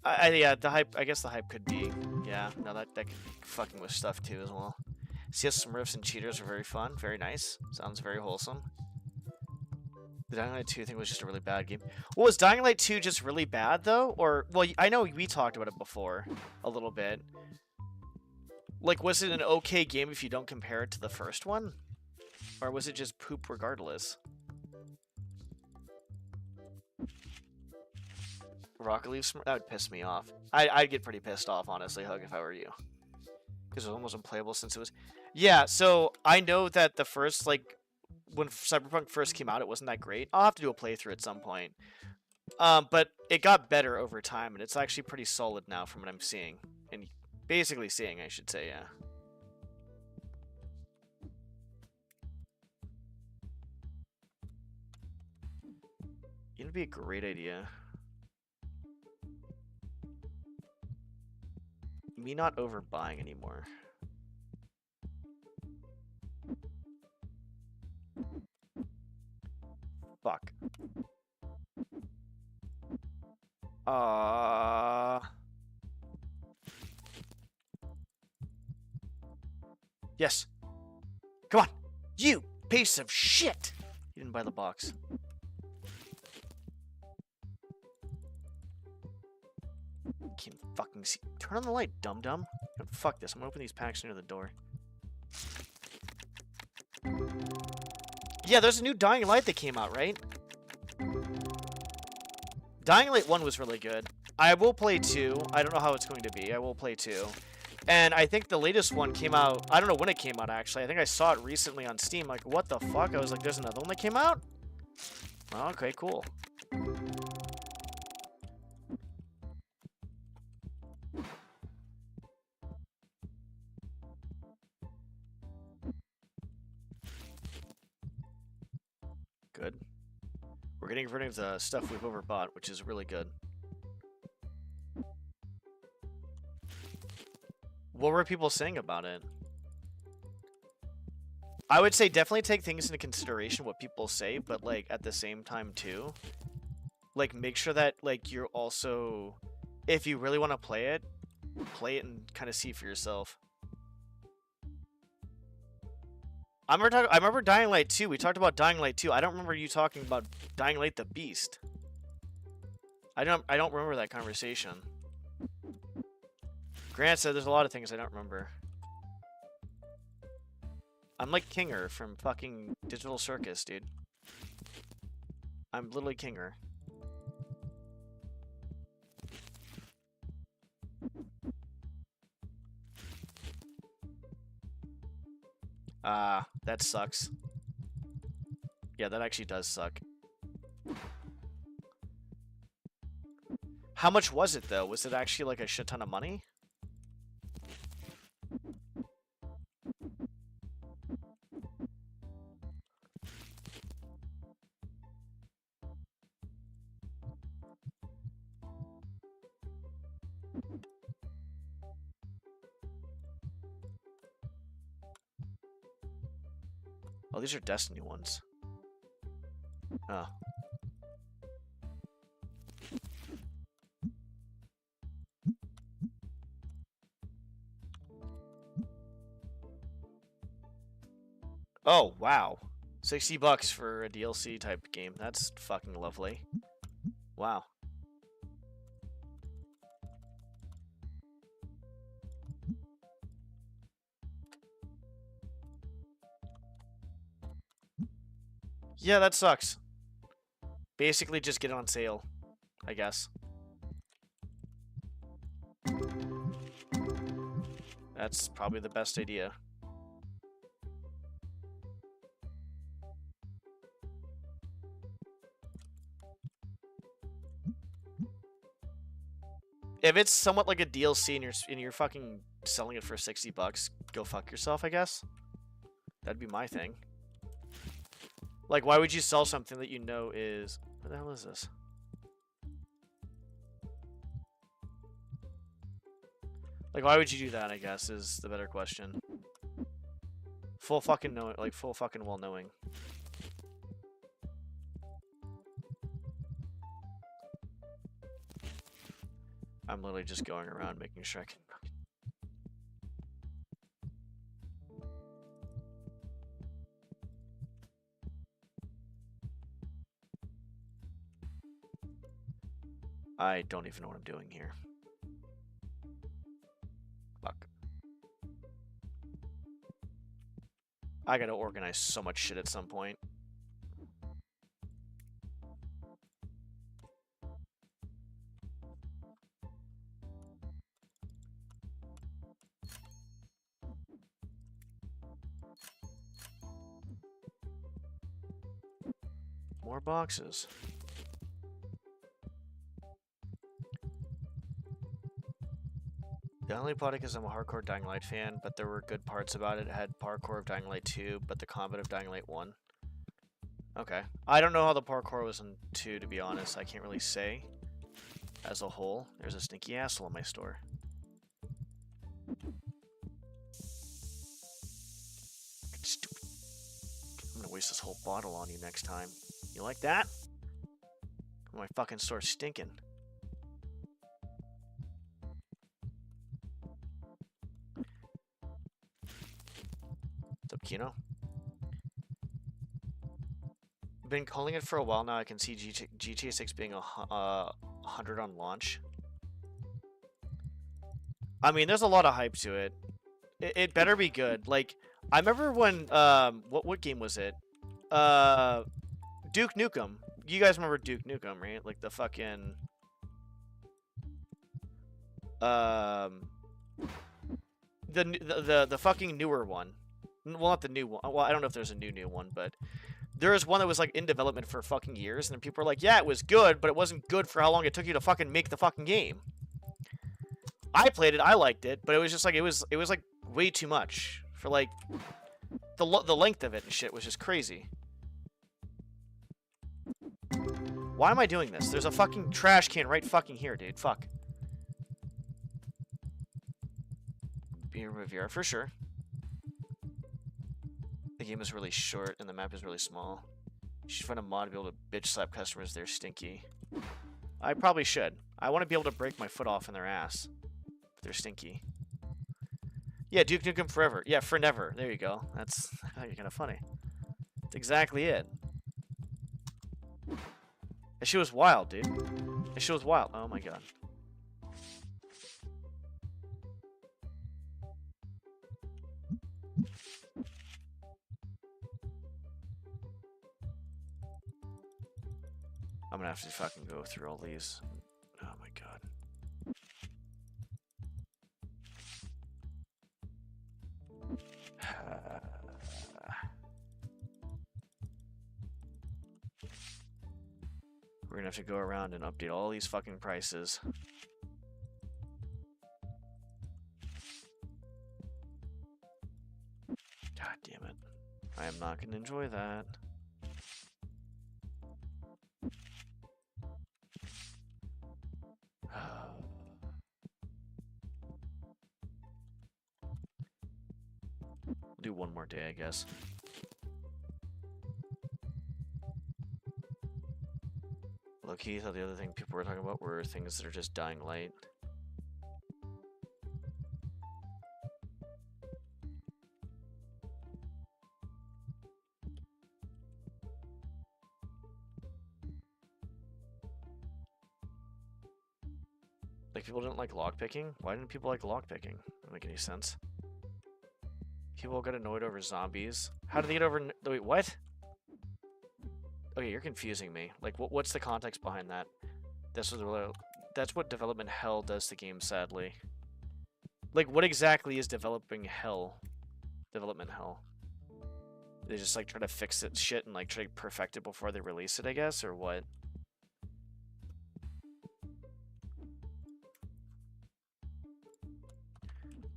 Speaker 1: Yeah, the hype. I guess the hype could be. Yeah, no, that could be fucking with stuff too as well. CS Smurfs and cheaters are very fun, very nice. Sounds very wholesome. The Dying Light 2 thing was just a really bad game. Well, was Dying Light 2 just really bad though, or well, I know we talked about it before a little bit. Like, was it an okay game if you don't compare it to the first one, or was it just poop regardless? Rocket League, that would piss me off. I'd get pretty pissed off, honestly, Hug, if I were you. Because it was almost unplayable since it was... Yeah, so I know that the first, like, when Cyberpunk first came out, it wasn't that great. I'll have to do a playthrough at some point. But it got better over time, and it's actually pretty solid now from what I'm seeing. And basically seeing, I should say, yeah. It'd be a great idea. Me not overbuying anymore. Fuck. Yes. Come on. You piece of shit. You didn't buy the box. Can't fucking see. Turn on the light, dum-dum. Fuck this. I'm gonna open these packs near the door. Yeah, there's a new Dying Light that came out, right? Dying Light 1 was really good. I will play 2. I don't know how it's going to be. I will play 2. And I think the latest one came out... I don't know when it came out, actually. I think I saw it recently on Steam. Like, what the fuck? I was like, there's another one that came out? Oh, okay, cool. Good. We're getting rid of the stuff we've overbought, which is really good. What were people saying about it? I would say definitely take things into consideration what people say, but like at the same time too, like make sure that like you're also, if you really want to play it and kind of see for yourself. I remember Dying Light 2. We talked about Dying Light 2. I don't remember you talking about Dying Light the Beast. I don't remember that conversation. Grant said there's a lot of things I don't remember. I'm like Kinger from fucking Digital Circus, dude. I'm literally Kinger. That sucks. Yeah, that actually does suck. How much was it, though? Was it actually like a shit ton of money? Oh, these are Destiny ones. Oh. Oh, wow. $60 for a DLC type game. That's fucking lovely. Wow. Yeah, that sucks. Basically, just get it on sale, I guess. That's probably the best idea. If it's somewhat like a DLC and you're fucking selling it for $60, go fuck yourself, I guess. That'd be my thing. Like, why would you sell something that you know is... What the hell is this? Like, why would you do that, I guess, is the better question. Full fucking know, like, full fucking well knowing. I'm literally just going around making sure I can... I don't even know what I'm doing here. Fuck. I gotta organize so much shit at some point. More boxes. The only product is I'm a hardcore Dying Light fan, but there were good parts about it. It had parkour of Dying Light 2, but the combat of Dying Light 1. Okay. I don't know how the parkour was in 2, to be honest. I can't really say. As a whole, there's a sneaky asshole in my store. Stupid. I'm gonna waste this whole bottle on you next time. You like that? My fucking store's stinking. What's up, Kino? Been calling it for a while now. I can see GTA 6 being 100 on launch. I mean, there's a lot of hype to it. It better be good. Like, I remember when what game was it? Duke Nukem you guys remember Duke Nukem, right? Like the fucking the fucking newer one. Well, not the new one. Well, I don't know if there's a new one, but there was one that was like in development for fucking years, and then people were like, "Yeah, it was good, but it wasn't good for how long it took you to fucking make the fucking game." I played it, I liked it, but it was just like it was like way too much for like the length of it and shit was just crazy. Why am I doing this? There's a fucking trash can right fucking here, dude. Fuck. Beer Riviera for sure. The game is really short and the map is really small. You should find a mod to be able to bitch slap customers. They're stinky. I probably should. I want to be able to break my foot off in their ass. But they're stinky. Yeah, Duke Nukem Forever. Yeah, for never. There you go. That's kind of funny. That's exactly it. That shit was wild, dude. That shit was wild. Oh my god. I'm gonna have to fucking go through all these. Oh my god. We're gonna have to go around and update all these fucking prices. God damn it. I am not gonna enjoy that. We'll do one more day, I guess. Low-key, thought the other thing people were talking about were things that are just dying light. Like, people didn't like lockpicking? Why didn't people like lockpicking? Doesn't make any sense. People got annoyed over zombies. How did they get over... Wait, what? Okay, you're confusing me. Like, what's the context behind that? That's what development hell does to games, sadly. Like, what exactly is developing hell? Development hell? They just, like, try to fix it shit and, like, try to perfect it before they release it, I guess? Or what?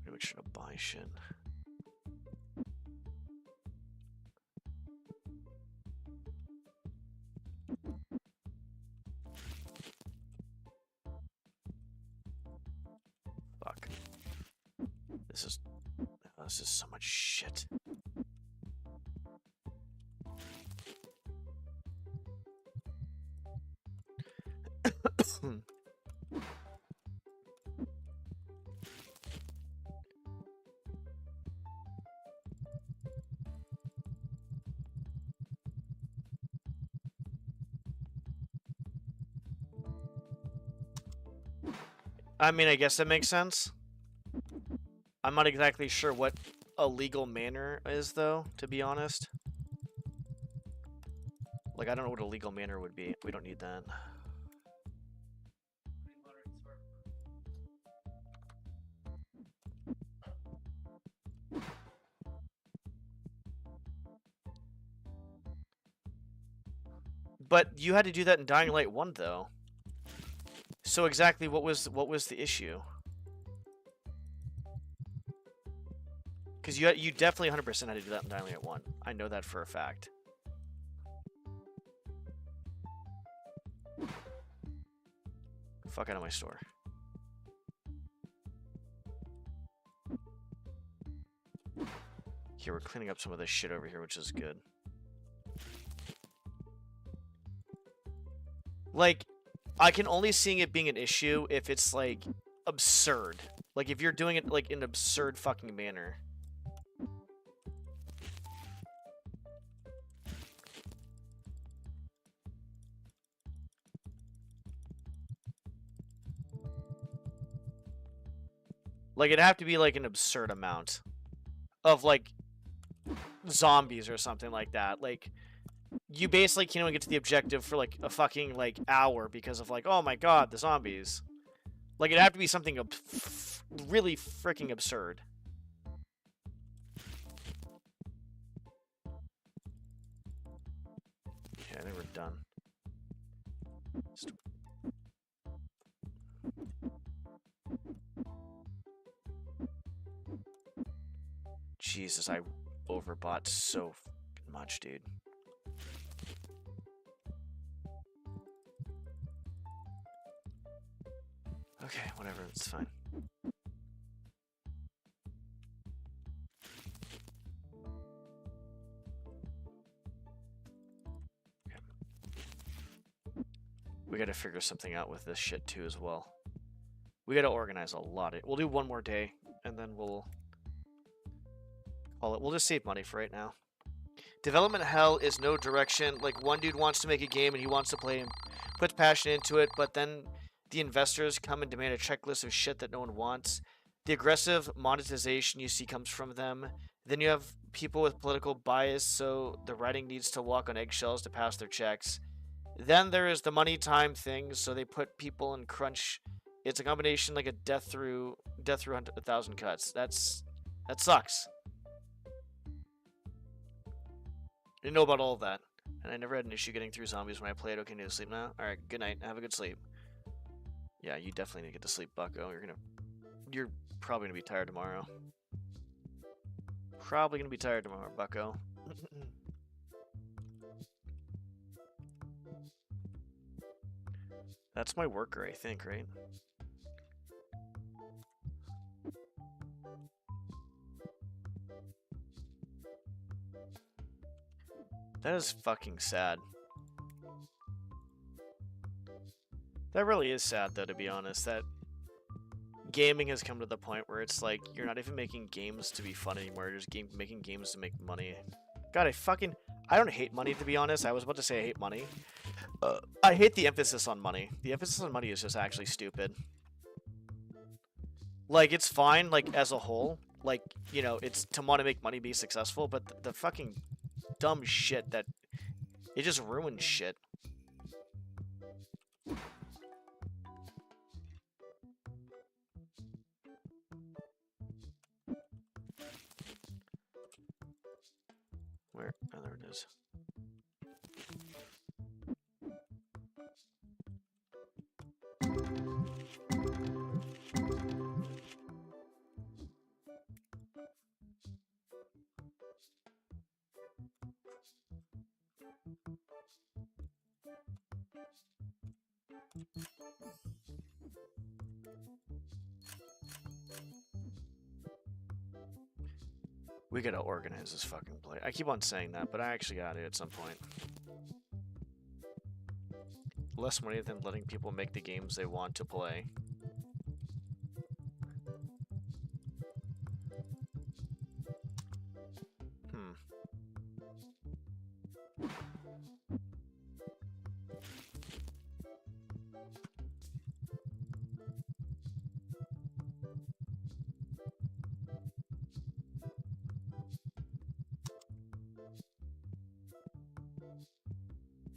Speaker 1: Maybe we should buy shit. Fuck. This is so much shit. I mean, I guess that makes sense. I'm not exactly sure what a legal manner is, though, to be honest. Like, I don't know what a legal manner would be. We don't need that. But you had to do that in Dying Light 1, though. So exactly what was the issue? Because you definitely 100% had to do that in Dying Light 1. I know that for a fact. Fuck out of my store. Here, we're cleaning up some of this shit over here, which is good. Like, I can only see it being an issue if it's, like, absurd. Like, if you're doing it, like, in an absurd fucking manner. Like, it'd have to be, like, an absurd amount of, like, zombies or something like that. Like, you basically can't even get to the objective for like a fucking like hour because of like, oh my god, the zombies. Like it'd have to be something really freaking absurd. Okay, I think we're done. Jesus, I overbought so much, dude. Okay, whatever, it's fine. Okay. We gotta figure something out with this shit too as well. We gotta organize a lot. We'll do one more day, and then we'll call it. We'll just save money for right now. Development hell is no direction. Like, one dude wants to make a game and he wants to play and puts passion into it, but then the investors come and demand a checklist of shit that no one wants. The aggressive monetization you see comes from them. Then you have people with political bias, so the writing needs to walk on eggshells to pass their checks. Then there is the money time thing, so they put people in crunch. It's a combination like a death through 1,000 cuts. That sucks. I didn't know about all of that, and I never had an issue getting through zombies when I played. Okay, need to sleep now? Alright, good night. Have a good sleep. Yeah, you definitely need to get to sleep, bucko. You're probably gonna be tired tomorrow. Probably gonna be tired tomorrow, bucko. That's my worker, I think, right? That is fucking sad. That really is sad, though, to be honest. That gaming has come to the point where it's like, you're not even making games to be fun anymore. You're just making games to make money. God, I don't hate money, to be honest. I was about to say I hate money. I hate the emphasis on money. The emphasis on money is just actually stupid. Like, it's fine, like, as a whole. Like, you know, it's to want to make money, be successful, but the fucking dumb shit that... It just ruins shit. Where? Oh, there it is. We gotta organize this fucking play. I keep on saying that, but I actually gotta at some point. Less money than letting people make the games they want to play.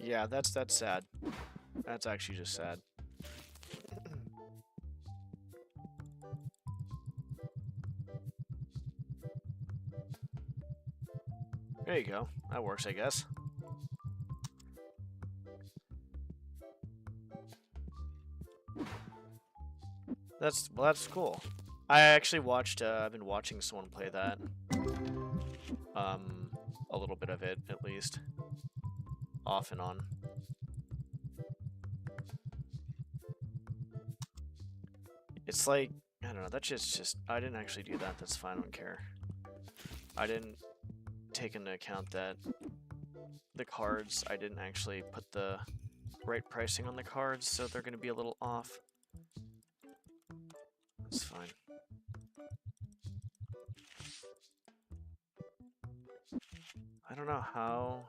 Speaker 1: Yeah, that's sad. That's actually just sad. There you go. That works, I guess. That's cool. I actually watched, I've been watching someone play that. A little bit of it, at least. Off and on. It's like, I don't know, that's just, I didn't actually do that, that's fine, I don't care. I didn't take into account that the cards, I didn't actually put the right pricing on the cards, so they're going to be a little off. It's fine. I don't know how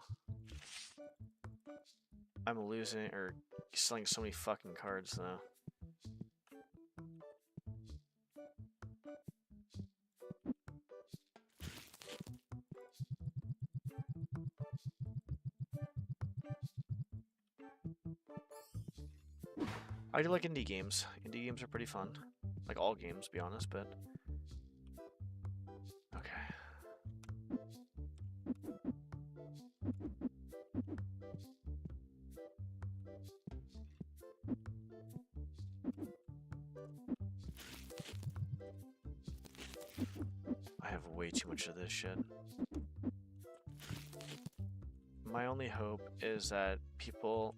Speaker 1: I'm losing or selling so many fucking cards, though. I do like indie games. Indie games are pretty fun. Like all games, to be honest, but... Okay. I have way too much of this shit. My only hope is that people...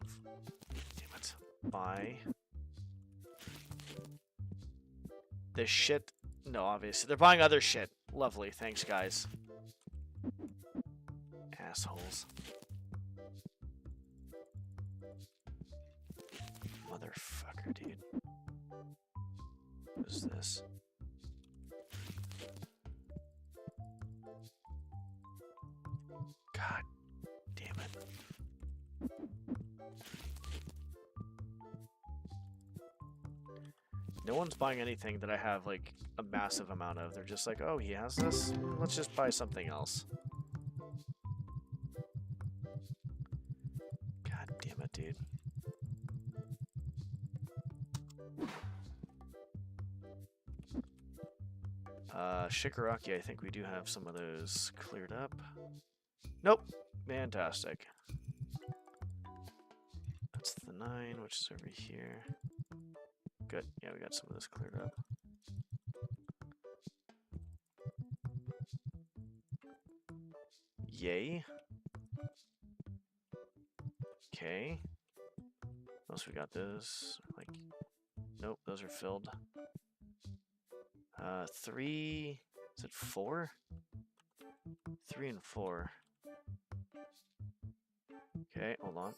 Speaker 1: Damn it. Buy... this shit. No, obviously. They're buying other shit. Lovely. Thanks, guys. Assholes. Motherfucker, dude. What is this? God damn it. No one's buying anything that I have, like, a massive amount of. They're just like, oh, he has this? Let's just buy something else. God damn it, dude. Shigaraki, I think we do have some of those cleared up. Nope. Fantastic. That's the 9, which is over here. Good. Yeah, we got some of this cleared up. Yay. Okay. What else we got? Those, like, nope, those are filled. 3, is it 4? 3 and 4. Okay, hold on.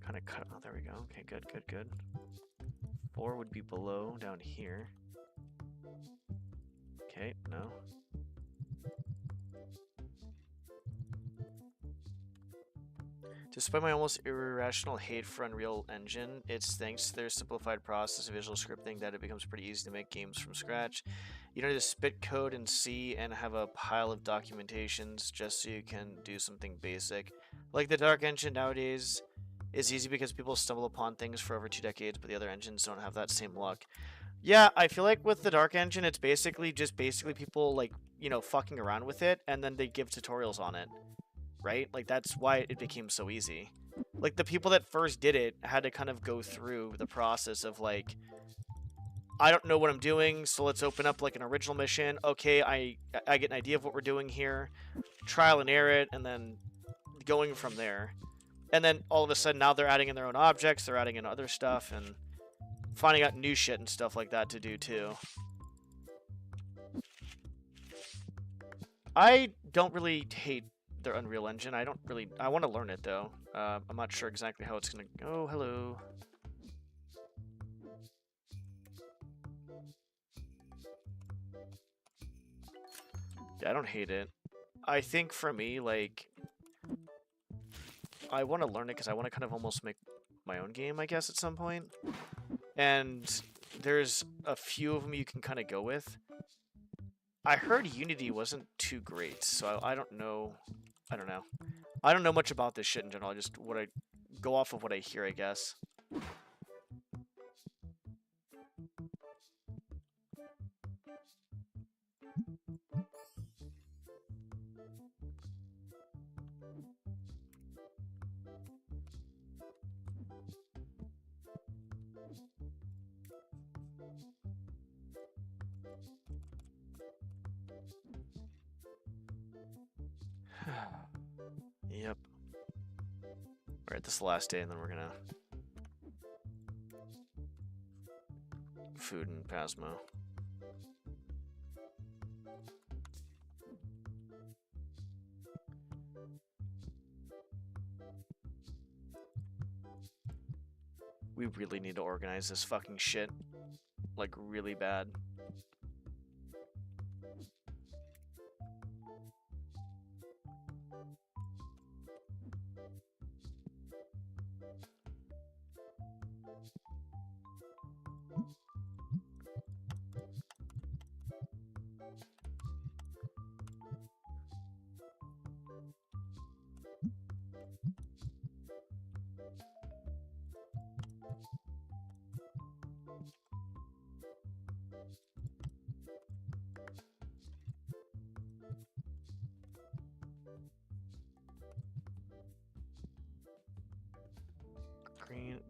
Speaker 1: Kind of cut, oh, there we go. Okay, good, good, good. 4 would be below, down here. Okay, no. Despite my almost irrational hate for Unreal Engine, it's thanks to their simplified process of visual scripting that it becomes pretty easy to make games from scratch. You don't need to spit code in C and have a pile of documentations just so you can do something basic. Like the Dark Engine nowadays is easy because people stumble upon things for over 2 decades, but the other engines don't have that same luck. Yeah, I feel like with the Dark Engine, it's basically people, like, you know, fucking around with it, and then they give tutorials on it. Right? Like, that's why it became so easy. Like, the people that first did it had to kind of go through the process of, like, I don't know what I'm doing, so let's open up, like, an original mission. Okay, I get an idea of what we're doing here. Trial and error it, and then going from there. And then, all of a sudden, now they're adding in their own objects, they're adding in other stuff, and finding out new shit and stuff like that to do, too. I don't really hate their Unreal Engine. I want to learn it, though. I'm not sure exactly how it's gonna go. Hello. Yeah, I don't hate it. I think for me, like, I want to learn it because I want to kind of almost make my own game, I guess, at some point. And there's a few of them you can kind of go with. I heard Unity wasn't too great, so I don't know. I don't know. I don't know much about this shit in general. I just go off of what I hear, I guess. Yep. Alright, this is the last day, and then we're gonna... Food and Pasmo. We really need to organize this fucking shit. Like, really bad.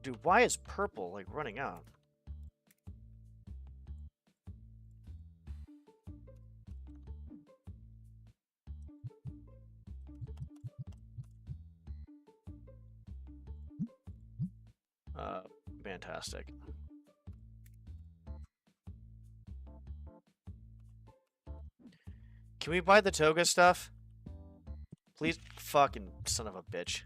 Speaker 1: Dude, why is purple, like, running out? Fantastic. Can we buy the toga stuff? Please, fucking son of a bitch.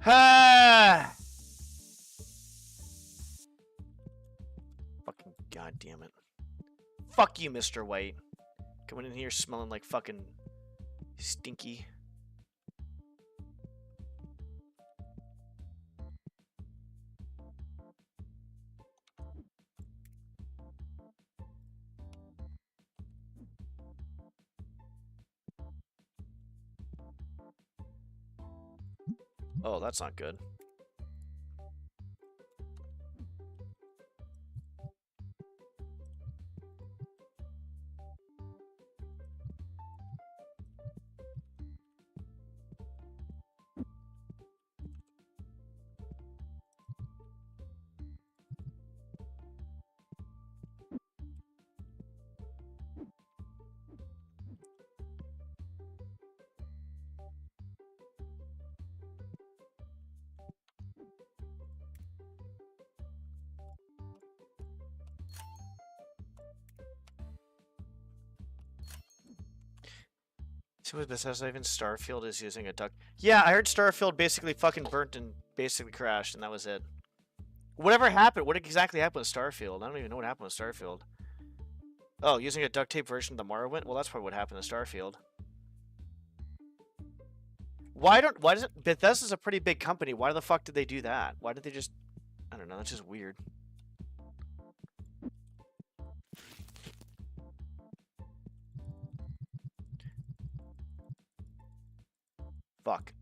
Speaker 1: Ha! Fucking goddamn it. Fuck you, Mr. White. Coming in here smelling like fucking stinky. Oh, that's not good. So with Bethesda, even Starfield is using a duck. Yeah, I heard Starfield basically fucking burnt and basically crashed, and that was it. Whatever happened? What exactly happened with Starfield? I don't even know what happened with Starfield. Oh, using a duct tape version of the Morrowind? Well, that's probably what happened to Starfield. Why doesn't Bethesda's a pretty big company? Why the fuck did they do that? Why did they just? I don't know. That's just weird. Fuck.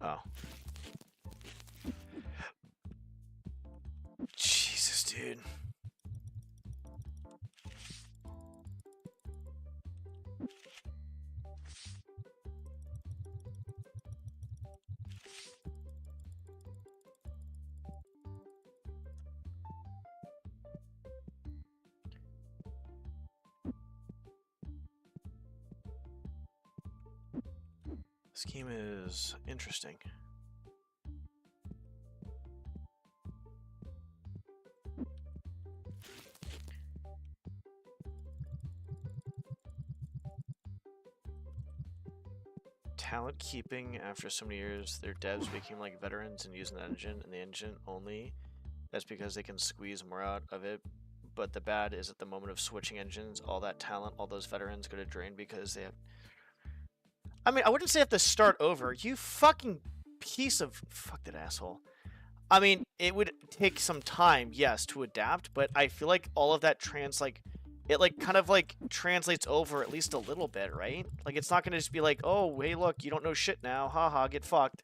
Speaker 1: Oh. Jesus, dude. This game is interesting. Talent keeping after so many years, their devs became like veterans and using the engine and the engine only. That's because they can squeeze more out of it. But the bad is at the moment of switching engines, all that talent, all those veterans go to drain because they have. I mean, I wouldn't say have to start over. You fucking piece of. Fuck that asshole. I mean, it would take some time, yes, to adapt, but I feel like all of that kind of translates over at least a little bit, right? Like, it's not going to just be like, oh, hey, look, you don't know shit now. Haha, get fucked.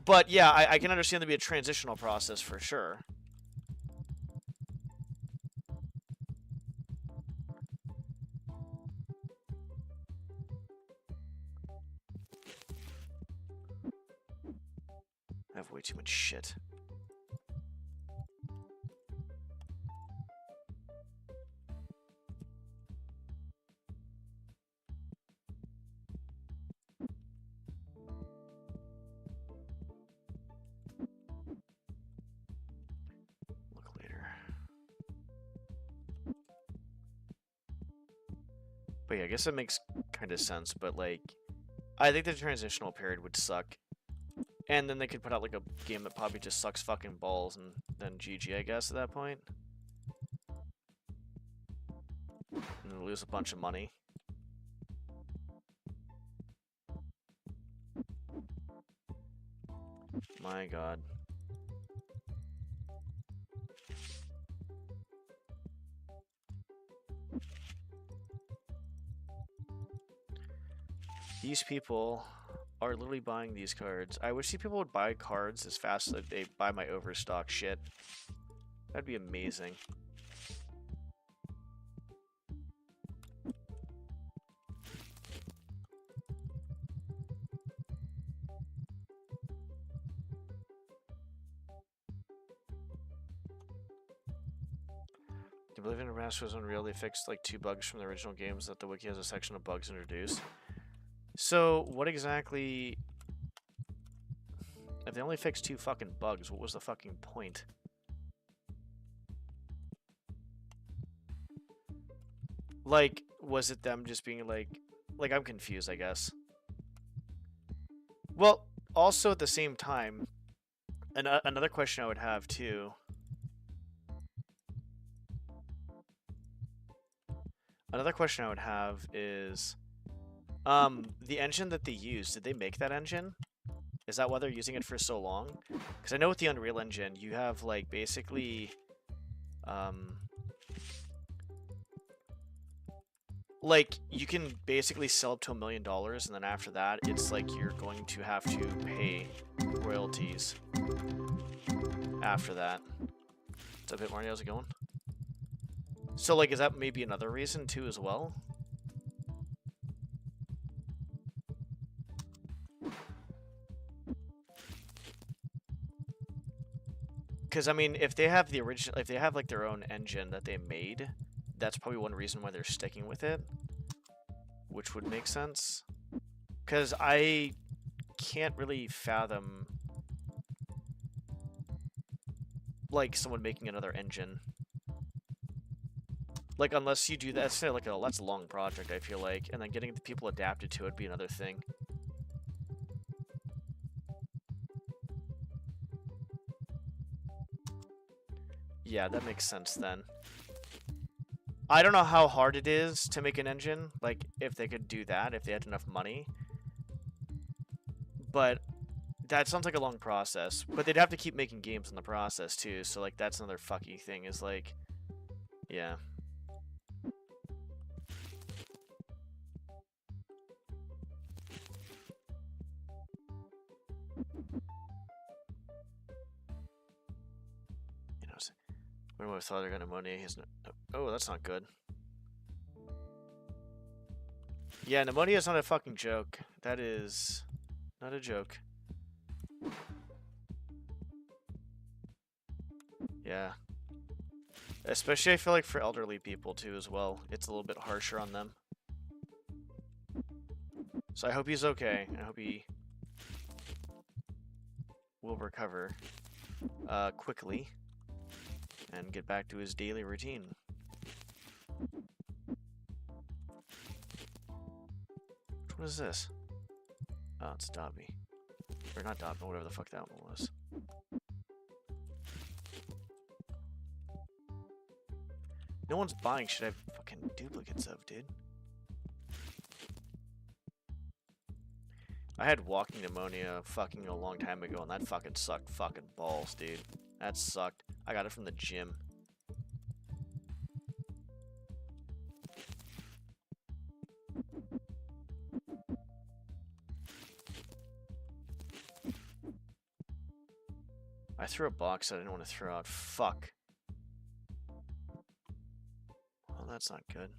Speaker 1: But, yeah, I can understand there be a transitional process for sure. I have way too much shit. But yeah, I guess it makes kind of sense. But like, I think the transitional period would suck. And then they could put out like a game that probably just sucks fucking balls, and then GG, I guess, at that point. And lose a bunch of money. My god. These people are literally buying these cards. I wish people would buy cards as fast as they buy my overstock shit. That'd be amazing. Do you believe in Remaster was Unreal? They fixed like 2 bugs from the original games that the wiki has a section of bugs introduced. So, what exactly... If they only fixed 2 fucking bugs, what was the fucking point? Like, was it them just being like... Like, I'm confused, I guess. Well, also at the same time, another question I would have, too... Another question I would have is... the engine that they used, did they make that engine? Is that why they're using it for so long? Because I know with the Unreal Engine, you have, like, basically... like, you can basically sell up to $1 million, and then after that, it's like you're going to have to pay royalties after that. What's up, Hitmarty? How's it going? So, like, is that maybe another reason, too, as well? Because, I mean, if they have the original... If they have, like, their own engine that they made, that's probably one reason why they're sticking with it. Which would make sense. Because I can't really fathom... like, someone making another engine. Like, unless you do that, that's like that's a long project, I feel like, and then getting the people adapted to it would be another thing. Yeah, that makes sense then. I don't know how hard it is to make an engine, like, if they could do that, if they had enough money. But that sounds like a long process. But they'd have to keep making games in the process, too, so, like, that's another fucky thing, is, like, yeah. You know, when I thought they're gonna money, he's no. Oh, that's not good. Yeah, pneumonia is not a fucking joke. That is not a joke. Yeah. Especially, I feel like for elderly people, too, as well. It's a little bit harsher on them. So I hope he's okay. I hope he will recover quickly and get back to his daily routine. Which one is this? Oh, it's Dobby. Or not Dobby, whatever the fuck that one was. No one's buying shit I have fucking duplicates of, dude. I had walking pneumonia fucking a long time ago, and that fucking sucked fucking balls, dude. That sucked. I got it from the gym. I threw a box I didn't want to throw out. Fuck. Well, that's not good.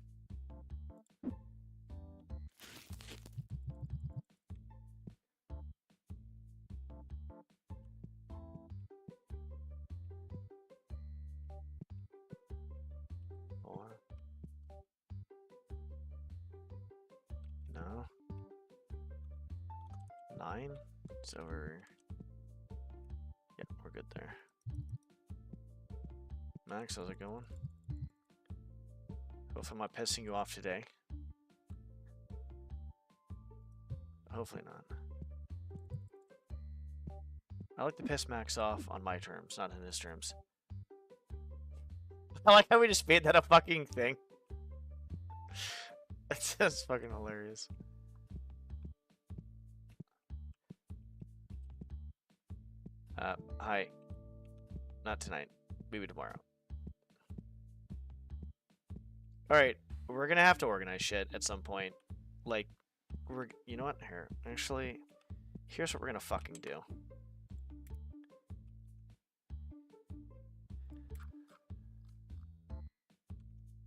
Speaker 1: No. 9? It's over. Yep, we're good there. Max, how's it going? Hope I'm not pissing you off today. Hopefully not. I like to piss Max off on my terms, not on his terms. I like how we just made that a fucking thing. That's just fucking hilarious. Hi. Not tonight. Maybe tomorrow. Alright, we're gonna have to organize shit at some point. Like, you know what? Here, actually, here's what we're gonna fucking do.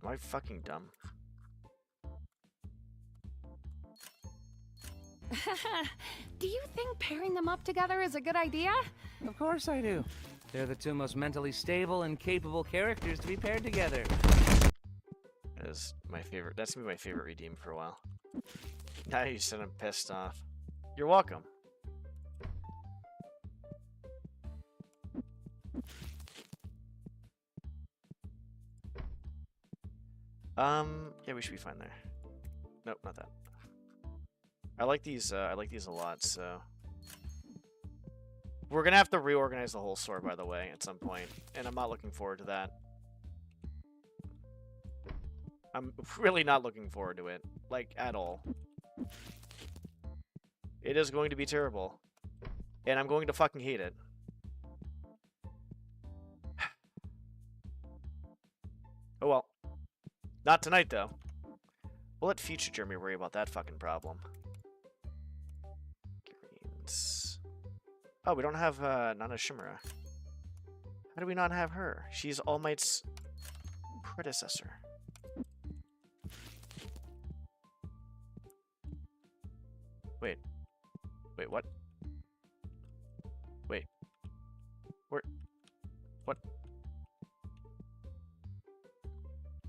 Speaker 1: Am I fucking dumb?
Speaker 3: Do you think pairing them up together is a good idea?
Speaker 4: Of course I do. They're the two most mentally stable and capable characters to be paired together.
Speaker 1: That is my favorite. That's gonna be my favorite redeem for a while. Now you said I'm pissed off. You're welcome. Yeah, we should be fine there. Nope, not that. I like these a lot, so we're gonna have to reorganize the whole store, by the way, at some point, and I'm not looking forward to that. I'm really not looking forward to it, like, at all. It is going to be terrible, and I'm going to fucking hate it. Oh well. Not tonight, though. We'll let future Jeremy worry about that fucking problem. Greens. Oh, we don't have Nana Shimura. How do we not have her? She's All Might's predecessor. Wait. Wait, what? Wait. Where? What?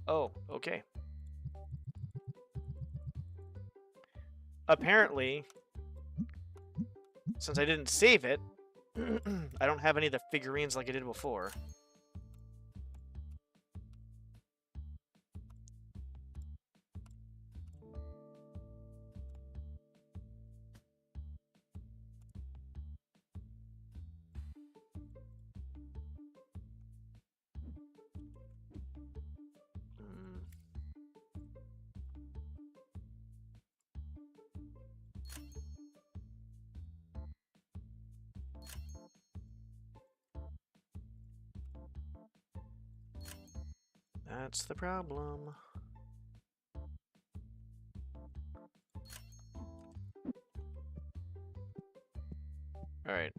Speaker 1: Oh, okay. Apparently, since I didn't save it, I don't have any of the figurines like I did before. That's the problem. Alright.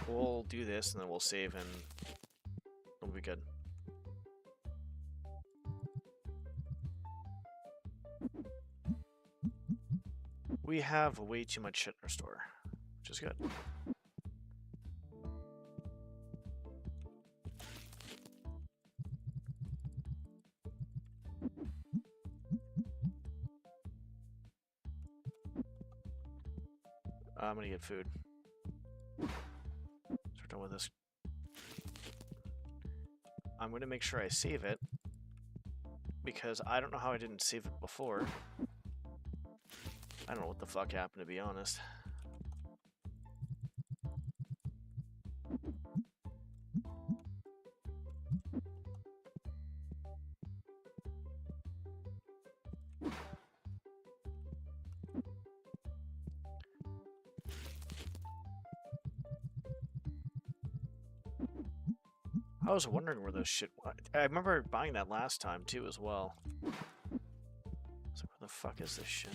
Speaker 1: We'll do this and then we'll save and it'll be good. We have way too much shit in our store, which is good. I'm gonna get food. So we're done with this. I'm gonna make sure I save it because I don't know how I didn't save it before. I don't know what the fuck happened, to be honest. I was wondering where those shit went. I remember buying that last time too as well. So where the fuck is this shit?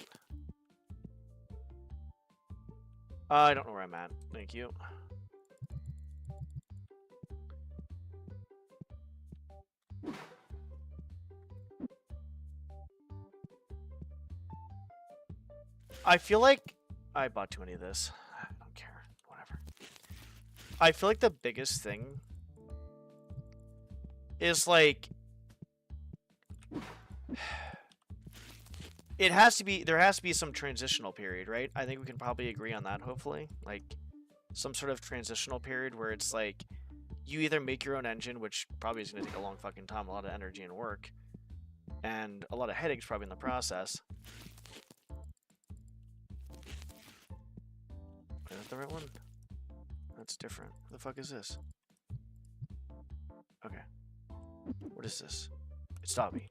Speaker 1: I don't know where I'm at. Thank you. I feel like I bought too many of this. I don't care. Whatever. I feel like the biggest thing is like there has to be some transitional period, right? I think we can probably agree on that, hopefully. Like some sort of transitional period where it's like you either make your own engine, which probably is going to take a long fucking time, a lot of energy and work, and a lot of headaches probably in the process. that the right one? That's different. What the fuck is this? Okay. What is this? It stopped me.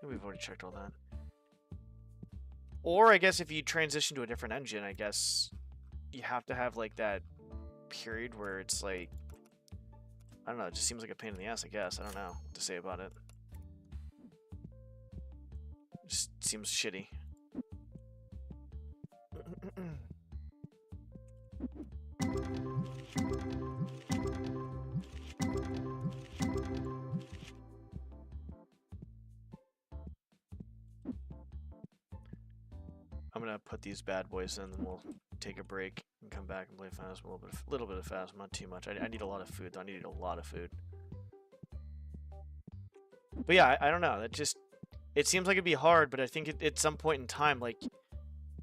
Speaker 1: We've already checked all that. Or I guess if you transition to a different engine, I guess you have to have like that period where it's like, I don't know, it just seems like a pain in the ass, I guess. I don't know what to say about it. It just seems shitty. I'm gonna put these bad boys in, and we'll take a break and come back and play Phasma. A little bit of Phasma, not too much. I need a lot of food, though. I need a lot of food. But yeah, I don't know. It seems like it'd be hard, but I think at some point in time, like,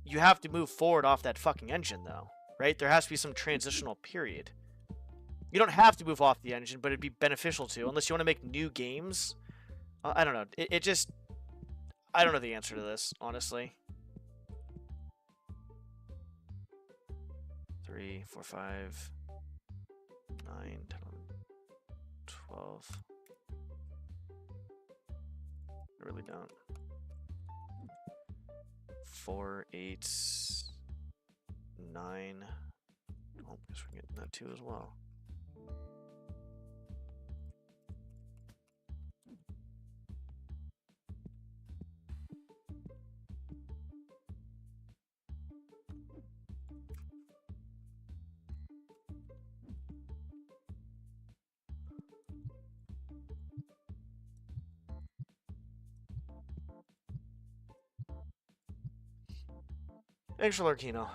Speaker 1: you have to move forward off that fucking engine, though, right? There has to be some transitional period. You don't have to move off the engine, but it'd be beneficial to, unless you want to make new games. I don't know. I don't know the answer to this, honestly. 3, 4, 5, 9, 10, 11, 12. I really don't. 4, 8, 9. Oh, I guess we're getting that too as well. Thanks for Larkino.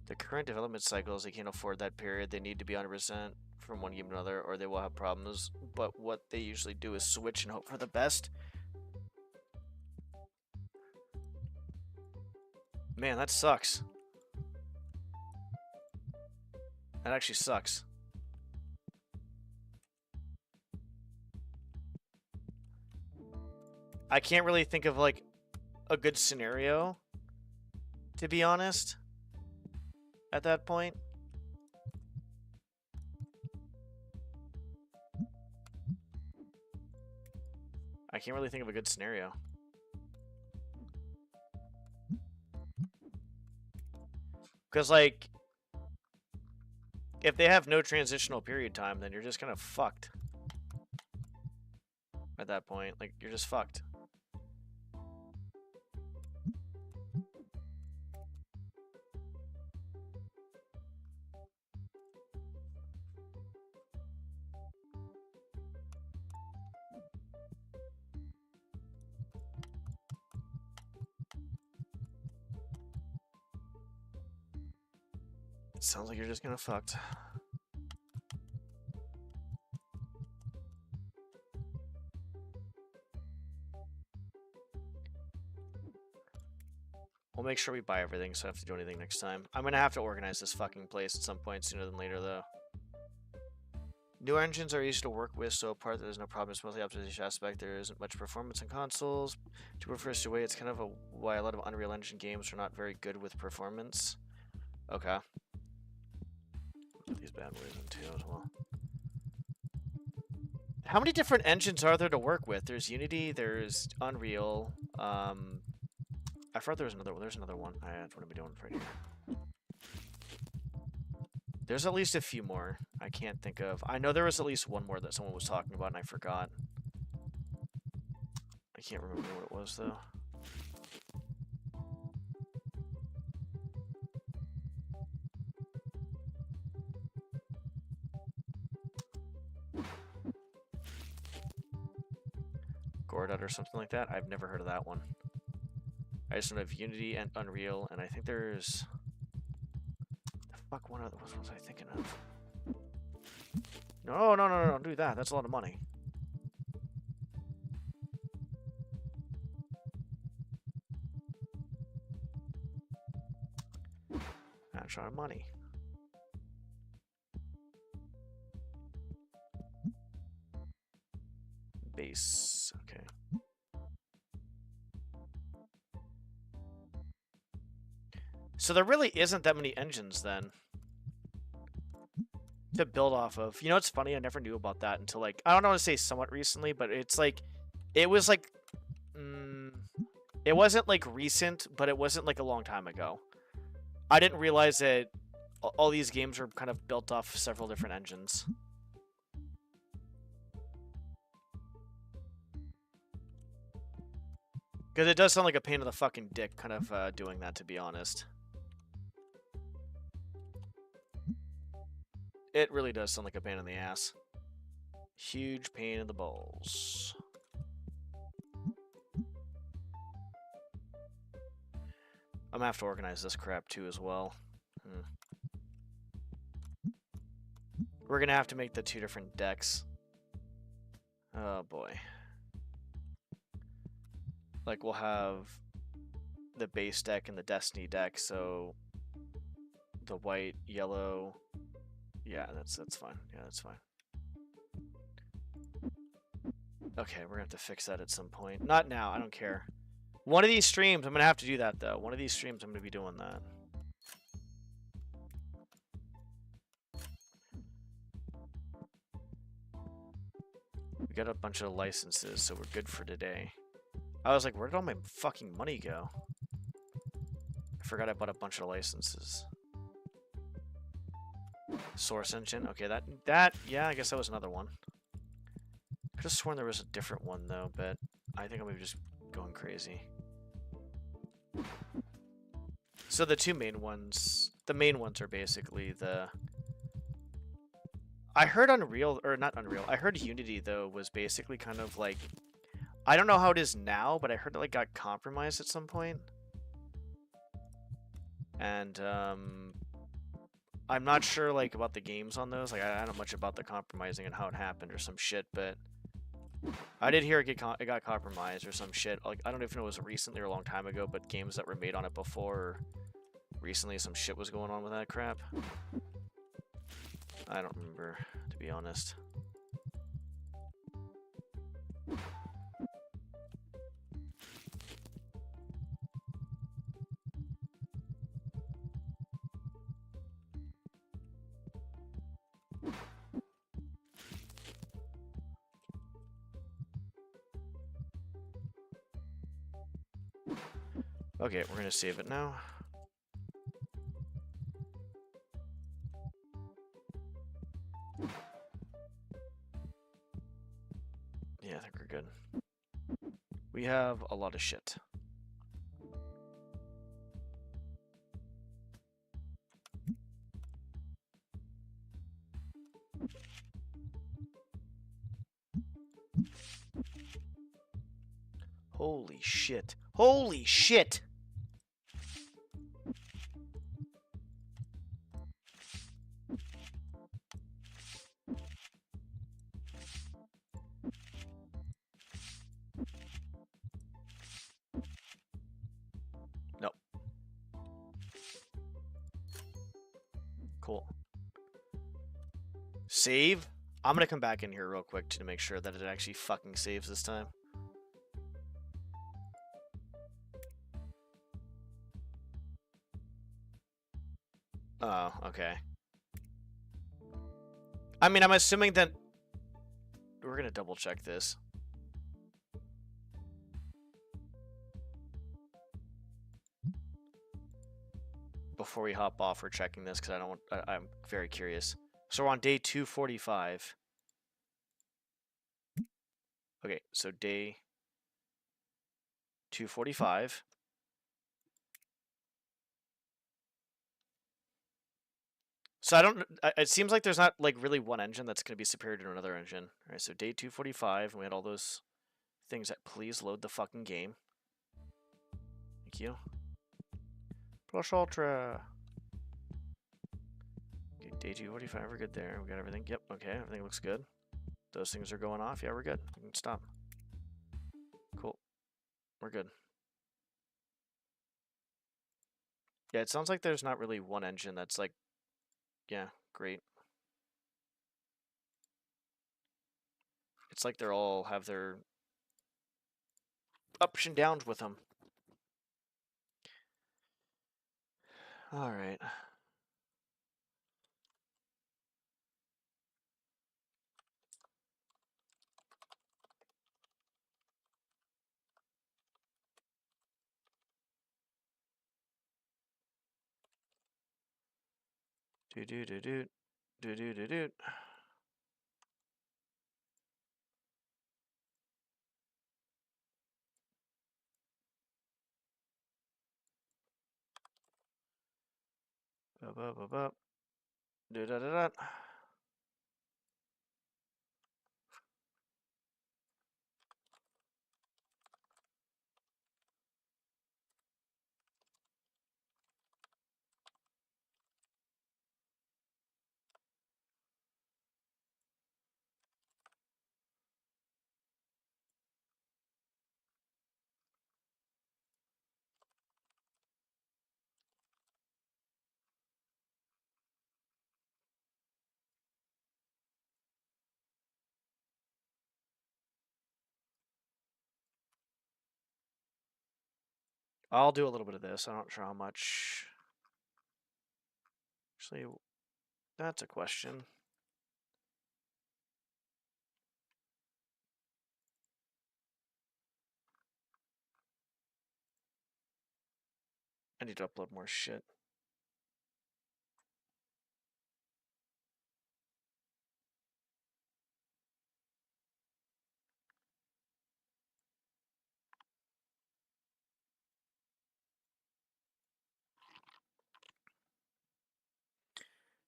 Speaker 1: The current development cycles, they can't afford that period. They need to be 100% from one game to another, or they will have problems. But what they usually do is switch and hope for the best. Man, that sucks. That actually sucks. I can't really think of, like, a good scenario, to be honest, at that point. I can't really think of a good scenario. Because, like, if they have no transitional period time, then you're just kind of fucked. At that point, like, you're just fucked. Sounds like you're just gonna fucked. We'll make sure we buy everything so I don't have to do anything next time. I'm gonna have to organize this fucking place at some point sooner than later, though. New engines are easy to work with, so apart that there's no problem with the optimization aspect, there isn't much performance on consoles. To reverse away, it's kind of why a lot of Unreal Engine games are not very good with performance. Okay. Put these bad boys in too as well. How many different engines are there to work with? There's Unity, there's Unreal. I thought there was another one. There's another one. That's what I'm doing right here. There's at least a few more I can't think of. I know there was at least one more that someone was talking about and I forgot. I can't remember what it was though. Gordot or something like that. I've never heard of that one. I just know of Unity and Unreal, and I think there's... The fuck, what was I thinking of? No, don't do that. That's a lot of money. That's a lot of money. base. Okay. So there really isn't that many engines then to build off of. You know, it's funny. I never knew about that until like I don't want to say somewhat recently, but it's like it was like it wasn't like recent, but it wasn't like a long time ago. I didn't realize that all these games were kind of built off several different engines. Because it does sound like a pain in the fucking dick kind of doing that, to be honest. It really does sound like a pain in the ass. Huge pain in the balls. I'm gonna have to organize this crap too as well. We're gonna have to make the 2 different decks. Oh boy. Like we'll have the base deck and the Destiny deck, so the white, yellow. Yeah, that's fine. Yeah, that's fine. Okay, we're gonna have to fix that at some point. Not now, I don't care. One of these streams, I'm gonna have to do that though. One of these streams, I'm gonna be doing that. We got a bunch of licenses, so we're good for today. I was like, where did all my fucking money go? I forgot I bought a bunch of licenses. Source engine. Okay, that yeah, I guess that was another one. I could have sworn there was a different one though, but I think I'm just going crazy. So the 2 main ones, the main ones are basically the... I heard Unreal, or not Unreal, I heard Unity though was basically kind of like... I don't know how it is now, but I heard it like got compromised at some point. And I'm not sure like about the games on those. Like I don't know much about the compromising and how it happened or some shit, but I did hear it got compromised or some shit. Like I don't know if it was recently or a long time ago, but games that were made on it before, recently some shit was going on with that crap. I don't remember, to be honest. Okay, we're gonna save it now. Yeah, I think we're good. We have a lot of shit. Holy shit. Holy shit! Nope. Cool. Save? I'm gonna come back in here real quick to make sure that it actually fucking saves this time. Oh, okay. I mean, I'm assuming that... We're gonna double check this. Before we hop off, we're checking this because I don't want... I'm very curious. So we're on day 245. Okay, so day 245. So I don't... It seems like there's not like really one engine that's going to be superior to another engine. All right, so day 245, and we had all those things that please load the fucking game. Thank you. Plus Ultra. Okay, day 245, we're good there. We got everything. Yep, okay, everything looks good. Those things are going off. Yeah, we're good. We can stop. Cool. We're good. Yeah, it sounds like there's not really one engine that's like... Yeah, great. It's like they're all have their ups and downs with them. All right. Do do do do do do do do. Up up up up. Do da da da. I'll do a little bit of this. I'm not sure how much. Actually, that's a question. I need to upload more shit.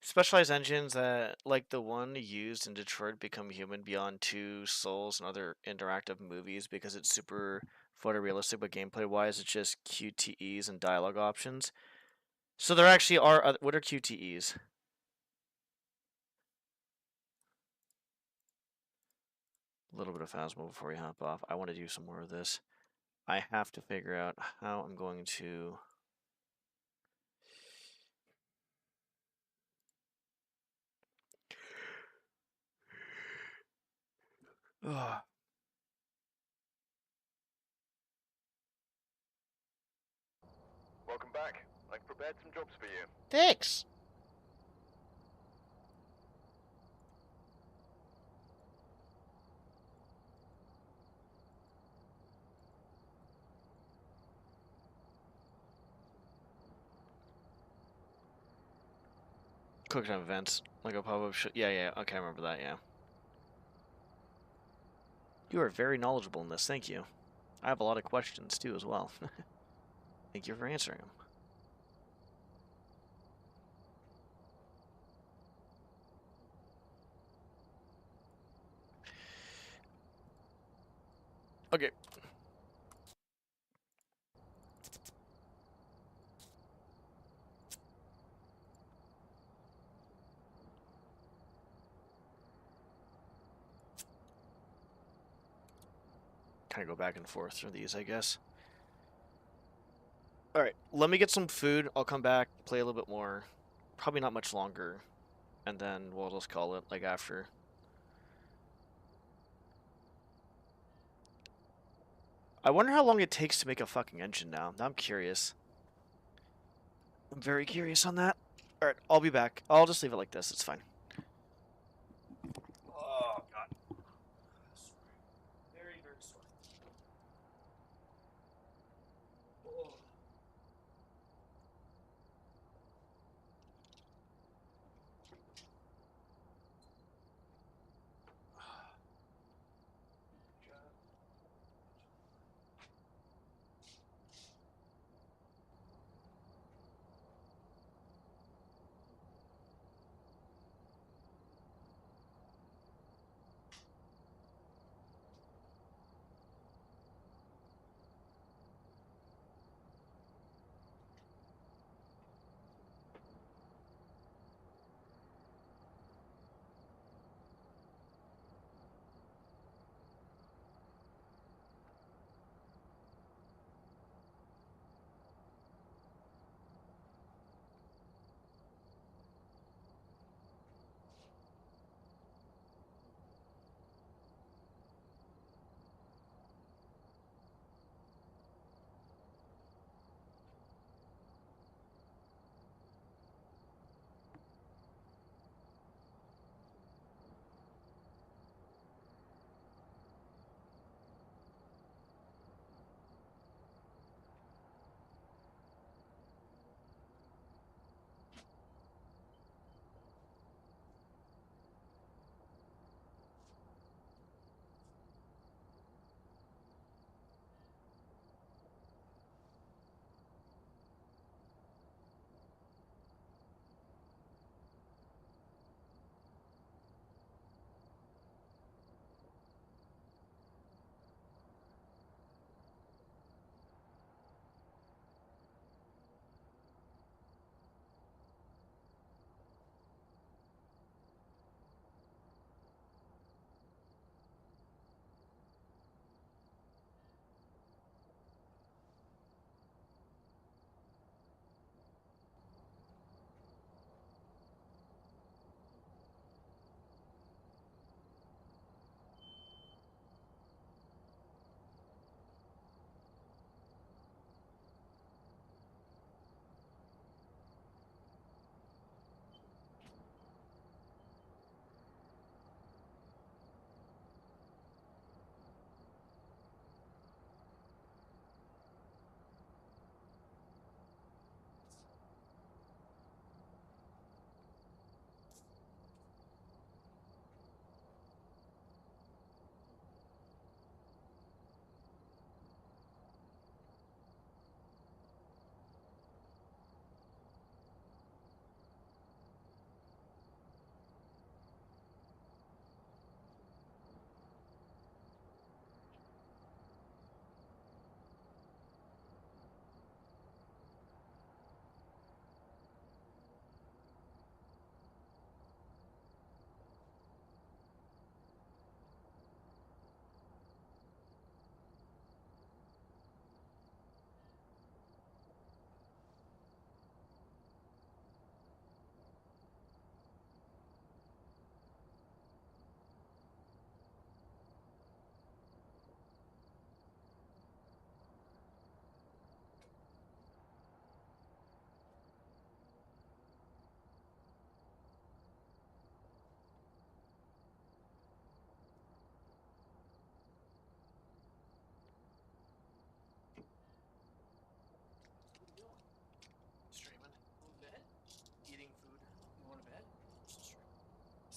Speaker 1: Specialized engines that, like the one used in Detroit, Become Human, Beyond Two Souls, and other interactive movies because it's super photorealistic, but gameplay-wise, it's just QTEs and dialogue options. So there actually are. What are QTEs? A little bit of Phasmo before we hop off. I want to do some more of this. I have to figure out how I'm going to. Ugh.
Speaker 5: Welcome back. I've prepared some jobs for you.
Speaker 1: Thanks. Quick time events, like a pop-up. Yeah. Okay, I remember that. Yeah. You are very knowledgeable in this. Thank you. I have a lot of questions too, as well. Thank you for answering them. Okay. Kind of go back and forth through these, I guess. Alright, let me get some food. I'll come back, play a little bit more. Probably not much longer. And then we'll just call it, like, after. I wonder how long it takes to make a fucking engine now. Now I'm curious. I'm very curious on that. Alright, I'll be back. I'll just leave it like this. It's fine. Oh, God. Very, very sore. Oh.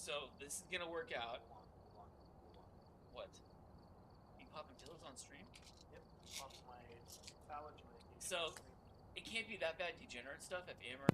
Speaker 2: So this is gonna work out.
Speaker 1: Hold on.
Speaker 2: What? You popping pills on stream?
Speaker 1: Yep, popped my allergy medication.
Speaker 2: So it can't be that bad degenerate stuff if Amber.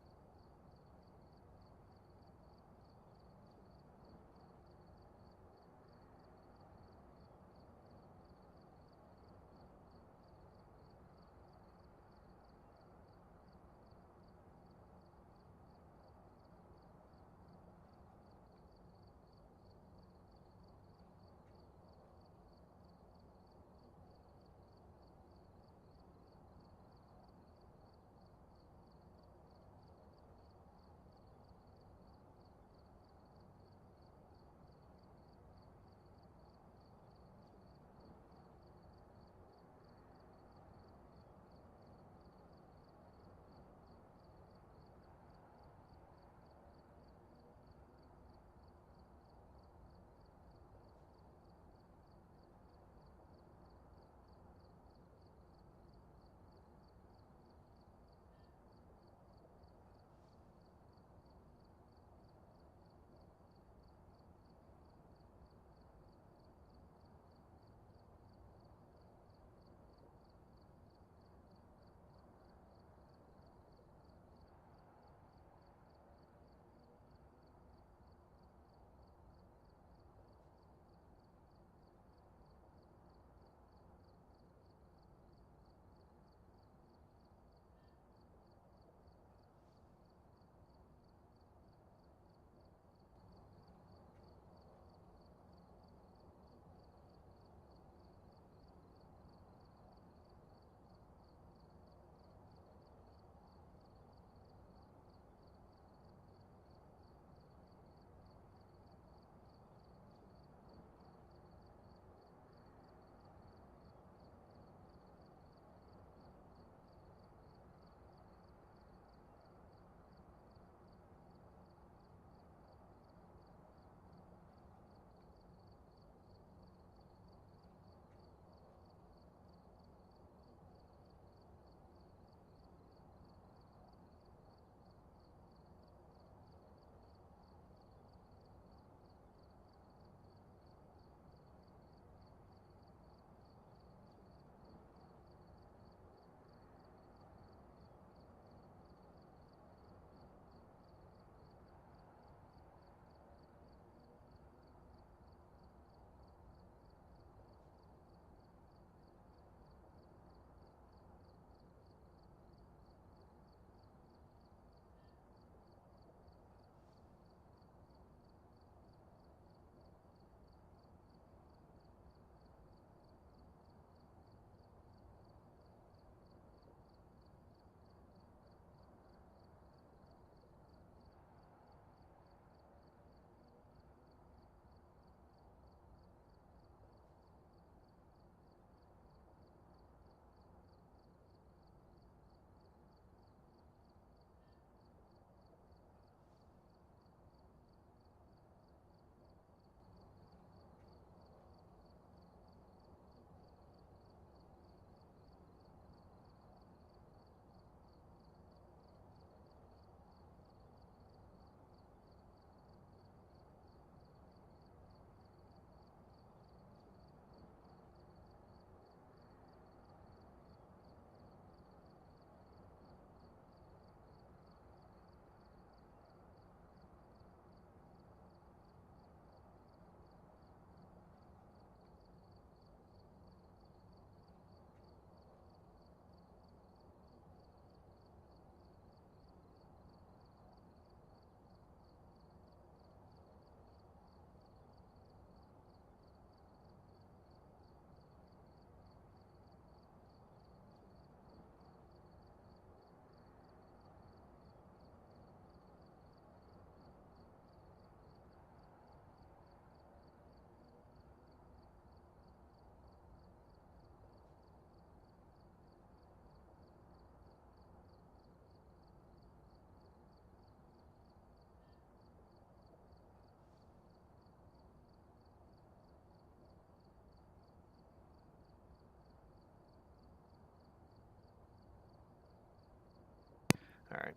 Speaker 1: All right,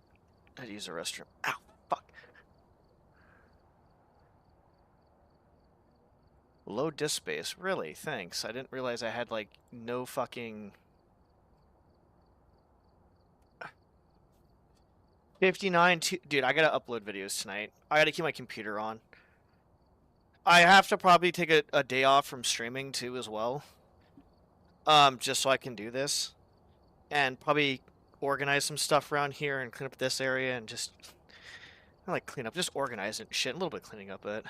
Speaker 1: I had to use the restroom. Ow, fuck. Low disk space. Really? Thanks. I didn't realize I had, like, no fucking... 59... Dude, I gotta upload videos tonight. I gotta keep my computer on. I have to probably take a day off from streaming, too, as well. Just so I can do this. And probably organize some stuff around here and clean up this area and just... Not like clean up, just organize it and shit. A little bit of cleaning up, but...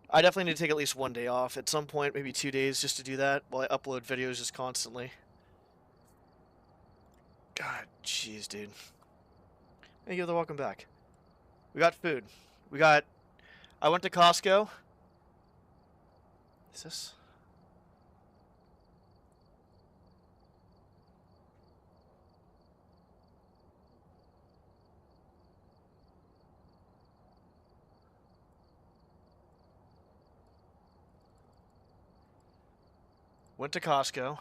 Speaker 1: I definitely need to take at least one day off at some point, maybe 2 days just to do that while I upload videos just constantly. God, jeez, dude. Hey, you're welcome back. We got food. We got... I went to Costco. Is this... Went to Costco.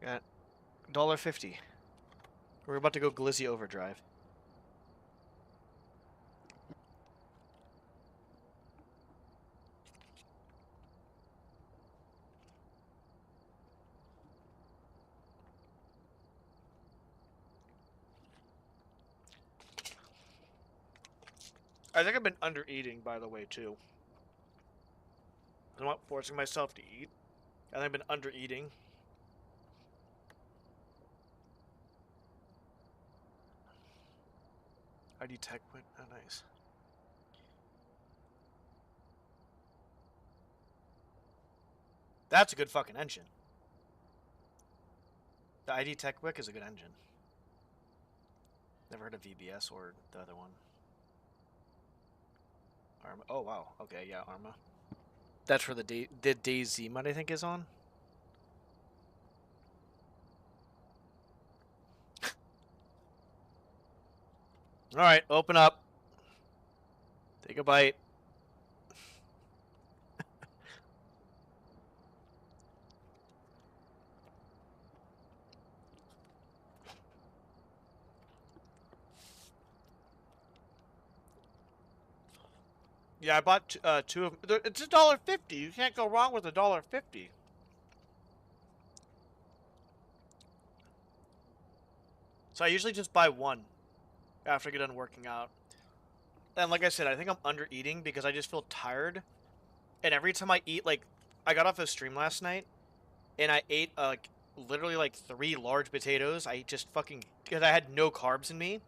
Speaker 1: Got $1.50. We're about to go Glizzy Overdrive. I think I've been under eating, by the way, too. I'm not forcing myself to eat. I think I've been under eating. ID Tech went. Oh, nice. That's a good fucking engine. The ID Tech Wick is a good engine. Never heard of VBS or the other one. Arma. Oh wow. Okay, yeah, Arma. That's where the DayZ mod I think is on. All right, open up. Take a bite. Yeah, I bought two of them. It's $1.50. You can't go wrong with $1.50. So I usually just buy one after I get done working out. And like I said, I think I'm under eating because I just feel tired. And every time I eat, like, I got off a stream last night and I ate like literally like 3 large potatoes. I just fucking because I had no carbs in me,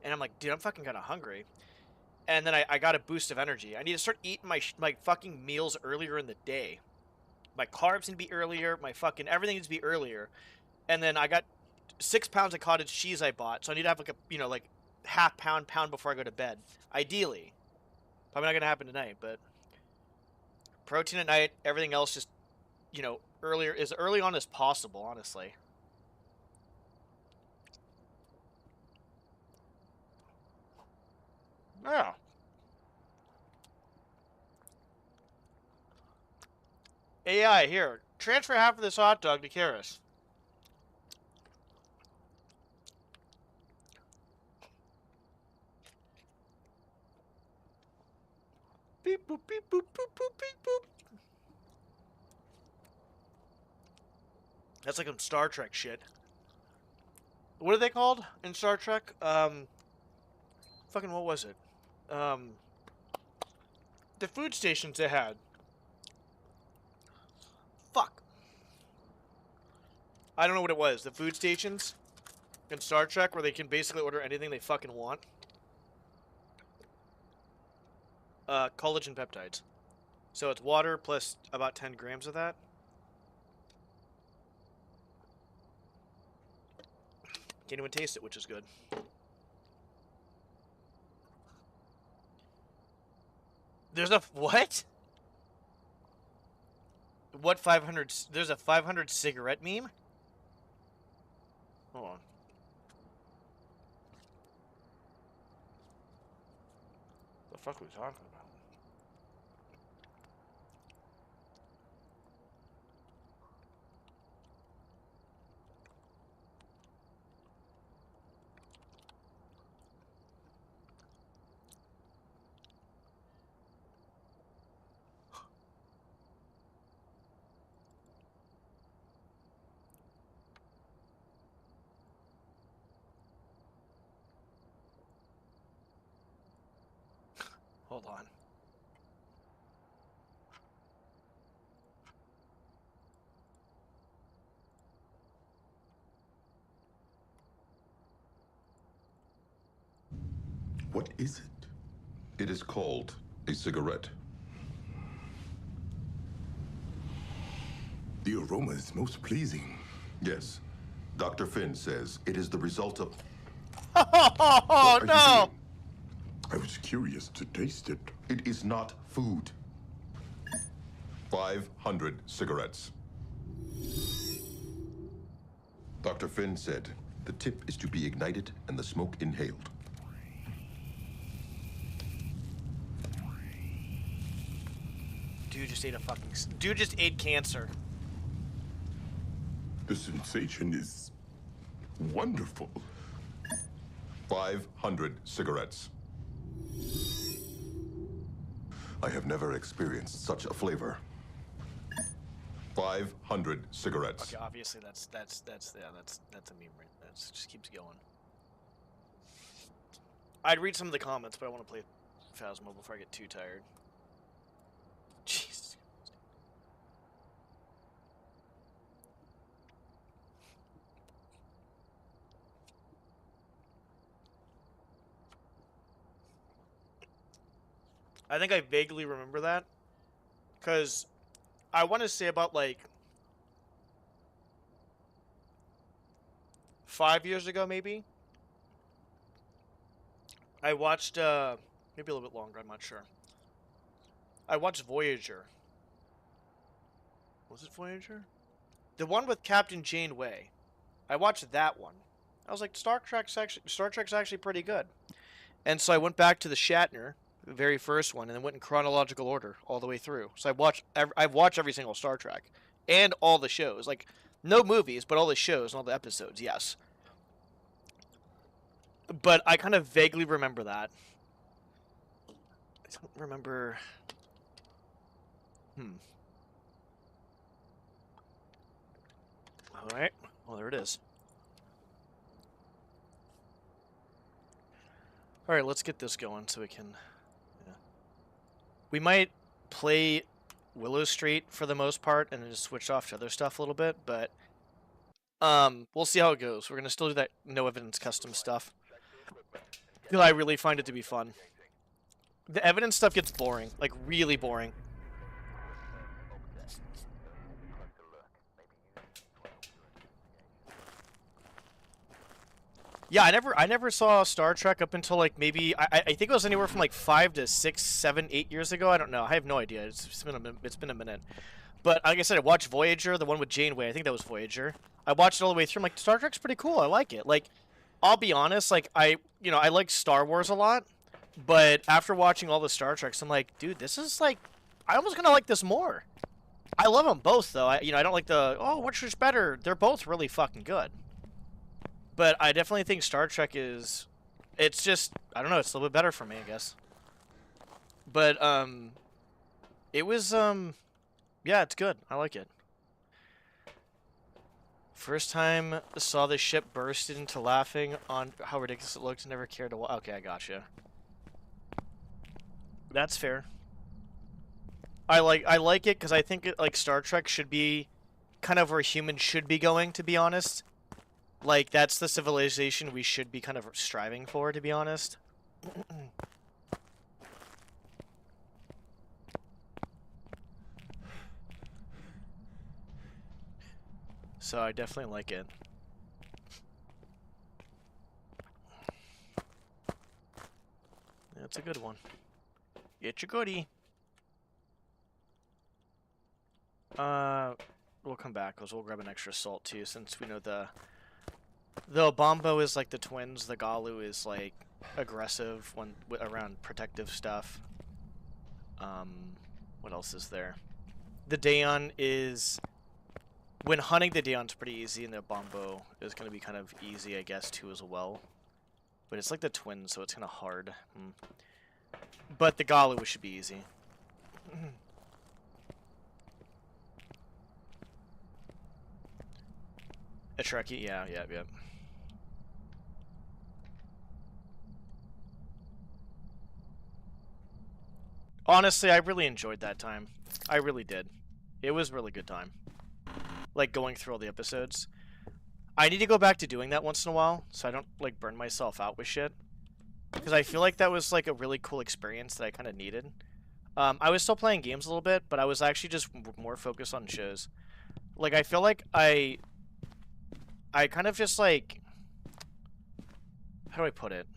Speaker 1: and I'm like, dude, I'm fucking kind of hungry. And then I got a boost of energy. I need to start eating my fucking meals earlier in the day. My carbs need to be earlier. My fucking everything needs to be earlier. And then I got 6 pounds of cottage cheese I bought, so I need to have like a like half pound before I go to bed. Ideally, probably not gonna happen tonight, but protein at night. Everything else just earlier as early on as possible. Honestly. Yeah. AI, here. Transfer half of this hot dog to Karis. Beep boop beep boop boop boop beep boop. That's like some Star Trek shit. What are they called in Star Trek? Fucking what was it? The food stations they had. Fuck. I don't know what it was. The food stations in Star Trek where they can basically order anything they fucking want. Collagen peptides. So it's water plus about 10 grams of that. Can't even taste it, which is good. There's a what? What 500? There's a 500 cigarette meme? Hold on. The fuck are we talking about? Hold on.
Speaker 6: What is it? It is called a cigarette.
Speaker 7: The aroma is most pleasing.
Speaker 6: Yes. Dr. Finn says it is the result of...
Speaker 1: Oh
Speaker 6: What are you
Speaker 1: no!
Speaker 6: doing?
Speaker 7: I was curious to taste it.
Speaker 6: It is not food. 500 cigarettes. Dr. Finn said the tip is to be ignited and the smoke inhaled.
Speaker 1: Dude just ate a fucking. Dude just ate cancer.
Speaker 7: The sensation is wonderful.
Speaker 6: 500 cigarettes. I have never experienced such a flavor. 500 cigarettes.
Speaker 1: Okay, obviously that's a meme. Right? That just keeps going. I'd read some of the comments, but I want to play Phasmo before I get too tired. Jesus. I think I vaguely remember that, because I want to say about like 5 years ago, maybe. I watched, maybe a little bit longer, I'm not sure. I watched Voyager. Was it Voyager? The one with Captain Janeway. I watched that one. I was like, Star Trek's actually pretty good. And so I went back to the Shatner, the very first one, and then went in chronological order all the way through. So I've watched every single Star Trek and all the shows, like no movies, but all the shows and all the episodes. Yes. But I kind of vaguely remember that. I don't remember. All right. Well, there it is. All right, let's get this going so we can. Yeah. We might play Willow Street for the most part, and then just switch off to other stuff a little bit. But we'll see how it goes. We're gonna still do that no evidence custom stuff. Because I really find it to be fun. The evidence stuff gets boring, like really boring. Yeah, I never saw Star Trek up until like maybe I think it was anywhere from like 5 to 6, 7, 8 years ago. I don't know. I have no idea. It's been a minute. But like I said, I watched Voyager, the one with Janeway. I think that was Voyager. I watched it all the way through. I'm like, Star Trek's pretty cool. I like it. Like, I'll be honest. Like I like Star Wars a lot, but after watching all the Star Treks, I'm like, dude, this is like, I almost gonna like this more. I love them both though. I don't like the which is better. They're both really fucking good. But I definitely think Star Trek is, it's just, I don't know, it's a little bit better for me, I guess. But, it was, yeah, it's good. I like it. First time saw the ship burst into laughing on how ridiculous it looked, never cared to watch. Okay, I gotcha. That's fair. I like it because I think like Star Trek should be kind of where humans should be going, to be honest. Like, that's the civilization we should be kind of striving for, to be honest. So I definitely like it. That's a good one. It's a goodie. We'll come back, because we'll grab an extra salt, too, since we know the Bombo is like the twins, the Galu is like aggressive when around protective stuff. What else is there? The Daeon is, when hunting the Daeon's pretty easy, and the Bombo is going to be kind of easy, I guess, too, as well. But it's like the twins, so it's kind of hard. But the Galu should be easy. A Trekkie, yeah. Honestly, I really enjoyed that time. I really did. It was a really good time. Like, going through all the episodes. I need to go back to doing that once in a while, so I don't, like, burn myself out with shit. Because I feel like that was, like, a really cool experience that I kind of needed. I was still playing games a little bit, but I was actually just more focused on shows. Like, I feel like I kind of just, like... How do I put it?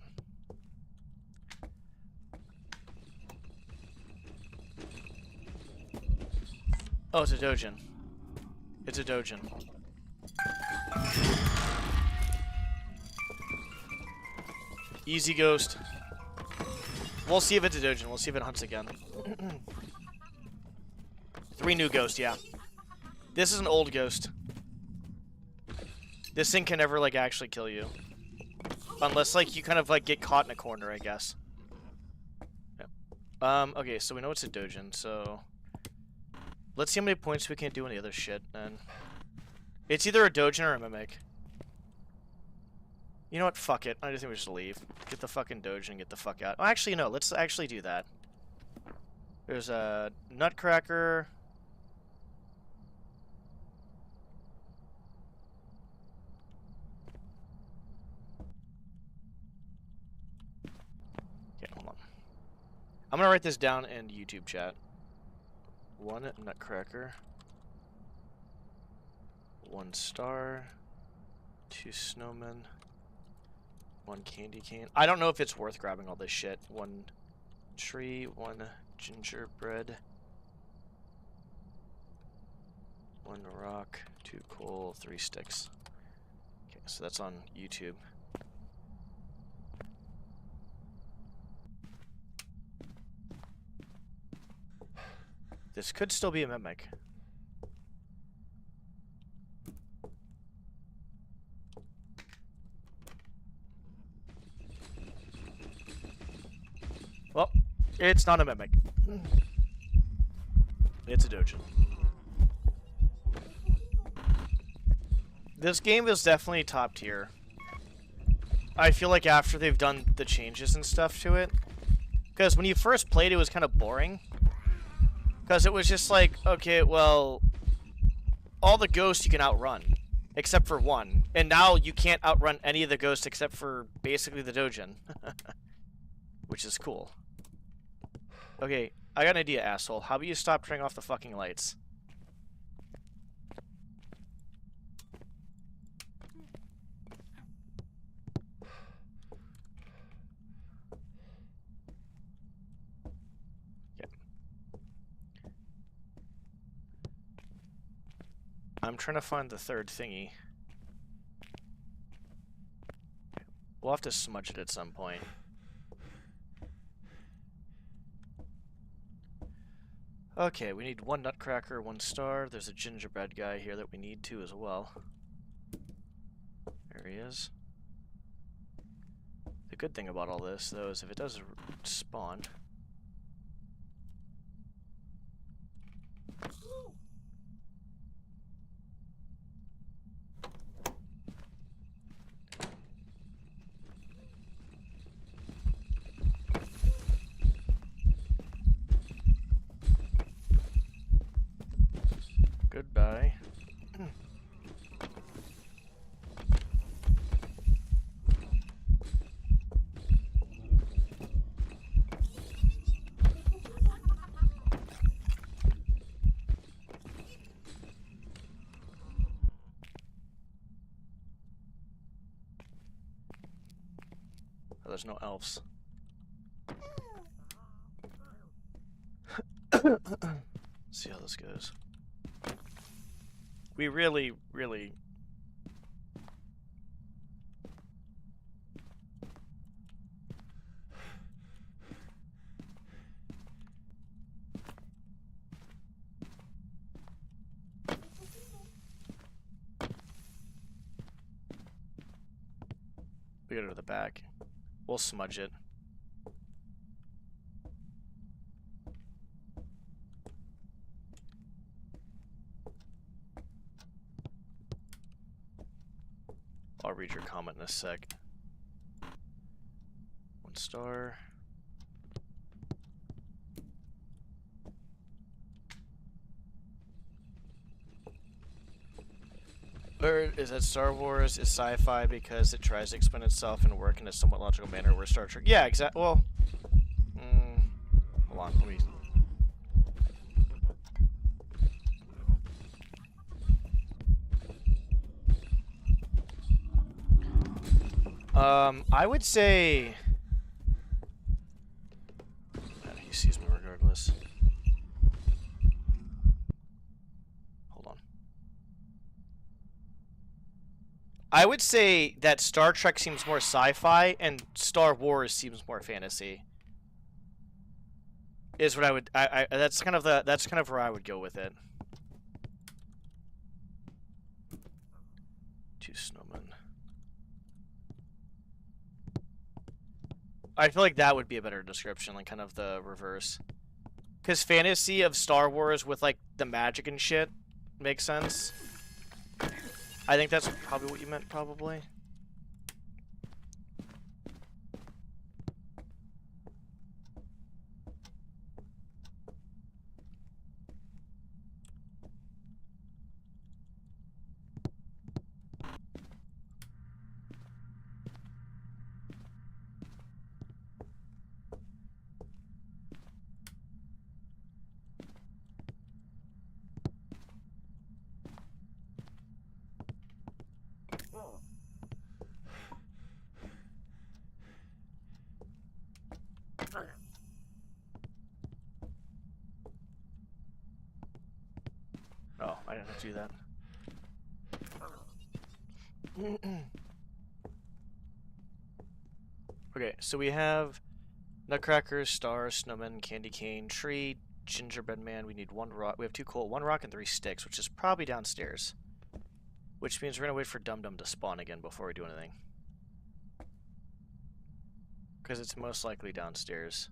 Speaker 1: Oh, it's a Dojin. It's a Dojin. Easy ghost. We'll see if it's a Dojin. We'll see if it hunts again. 3 new ghosts, yeah. This is an old ghost. This thing can never, like, actually kill you. Unless, like, you kind of, like, get caught in a corner, I guess. Yeah. Okay, so we know it's a Dojin, so... Let's see how many points we can do on the other shit, then. It's either a Dojin or a Mimic. You know what? Fuck it. I just think we just leave. Get the fucking Dojin and get the fuck out. Oh, actually, no. Let's actually do that. There's a Nutcracker. Okay, hold on. I'm gonna write this down in YouTube chat. 1 Nutcracker. 1 star. 2 snowmen. 1 candy cane. I don't know if it's worth grabbing all this shit. 1 tree. 1 gingerbread. 1 rock. 2 coal. 3 sticks. Okay, so that's on YouTube. This could still be a Mimic. Well, it's not a Mimic. It's a Dojin. This game is definitely top tier. I feel like after they've done the changes and stuff to it. Because when you first played, it was kind of boring. Because it was just like, okay, well, all the ghosts you can outrun, except for 1. And now you can't outrun any of the ghosts except for basically the Dojin. Which is cool. Okay, I got an idea, asshole. How about you stop turning off the fucking lights? I'm trying to find the 3rd thingy. We'll have to smudge it at some point. Okay, we need 1 Nutcracker, 1 star. There's a gingerbread guy here that we need to as well. There he is. The good thing about all this, though, is if it does spawn... Goodbye. Oh, there's no elves. See how this goes. We really... We gotta go to the back. We'll smudge it. I'll read your comment in a sec. 1 star. Or is that Star Wars is sci-fi because it tries to explain itself and work in a somewhat logical manner, where Star Trek... Yeah, exactly. Well... hold on, let me... I would say... He sees me regardless. Hold on. I would say that Star Trek seems more sci-fi and Star Wars seems more fantasy. Is what I would... that's kind of where I would go with it. Two snowmen. I feel like that would be a better description, like kind of the reverse. Because fantasy of Star Wars with like the magic and shit makes sense. I think that's probably what you meant, probably. Oh, I didn't have to do that. Okay, so we have Nutcracker, Star, Snowman, Candy Cane, Tree, Gingerbread Man. We need 1 rock. We have 2 coal, 1 rock, and 3 sticks, which is probably downstairs. Which means we're gonna wait for Dum Dum to spawn again before we do anything. Because it's most likely downstairs.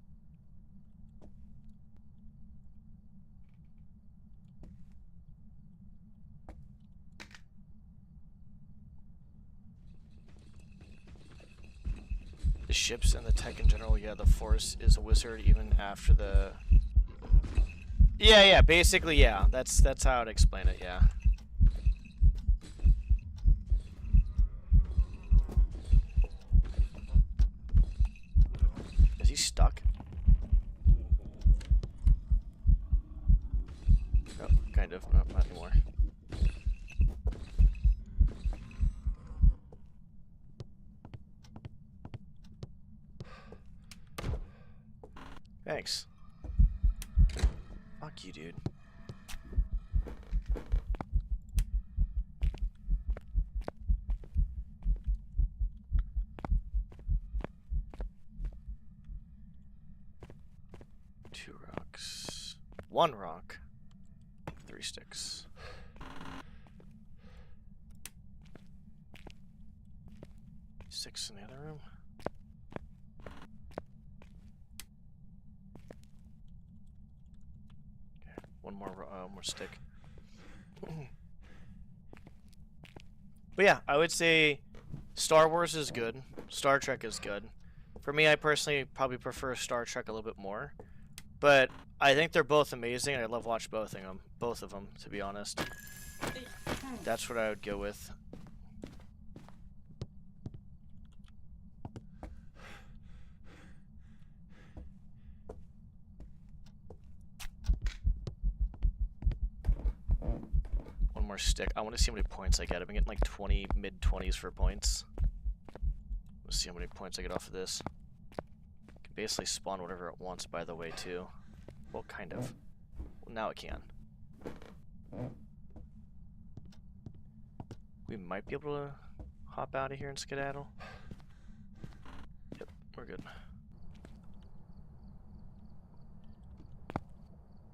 Speaker 1: The ships and the tech in general, yeah, the Force is a wizard even after the... Yeah, basically, yeah. That's how I'd explain it, yeah. Is he stuck? Oh, kind of. No, not anymore. Thanks. Fuck you, dude. Two rocks. 1 rock. 3 sticks. Six in the other room. One more stick. But yeah, I would say Star Wars is good. Star Trek is good. For me, I personally probably prefer Star Trek a little bit more. But I think they're both amazing, and I love watching both of them, to be honest. That's what I would go with. More stick. I want to see how many points I get. I've been getting like 20, mid-20s for points. Let's see how many points I get off of this. I can basically spawn whatever it wants, by the way, too. Well, kind of. Well, now it can. We might be able to hop out of here and skedaddle. Yep, we're good.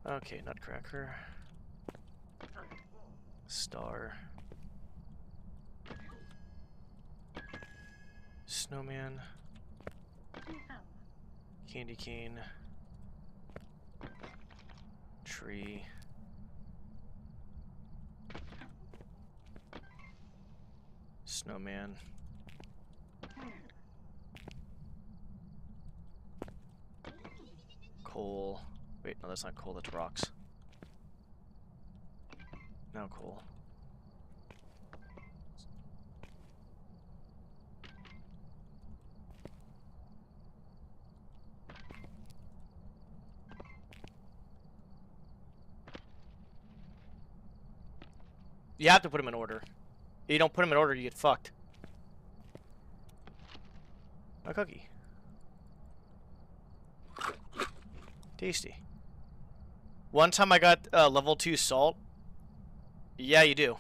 Speaker 1: Okay, Nutcracker. Star. Snowman. Candy Cane. Tree. Snowman. Coal. Wait, no, that's not coal, that's rocks. Now coal. You have to put them in order. If you don't put them in order, you get fucked. A cookie. Tasty. One time I got level 2 salt. Yeah, you do.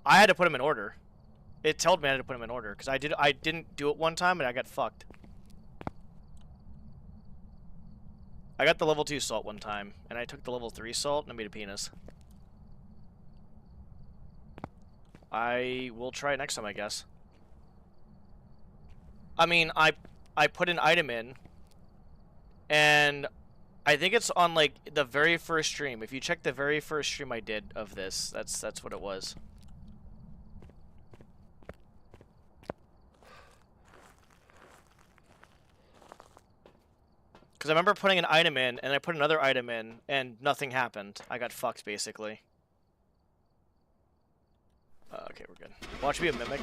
Speaker 1: I had to put them in order. It told me I had to put them in order because I didn't do it one time and I got fucked. I got the level 2 salt one time and I took the level 3 salt and I made a penis. I will try it next time, I guess. I mean, I put an item in and I think it's on like the very first stream. If you check the very first stream I did of this, that's what it was. Because I remember putting an item in, and I put another item in, and nothing happened. I got fucked, basically. Okay, we're good. Watch me a mimic.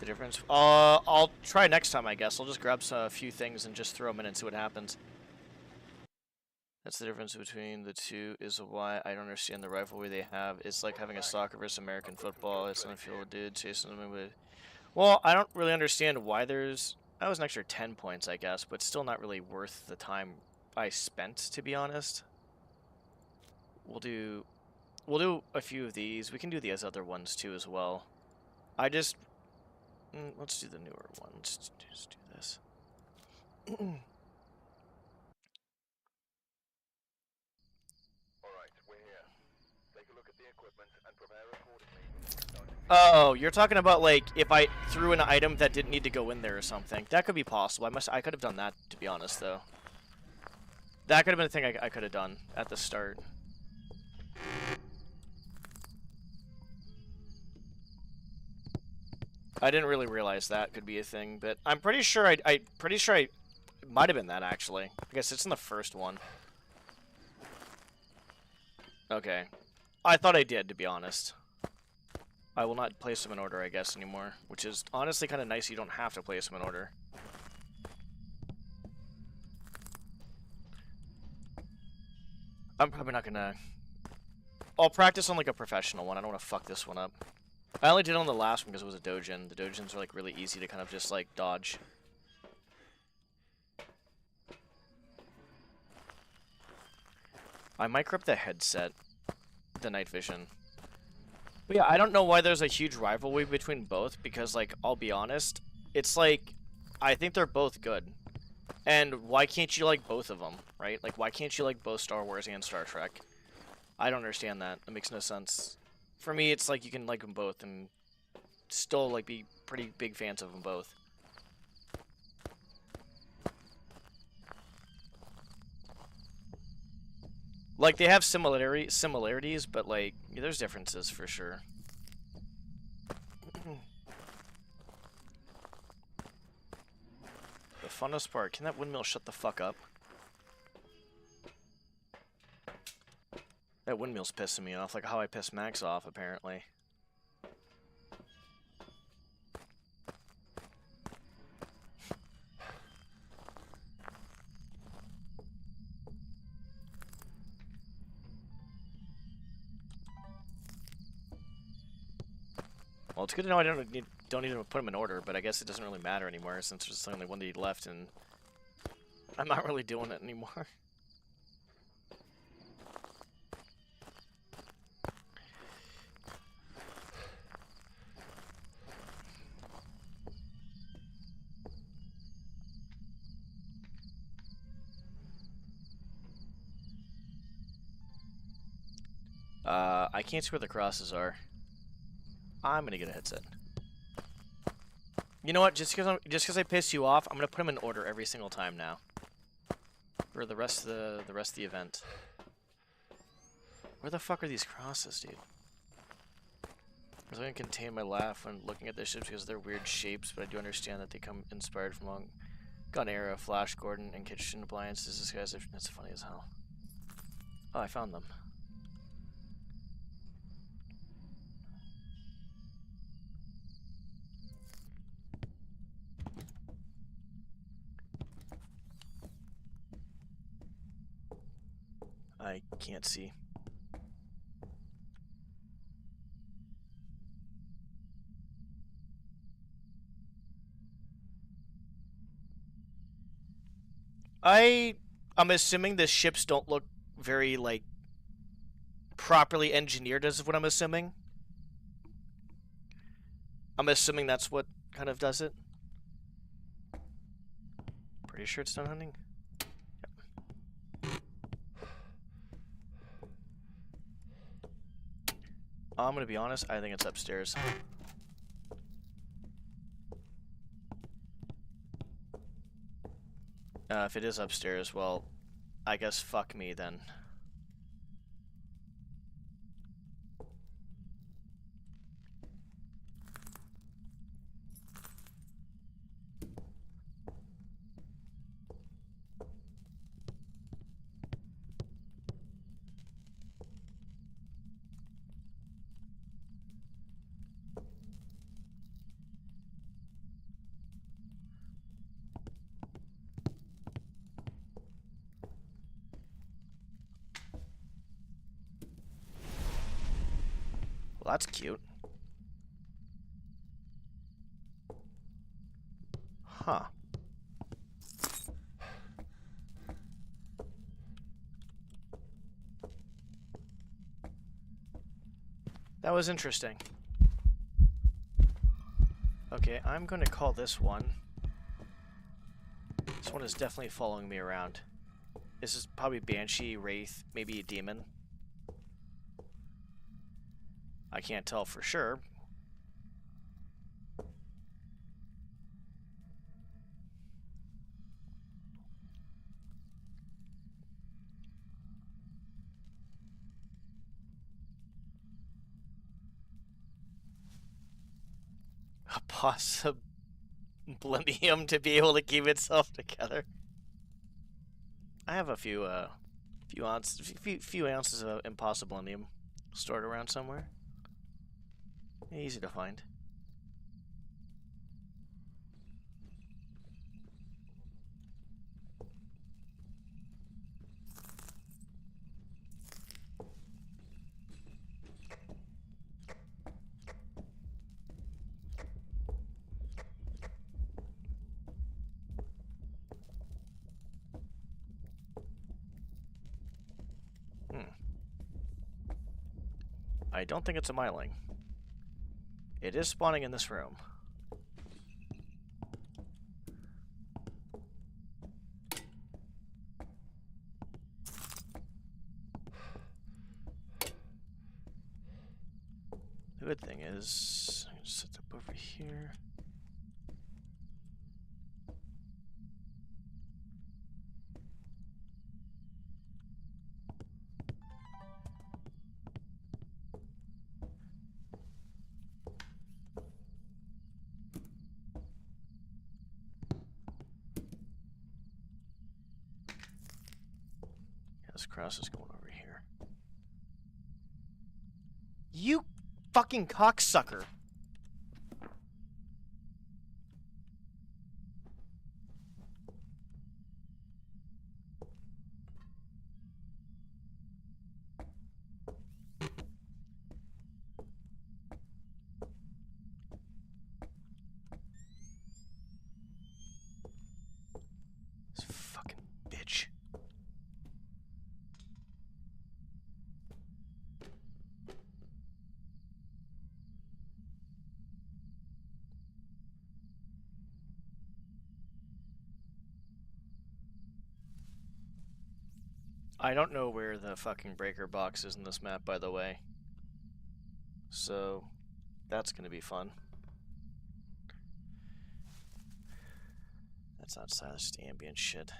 Speaker 1: The difference? I'll try next time, I guess. I'll just grab a few things and just throw them in and see what happens. That's the difference between the two, is why I don't understand the rivalry they have. It's like having a soccer versus American football. It's gonna feel a dude chasing them with... Well, I don't really understand why there's... That was an extra 10 points, I guess, but still not really worth the time I spent, to be honest. We'll do a few of these. We can do these other ones, too, as well. I just... let's do the newer one. Let's just do this.
Speaker 5: Alright, we're here. Take a look at the equipment and prepare accordingly.
Speaker 1: Oh, you're talking about, like, if I threw an item that didn't need to go in there or something. That could be possible. I could have done that, to be honest, though. That could have been a thing I could have done at the start. I didn't really realize that could be a thing, but I'm pretty sure I might have been that, actually. I guess it's in the first one. Okay. I thought I did, to be honest. I will not place them in order, I guess, anymore. Which is honestly kind of nice. You don't have to place them in order. I'm probably not gonna... I'll practice on, like, a professional one. I don't want to fuck this one up. I only did it on the last one because it was a dojin. The dojins are, like, really easy to kind of just, like, dodge. I might grab the headset. The night vision. But yeah, I don't know why there's a huge rivalry between both, because, like, I'll be honest, it's like, I think they're both good. And why can't you like both of them, right? Like, why can't you like both Star Wars and Star Trek? I don't understand that. It makes no sense. For me, it's like you can like them both and still, like, be pretty big fans of them both. Like, they have similarities, but, like, yeah, there's differences for sure. The funnest part, can that windmill shut the fuck up? That windmill's pissing me off, like how I pissed Max off, apparently. Well, it's good to know I don't need to put them in order, but I guess it doesn't really matter anymore since there's only one lead left, and I'm not really doing it anymore. I can't see where the crosses are. I'm gonna get a headset. You know what? Just because I pissed you off, I'm gonna put them in order every single time now. For the rest of the event. Where the fuck are these crosses, dude? I was gonna contain my laugh when looking at the ships because they're weird shapes, but I do understand that they come inspired from long Gun Era, Flash Gordon, and kitchen appliances. This guy's that's funny as hell. Oh, I found them. I can't see. I'm assuming the ships don't look very, like, properly engineered, is what I'm assuming. I'm assuming that's what kind of does it. Pretty sure it's done hunting. I'm gonna be honest, I think it's upstairs. If it is upstairs, well, I guess fuck me then. Well, that's cute. Huh. That was interesting. Okay, I'm going to call this one. This one is definitely following me around. This is probably Banshee, Wraith, maybe a demon. I can't tell for sure. A possibilium to be able to keep itself together. I have a few ounces of impossibilium stored around somewhere. Easy to find. I don't think it's a myling. It is spawning in this room. The good thing is, I can set up over here. This cross is going over here. You fucking cocksucker! This fucking bitch. I don't know where the fucking breaker box is in this map, by the way. So, that's gonna be fun. That's outside, that's just ambient shit.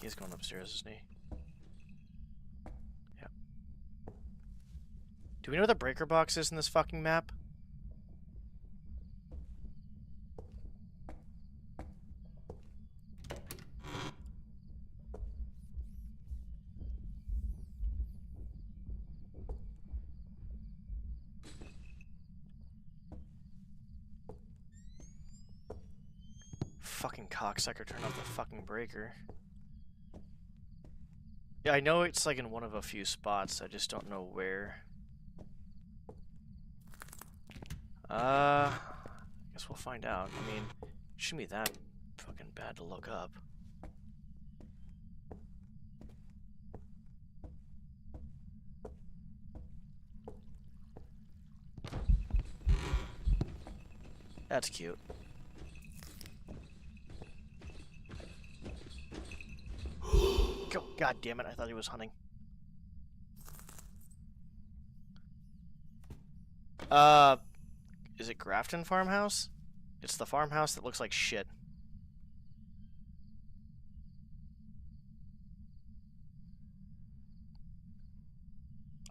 Speaker 1: He's going upstairs, isn't he? Yep. Do we know where the breaker box is in this fucking map? Fucking cocksucker, turn off the fucking breaker. Yeah, I know it's like in one of a few spots, I just don't know where. Guess we'll find out. I mean, it shouldn't be that fucking bad to look up. That's cute. Go, God damn it, I thought he was hunting. Is it Grafton Farmhouse? It's the farmhouse that looks like shit.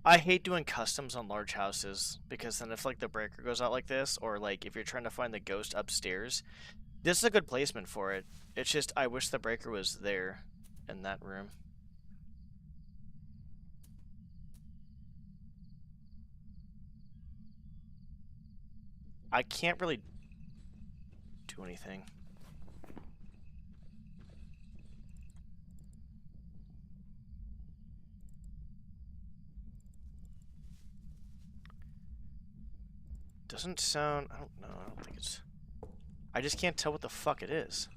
Speaker 1: I hate doing customs on large houses, because then if like the breaker goes out like this, or like if you're trying to find the ghost upstairs, this is a good placement for it. It's just, I wish the breaker was there in that room. I can't really do anything. Doesn't sound, I don't know, I don't think it's... I just can't tell what the fuck it is.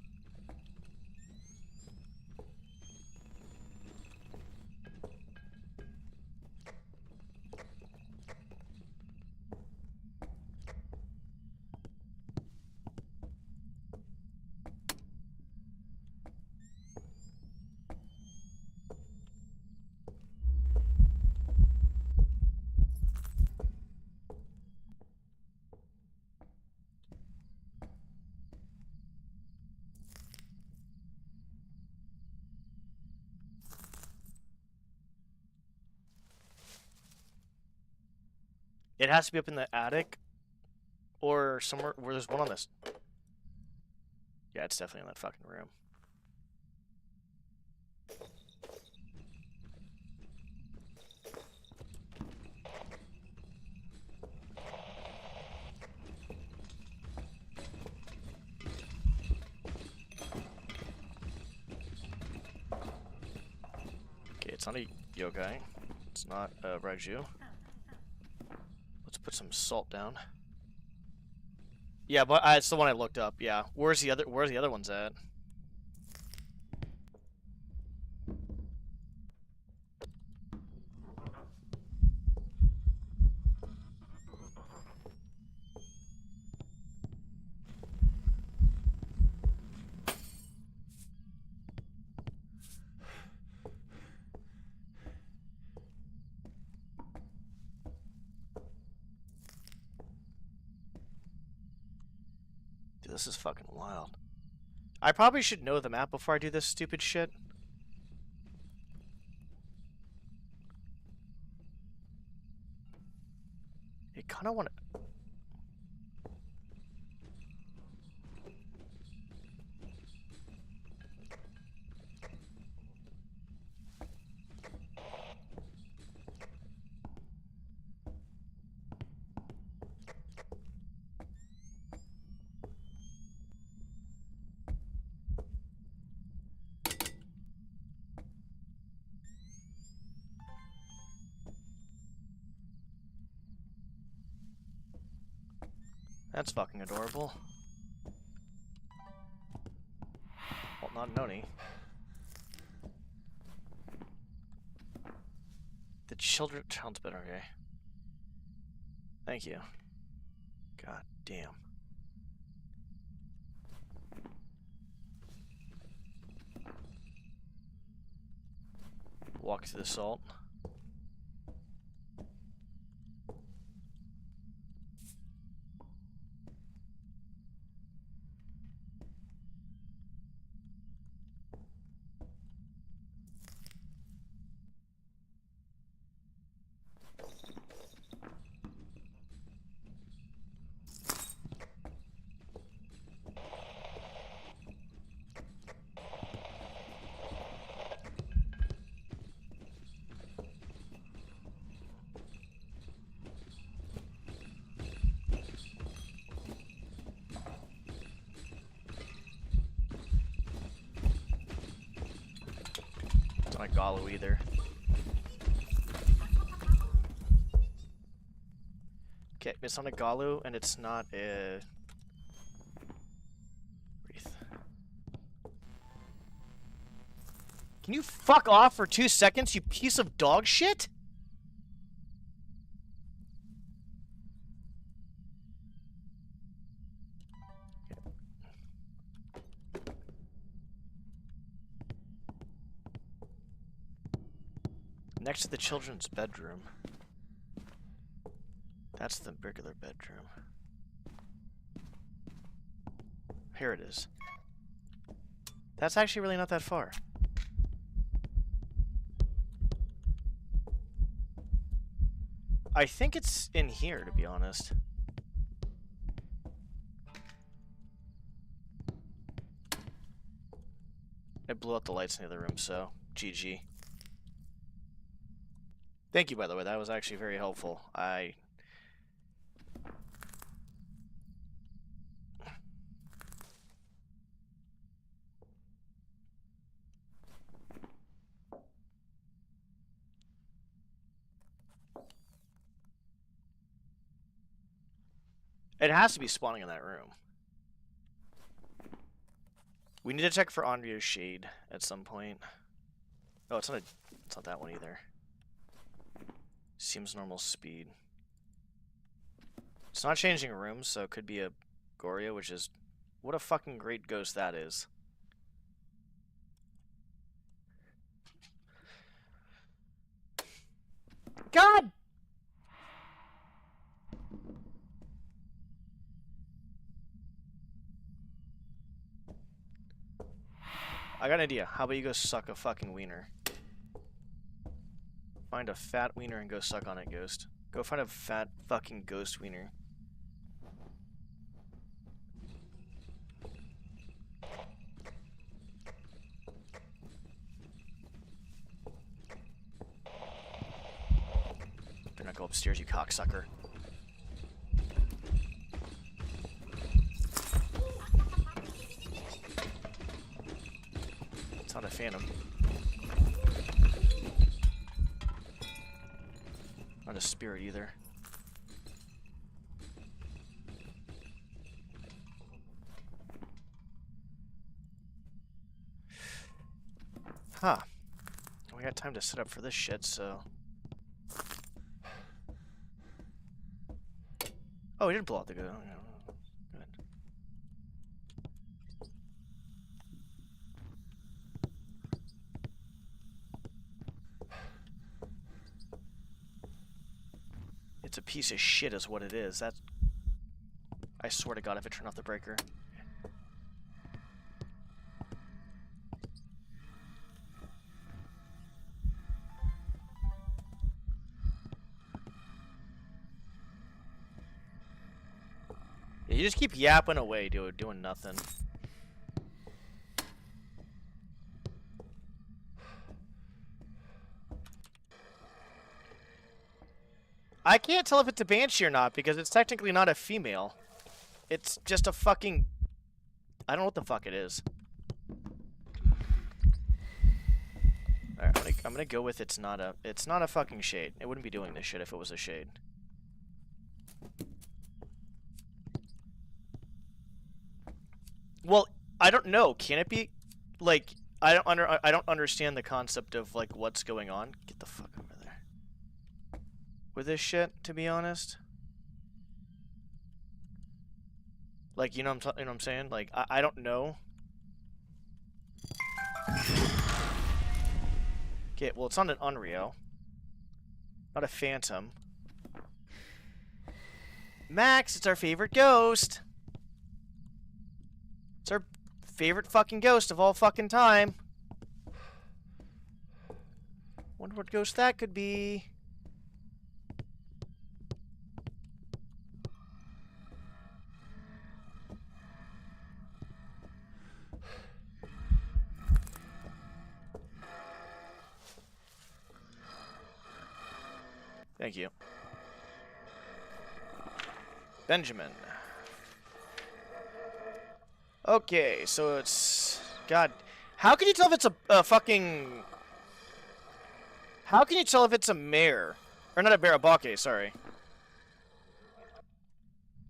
Speaker 1: It has to be up in the attic, or somewhere where there's one on this. Yeah, it's definitely in that fucking room. Okay, it's not a yokai. It's not a Raiju. Let's put some salt down. Yeah, but it's the one I looked up. Yeah, where's the other ones at? Dude, this is fucking wild. I probably should know the map before I do this stupid shit. I kind of want to... That's fucking adorable. Well, not Noni. The child's better, okay. Thank you. God damn. Walk to the salt. on a Gallo either. Okay, it's not a Gallo, and it's not a Wreath. Can you fuck off for 2 seconds, you piece of dog shit? Next to the children's bedroom. That's the regular bedroom. Here it is. That's actually really not that far. I think it's in here, to be honest. I blew out the lights in the other room, so GG. Thank you, by the way. That was actually very helpful. It has to be spawning in that room. We need to check for Andrea's shade at some point. Oh, it's not that one either. Seems normal speed. It's not changing rooms, so it could be a Goria, which is... What a fucking great ghost that is. God! I got an idea. How about you go suck a fucking wiener? Find a fat wiener and go suck on it, ghost. Go find a fat fucking ghost wiener. Better not go upstairs, you cocksucker. It's not a phantom. Not a spirit either. Huh. We got time to set up for this shit, so... Oh, we did blow out the go. Good. It's a piece of shit is what it is. That... I swear to God if it turned off the breaker. Yeah, you just keep yapping away, dude, doing nothing. I can't tell if it's a banshee or not because it's technically not a female. It's just a fucking... I don't know what the fuck it is. Alright, I'm gonna go with it's not a fucking shade. It wouldn't be doing this shit if it was a shade. Well, I don't know. Can it be? Like, I don't understand the concept of like what's going on. Get the fuck over there. With this shit, to be honest. Like, you know what I'm saying? Like, I don't know. Okay, well, it's not an Unreal. Not a Phantom. Max, it's our favorite ghost. It's our favorite fucking ghost of all fucking time. Wonder what ghost that could be. Thank you. Benjamin. Okay, so it's... God. How can you tell if it's a fucking... How can you tell if it's a mare? Or not a bear, a bake, sorry.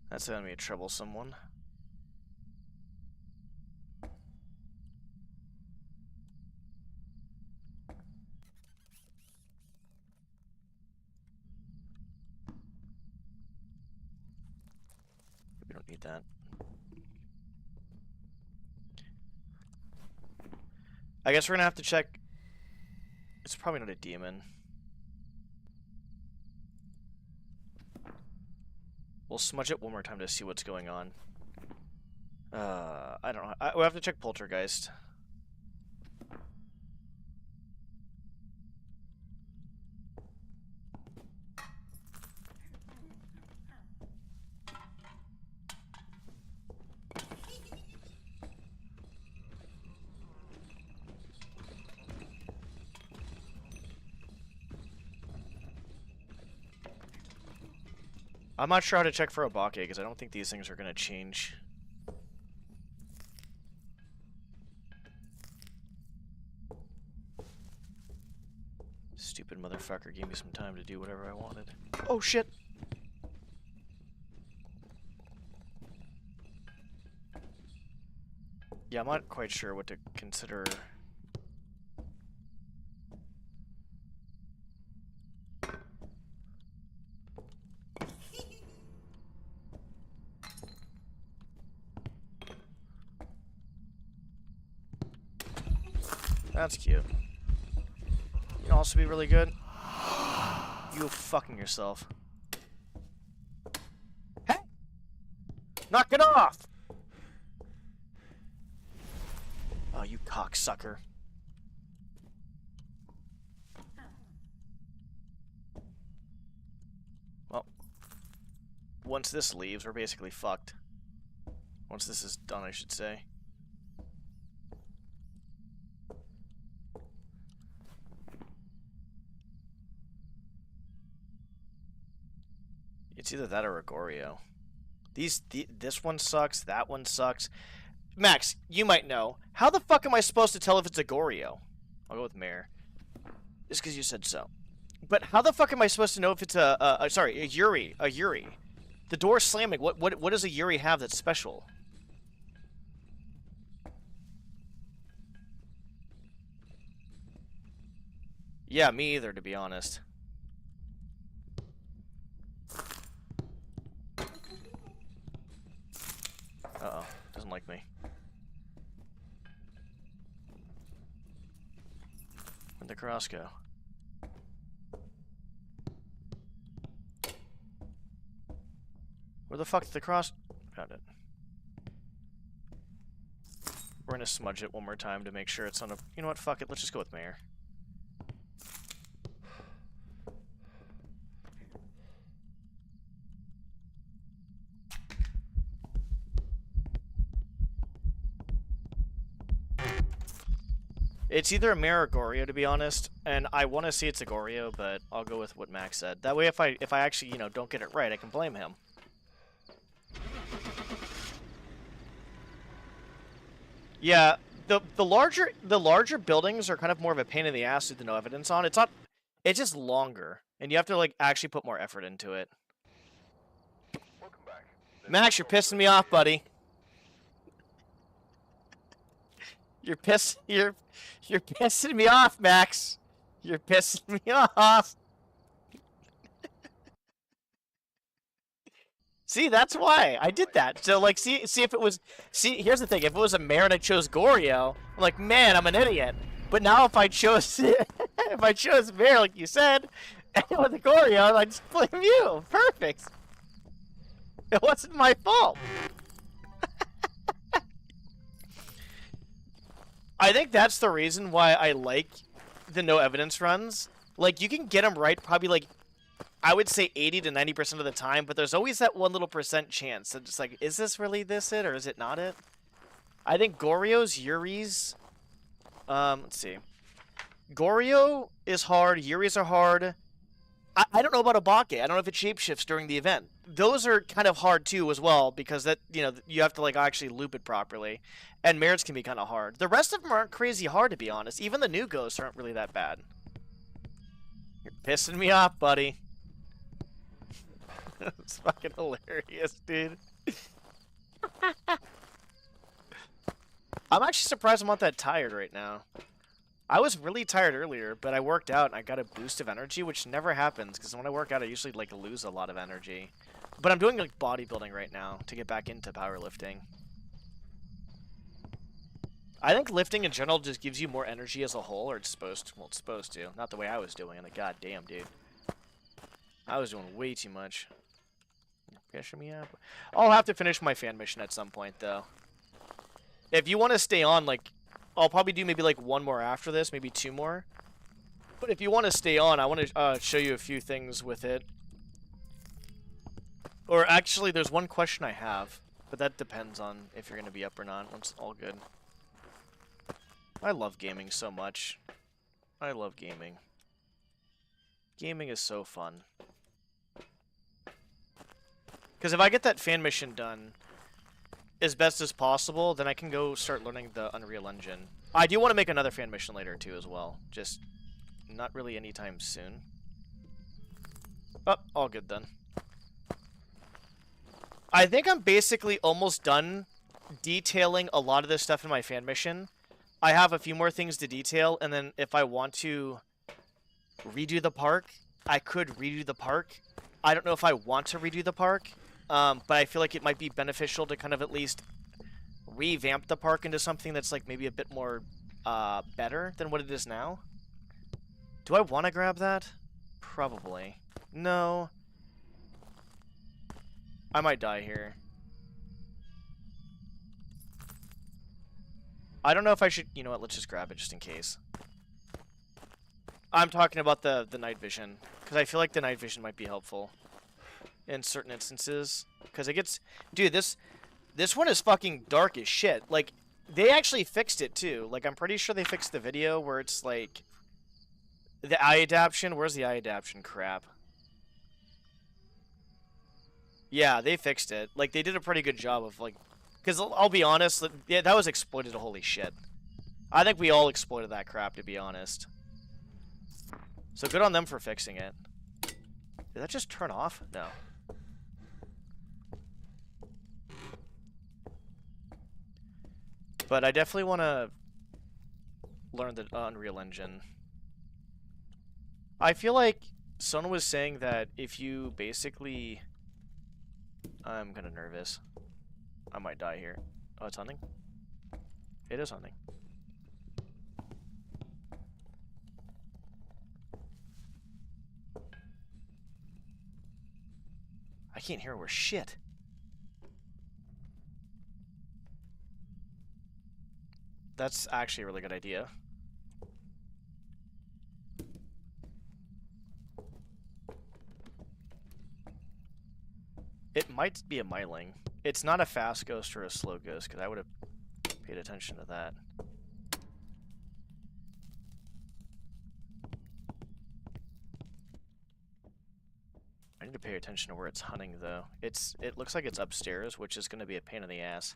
Speaker 1: That's gonna be a troublesome one. We don't need that. I guess we're gonna have to check. It's probably not a demon. We'll smudge it one more time to see what's going on. I don't know. We'll have to check Poltergeist. I'm not sure how to check for a bake because I don't think these things are going to change. Stupid motherfucker gave me some time to do whatever I wanted. Oh shit! Yeah, I'm not quite sure what to consider. That's cute. You can also be really good. You fucking yourself. Hey! Knock it off! Oh, you cocksucker. Well, once this leaves, we're basically fucked. Once this is done, I should say. It's either that or a Goryo. This one sucks, that one sucks. Max, you might know. How the fuck am I supposed to tell if it's a Goryo? I'll go with Mare. Just because you said so. But how the fuck am I supposed to know if it's a Yuri? A Yuri. The door's slamming. What does a Yuri have that's special? Yeah, me either, to be honest. Uh-oh. Doesn't like me. Where'd the cross go? Where the fuck did the cross... Found it. We're gonna smudge it one more time to make sure it's on a... You know what? Fuck it. Let's just go with Mayor. It's either a Mare or Goryo, to be honest, and I want to see it's a Goryo, but I'll go with what Max said. That way, if I actually, you know, don't get it right, I can blame him. Yeah, the larger buildings are kind of more of a pain in the ass with no evidence on. It's just longer, and you have to like actually put more effort into it.
Speaker 5: Welcome back.
Speaker 1: Max, you're pissing me off, buddy. You're pissing me off, Max. You're pissing me off. See, that's why I did that. So, like, see if it was... See, here's the thing. If it was a Mare and I chose Goryo, I'm like, man, I'm an idiot. But now if I chose... if I chose Mare, like you said, and it was a Goryo, I just blame you. Perfect. It wasn't my fault. I think that's the reason why I like the no evidence runs. Like, you can get them right probably, like, I would say 80 to 90% of the time, but there's always that 1 little % chance that it's like, is this really this it, or is it not it? I think Goryo's, Yuri's, let's see. Goryo is hard, Yuri's are hard. I don't know about Abake. I don't know if it shapeshifts during the event. Those are kind of hard too as well, because that, you know, you have to like actually loop it properly. And Mares can be kind of hard. The rest of them aren't crazy hard, to be honest. Even the new ghosts aren't really that bad. You're pissing me off, buddy. It's fucking hilarious, dude. I'm actually surprised I'm not that tired right now. I was really tired earlier, but I worked out and I got a boost of energy, which never happens because when I work out, I usually like lose a lot of energy. But I'm doing like bodybuilding right now to get back into powerlifting. I think lifting in general just gives you more energy as a whole, or it's supposed to. Well, it's supposed to. Not the way I was doing it. God damn, dude. I was doing way too much. Finish me up. I'll have to finish my fan mission at some point, though. If you want to stay on, like, I'll probably do maybe like one more after this, maybe two more. But if you want to stay on, I want to show you a few things with it. Or actually, there's one question I have, but that depends on if you're going to be up or not. Once all good. I love gaming so much. I love gaming. Gaming is so fun. Because if I get that fan mission done as best as possible, then I can go start learning the Unreal Engine. I do want to make another fan mission later, too, as well. Just not really anytime soon. Oh, all good, then. I think I'm basically almost done detailing a lot of this stuff in my fan mission. I have a few more things to detail, and then if I want to redo the park, I could redo the park. I don't know if I want to redo the park. But I feel like it might be beneficial to kind of at least revamp the park into something that's like maybe a bit more better than what it is now. Do I want to grab that? Probably. No. I might die here. I don't know if I should... You know what? Let's just grab it just in case. I'm talking about the night vision. Because I feel like the night vision might be helpful. In certain instances, because it gets, dude, this one is fucking dark as shit. Like, they actually fixed it too. Like, I'm pretty sure they fixed the video where it's like the eye adaptation. Where's the eye adaptation crap? Yeah, they fixed it. Like, they did a pretty good job of like, because I'll be honest, yeah, that was exploited. Holy shit! I think we all exploited that crap, to be honest. So good on them for fixing it. Did that just turn off? No. But I definitely want to learn the Unreal Engine. I feel like someone was saying that if you basically... I'm kind of nervous. I might die here. Oh, it's hunting? It is hunting. I can't hear worse shit. That's actually a really good idea. It might be a myling. It's not a fast ghost or a slow ghost, because I would have paid attention to that. I need to pay attention to where it's hunting, though. It looks like it's upstairs, which is going to be a pain in the ass.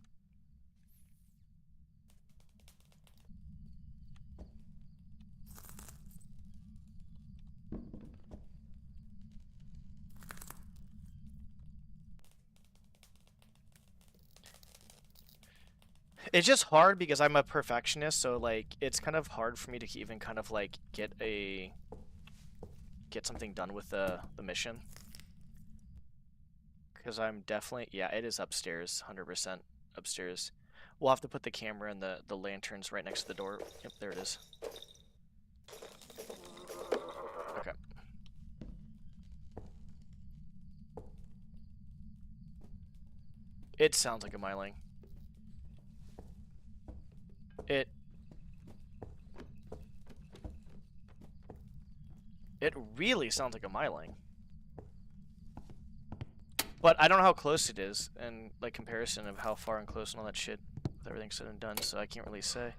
Speaker 1: It's just hard because I'm a perfectionist, so like it's kind of hard for me to even kind of like get something done with the mission. Because I'm definitely, yeah, it is upstairs, 100% upstairs. We'll have to put the camera and the lanterns right next to the door. Yep, there it is. Okay. It sounds like a myling. It really sounds like a myling. But I don't know how close it is, and like comparison of how far and close and all that shit with everything said and done, so I can't really say.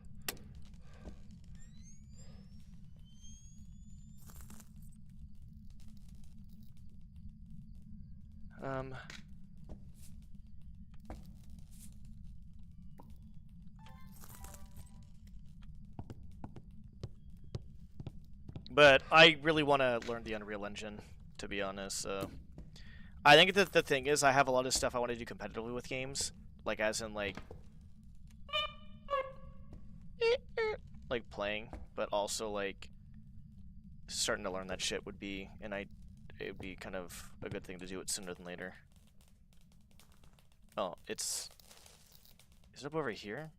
Speaker 1: But I really want to learn the Unreal Engine, to be honest. So I think that the thing is, I have a lot of stuff I want to do competitively with games, like as in like playing, but also like starting to learn that shit would be, and it would be kind of a good thing to do it sooner than later. Oh, is it up over here?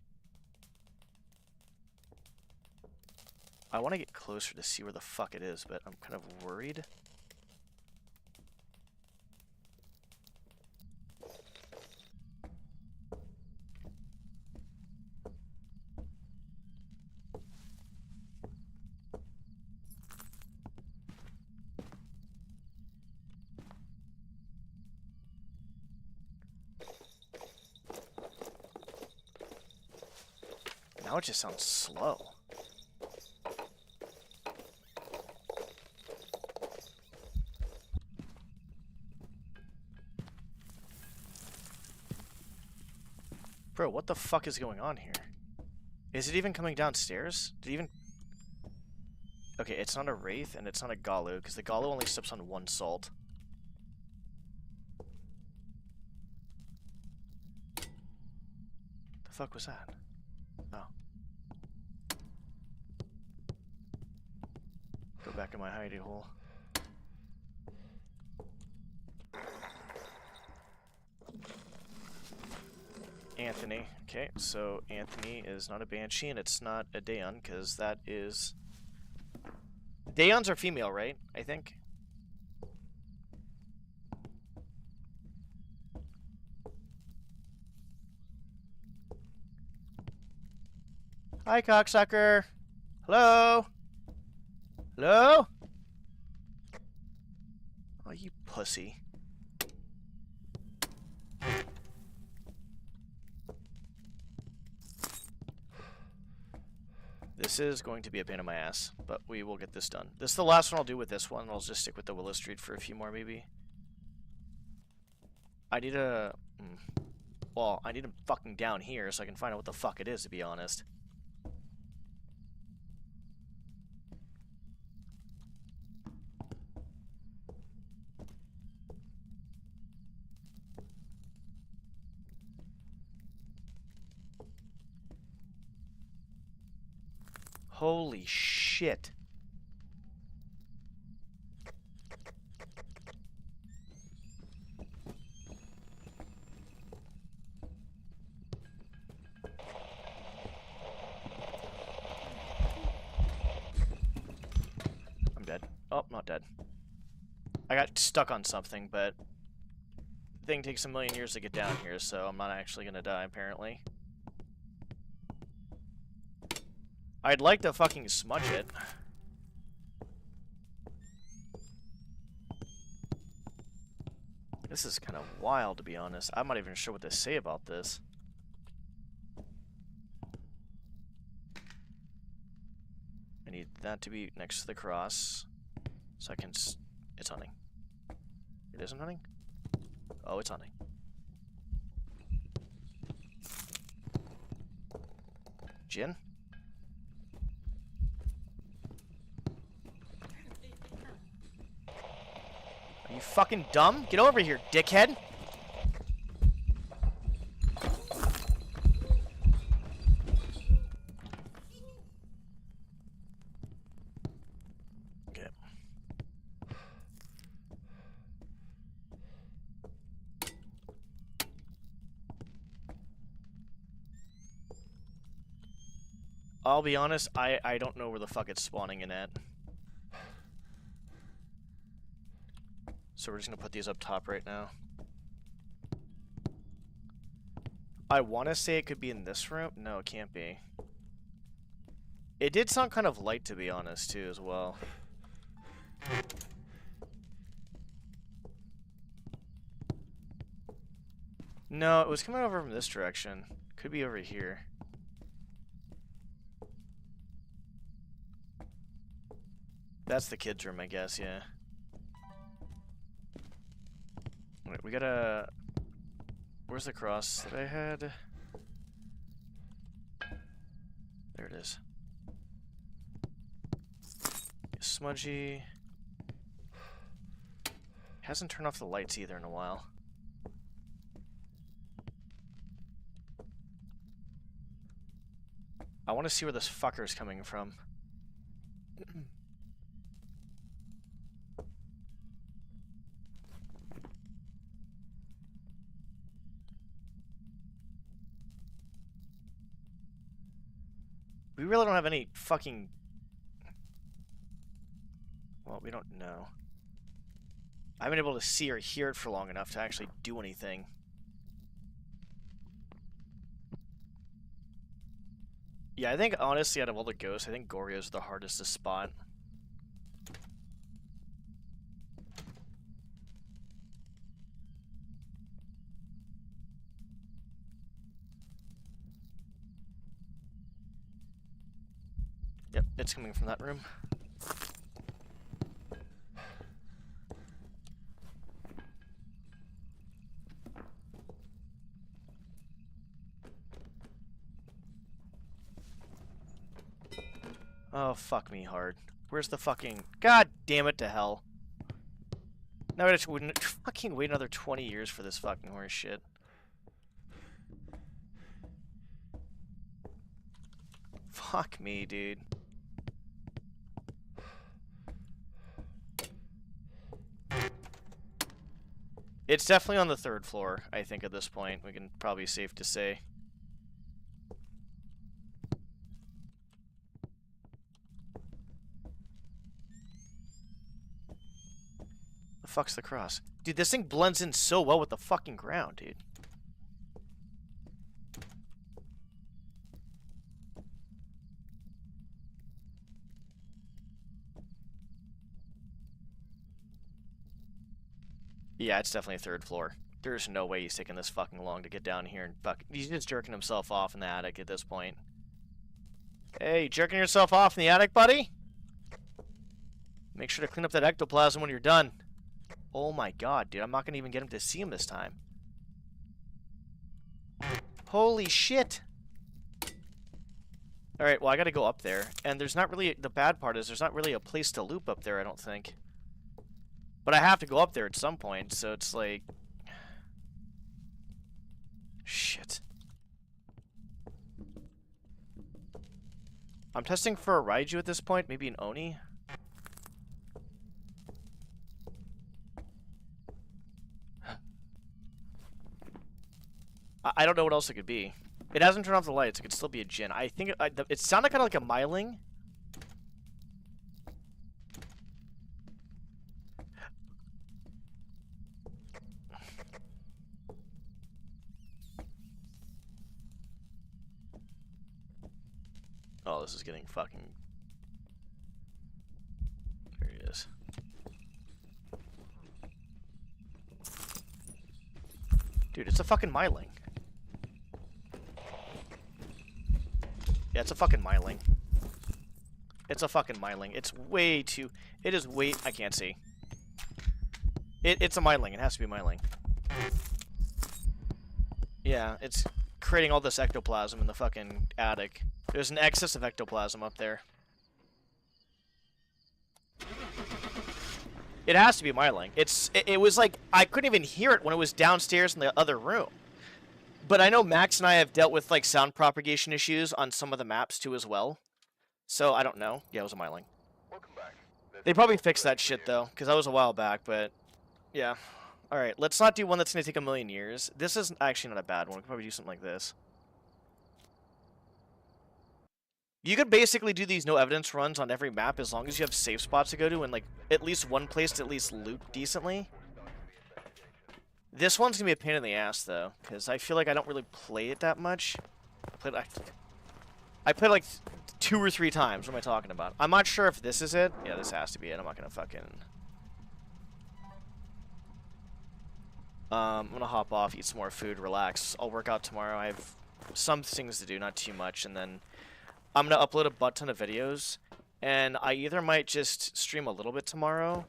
Speaker 1: I want to get closer to see where the fuck it is, but I'm kind of worried. Now it just sounds slow. Bro, what the fuck is going on here? Is it even coming downstairs? Did it even... Okay, it's not a Wraith and it's not a Galu, because the Galu only steps on one salt. The fuck was that? Oh. Go back in my hidey hole. Anthony. Okay, so Anthony is not a Banshee and it's not a Daeon, because that is... Daeons are female, right? I think. Hi, cocksucker. Hello? Hello? Oh, you pussy. This is going to be a pain in my ass, but we will get this done. This is the last one I'll do with this one. I'll just stick with the Willow Street for a few more, maybe. I need a... Well, I need him fucking down here so I can find out what the fuck it is, to be honest. Holy shit. I'm dead. Oh, not dead. I got stuck on something, but the thing takes a million years to get down here, so I'm not actually gonna die, apparently. I'd like to fucking smudge it. This is kind of wild, to be honest. I'm not even sure what to say about this. I need that to be next to the cross, so I can... It's hunting. It isn't hunting? Oh, it's hunting. Jin? Are you fucking dumb? Get over here, dickhead! Okay. I'll be honest, I don't know where the fuck it's spawning in at. So we're just gonna put these up top right now. I want to say it could be in this room. No, it can't be. It did sound kind of light, to be honest, too, as well. No, it was coming over from this direction. Could be over here. That's the kids' room, I guess, yeah. Wait, we gotta... Where's the cross that I had? There it is. smudgy. Hasn't turned off the lights either in a while. I want to see where this fucker's coming from. We really don't have any fucking... Well, we don't know. I haven't been able to see or hear it for long enough to actually do anything. Yeah, I think, honestly, out of all the ghosts, I think Goryo's the hardest to spot. Yep, it's coming from that room. Oh, fuck me hard. Where's the fucking... God damn it to hell. Now I just wouldn't fucking wait another 20 years for this fucking horse shit. Fuck me, dude. It's definitely on the 3rd floor, I think, at this point. We can probably safe to say. The fuck's the cross? Dude, this thing blends in so well with the fucking ground, dude. Yeah, it's definitely 3rd floor. There's no way he's taking this fucking long to get down here and fuck. He's just jerking himself off in the attic at this point. Hey, you jerking yourself off in the attic, buddy? Make sure to clean up that ectoplasm when you're done. Oh my god, dude. I'm not gonna even get him to see him this time. Holy shit. Alright, well, I gotta go up there. And there's not really... The bad part is there's not really a place to loop up there, I don't think. But I have to go up there at some point, so it's like... Shit. I'm testing for a Raiju at this point, maybe an Oni? I don't know what else it could be. It hasn't turned off the lights, it could still be a Jinn. I think it sounded kind of like a Myling. Oh, this is getting fucking... There he is. Dude, it's a fucking Myling. Yeah, it's a fucking Myling. It's a fucking Myling. It's way too... It is way... I can't see. It's a Myling. It has to be a Myling. Yeah, it's creating all this ectoplasm in the fucking attic. There's an excess of ectoplasm up there. It has to be Myling. It was like, I couldn't even hear it when it was downstairs in the other room. But I know Max and I have dealt with like sound propagation issues on some of the maps too as well. So I don't know. Yeah, it was a Myling.
Speaker 5: Welcome back.
Speaker 1: They probably fixed that shit though, because that was a while back, but yeah. Alright, let's not do one that's going to take a million years. This is actually not a bad one. We could probably do something like this. You could basically do these no evidence runs on every map as long as you have safe spots to go to and like at least one place to at least loot decently. This one's gonna be a pain in the ass though, because I feel like I don't really play it that much. I played like 2 or 3 times. What am I talking about? I'm not sure if this is it. Yeah, this has to be it. I'm not gonna fucking... I'm gonna hop off, eat some more food, relax. I'll work out tomorrow. I have some things to do, not too much, and then I'm gonna upload a butt ton of videos, and I either might just stream a little bit tomorrow.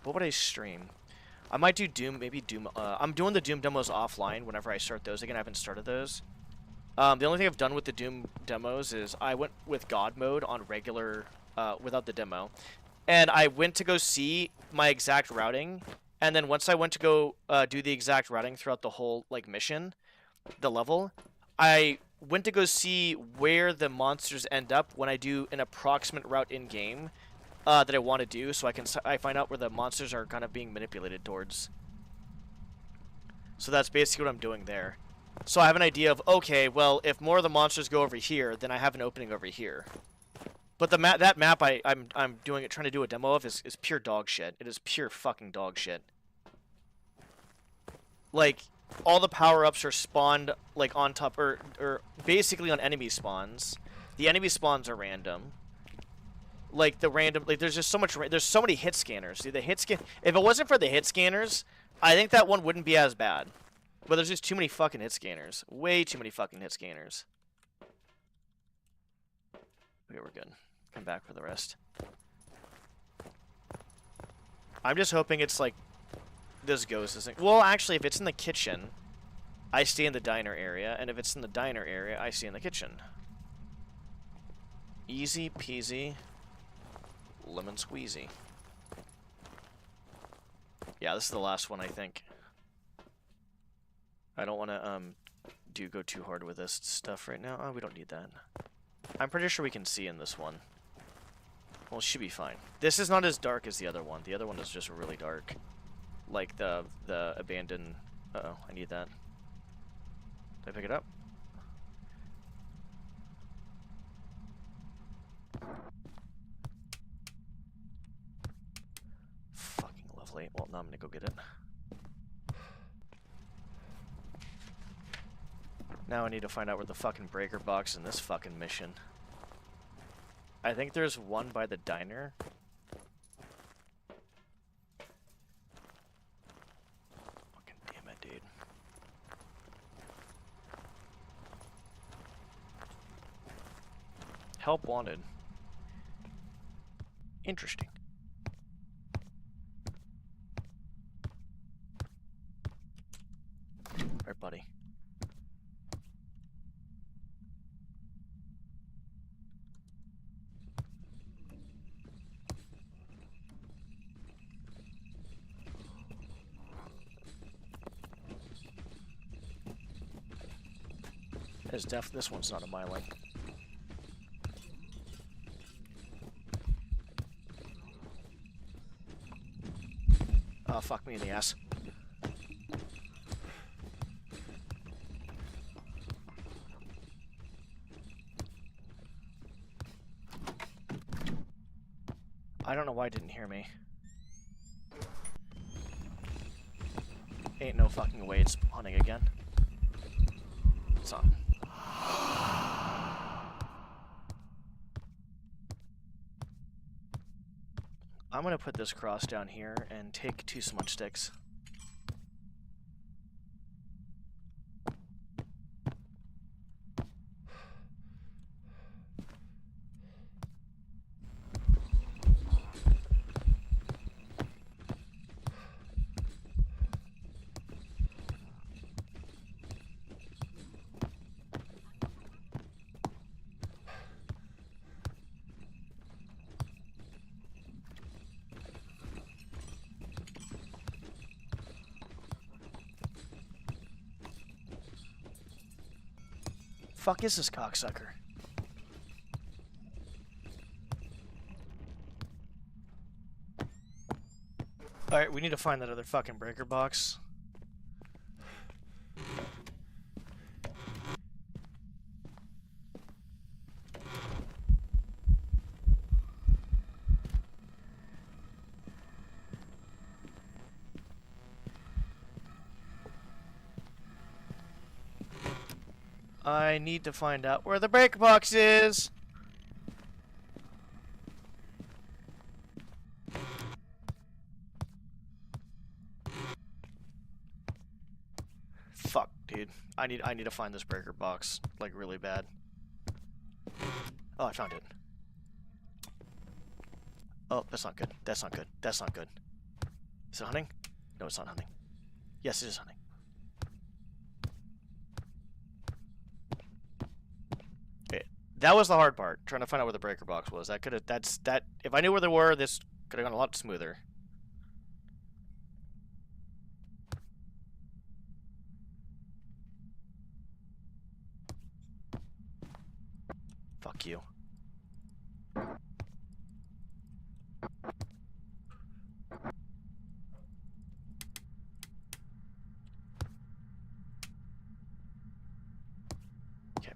Speaker 1: What would I stream? I might do Doom, maybe Doom. I'm doing the Doom demos offline whenever I start those again. I haven't started those. The only thing I've done with the Doom demos is I went with God mode on regular without the demo. And I went to go see my exact routing, and then once I went to go do the exact routing throughout the whole like mission, the level, I went to go see where the monsters end up when I do an approximate route in game that I want to do, so I find out where the monsters are kind of being manipulated towards. So that's basically what I'm doing there. So I have an idea of, okay, well, if more of the monsters go over here, then I have an opening over here. But the that map I'm trying to do a demo of is pure dog shit. It is pure fucking dog shit. Like, all the power-ups are spawned like on top or basically on enemy spawns. The enemy spawns are random. Like there's just so much there's so many hit scanners. See, the hit scan, if it wasn't for the hit scanners, I think that one wouldn't be as bad. But there's just too many fucking hit scanners. Way too many fucking hit scanners. Okay, we're good. Come back for the rest. I'm just hoping it's like this ghost isn't. Well, actually, if it's in the kitchen, I stay in the diner area, and if it's in the diner area, I stay in the kitchen. Easy peasy, lemon squeezy. Yeah, this is the last one, I think. I don't want to go too hard with this stuff right now. Oh, we don't need that. I'm pretty sure we can see in this one. Well, it should be fine. This is not as dark as the other one. The other one is just really dark. Like the abandoned... Uh-oh, I need that. Did I pick it up? Fucking lovely. Well, now I'm gonna go get it. Now I need to find out where the fucking breaker box in this fucking mission. I think there's one by the diner. Fucking damn it, dude. Help wanted. Interesting. Alright, buddy. This one's not a myling. Oh, fuck me in the ass. I don't know why it didn't hear me. Ain't no fucking way it's spawning again. It's on. I'm gonna put this cross down here and take 2 smudge sticks. Fuck is this cocksucker? Alright, we need to find that other fucking breaker box. I need to find out where the breaker box is. Fuck, dude. I need to find this breaker box like really bad. Oh, I found it. Oh, that's not good. That's not good. That's not good. Is it hunting? No, it's not hunting. Yes, it is hunting. That was the hard part, trying to find out where the breaker box was. That could have. That. If I knew where they were, this could have gone a lot smoother. Fuck you. Okay.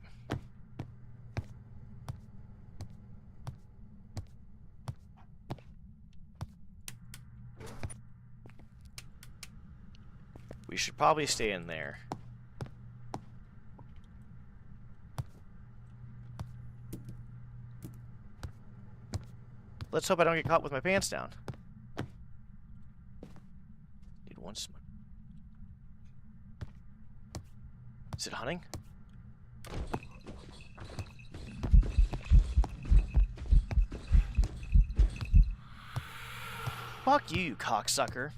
Speaker 1: We should probably stay in there. Let's hope I don't get caught with my pants down. Need one smoke. Is it hunting? Fuck you, you cocksucker.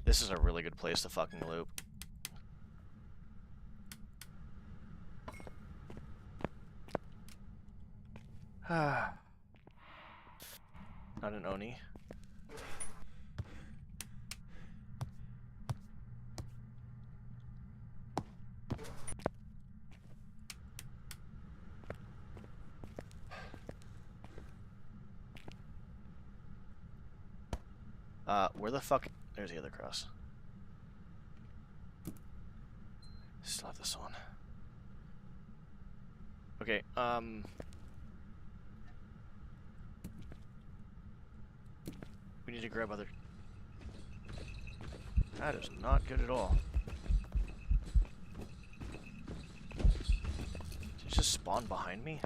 Speaker 1: This is a really good place to fucking loop. Not an Oni. Where the fuck? There's the other cross. Still have this one. Okay, we need to grab other... That is not good at all. Did it just spawn behind me?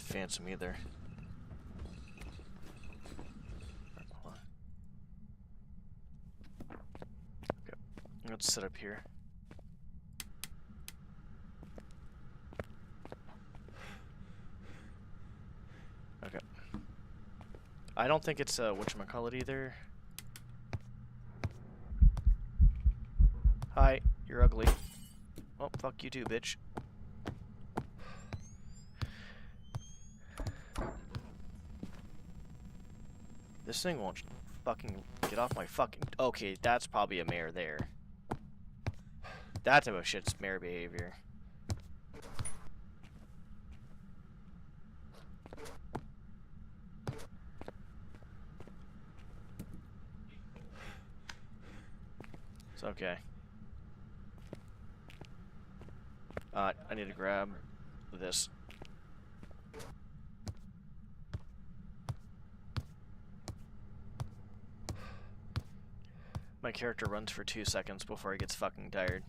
Speaker 1: Phantom either. Okay, let's sit up here. Okay. I don't think it's whatchamacallit either. Hi, you're ugly. Oh, fuck you too, bitch. This thing won't fucking get off my fucking... Okay, that's probably a mare there. That type of shit's mare behavior. It's okay. I need to grab this. My character runs for 2 seconds before he gets fucking tired.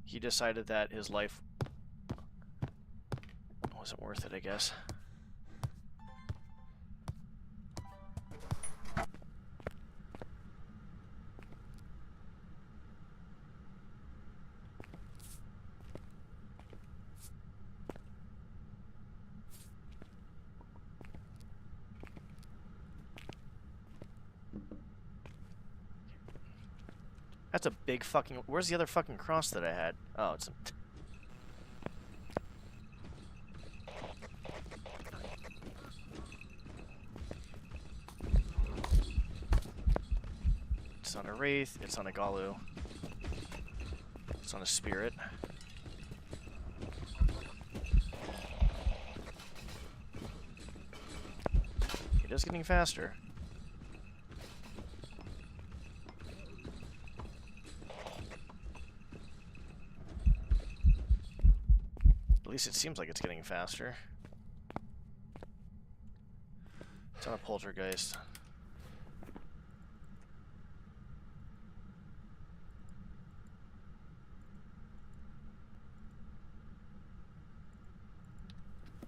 Speaker 1: He decided that his life wasn't worth it, I guess. That's a big fucking... Where's the other fucking cross that I had? Oh, it's... It's on a Wraith, it's on a Galu. It's on a Spirit. It is getting faster. least it seems like it's getting faster. It's on a poltergeist.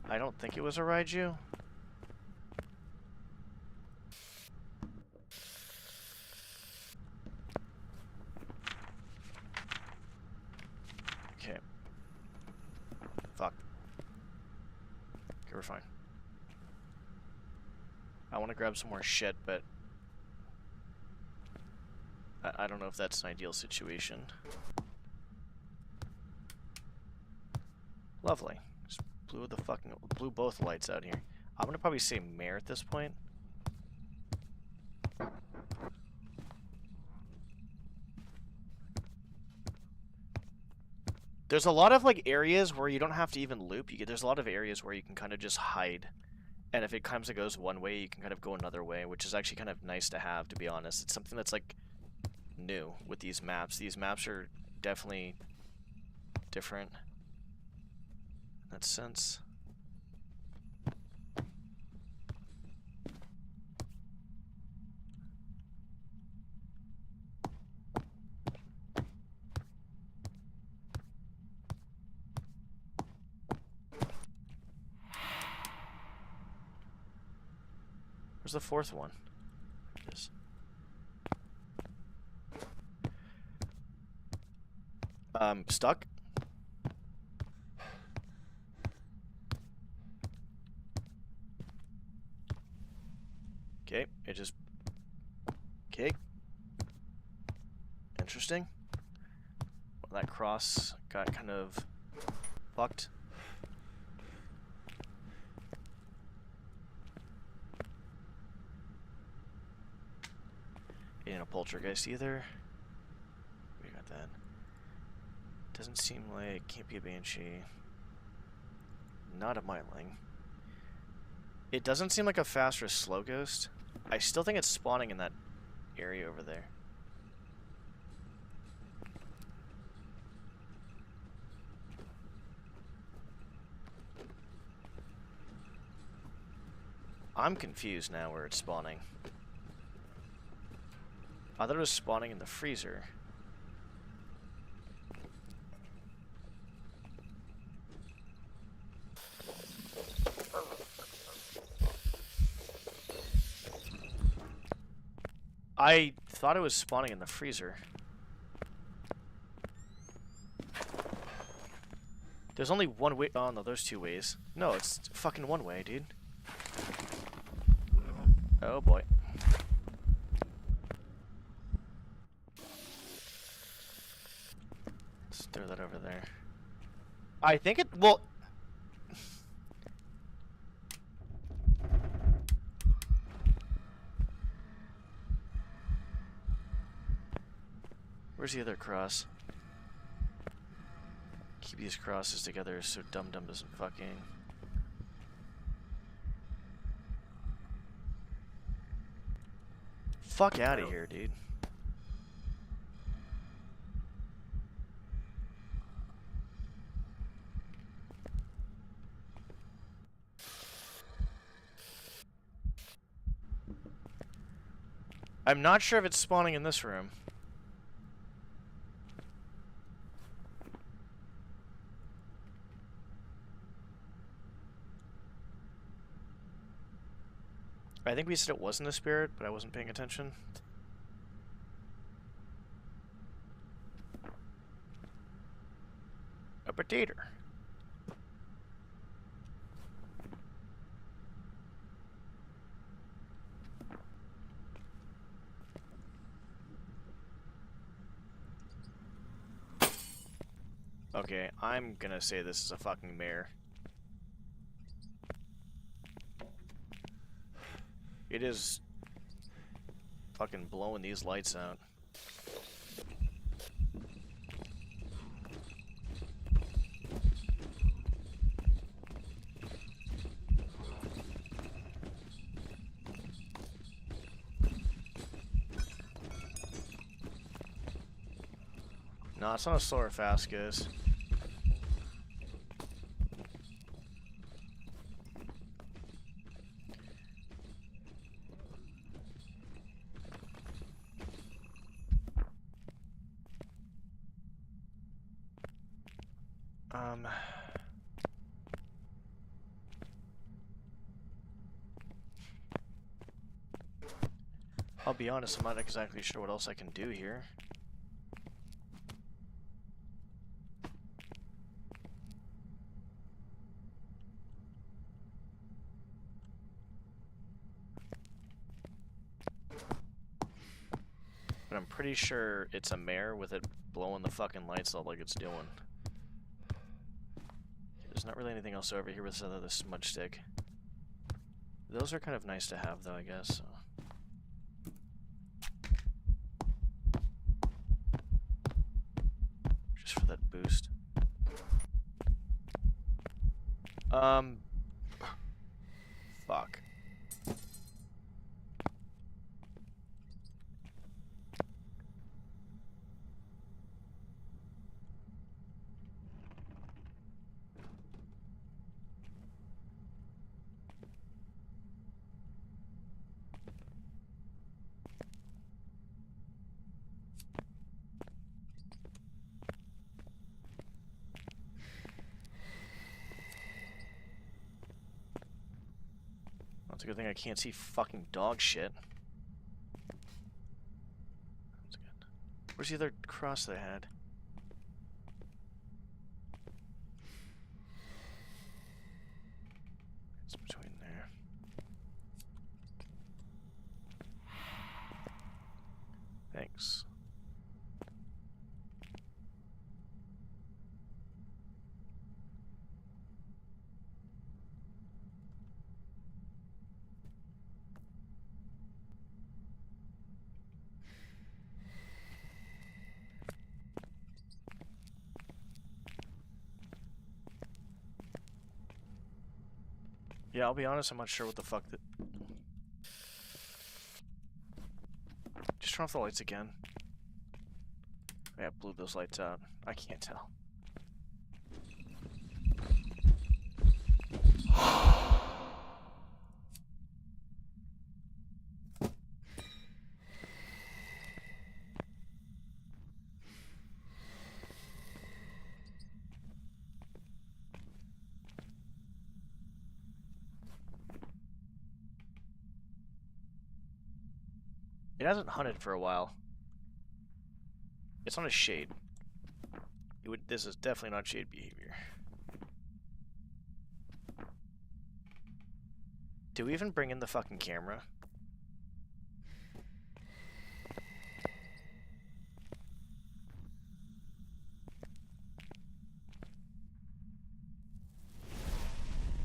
Speaker 1: I don't think it was a Raiju. Okay. Fuck. Okay, we're fine. I want to grab some more shit, but I don't know if that's an ideal situation. Lovely. Just blew both lights out here. I'm gonna probably say mare at this point. There's a lot of like areas where you don't have to even loop. There's a lot of areas where you can kind of just hide. And if it comes and goes one way, you can kind of go another way, which is actually kind of nice to have, to be honest. It's something that's like new with these maps. These maps are definitely different in that sense. Where's the fourth one? There it is. Stuck? Okay, it just... Okay. Interesting. Well, that cross got kind of fucked. Ain't a poltergeist either. We got that. Doesn't seem like... Can't be a banshee. Not a myling. It doesn't seem like a fast or slow ghost. I still think it's spawning in that area over there. I'm confused now where it's spawning. I thought it was spawning in the freezer. I thought it was spawning in the freezer. There's only one way. Oh no, there's two ways. No, it's fucking one way, dude. Oh boy. Let's throw that over there. I think it. Well. Where's the other cross? Keep these crosses together so Dum Dum doesn't fucking... Fuck out of here, dude. I'm not sure if it's spawning in this room. I think we said it wasn't a spirit, but I wasn't paying attention. A potato. Okay, I'm gonna say this is a fucking mare. It is fucking blowing these lights out. No, it's not a slow or fast, guys. I'll be honest, I'm not exactly sure what else I can do here. But I'm pretty sure it's a mare with it blowing the fucking lights out like it's doing. There's not really anything else over here with the smudge stick. Those are kind of nice to have though, I guess. So. Just for that boost. Fuck. It's a good thing I can't see fucking dog shit. That's good. Where's the other cross that I had? It's between there. Thanks. Yeah, I'll be honest, I'm not sure what the fuck that... Just turn off the lights again. Yeah, blew those lights out. I can't tell. It hasn't hunted for a while. It's on a shade. This is definitely not shade behavior. Do we even bring in the fucking camera?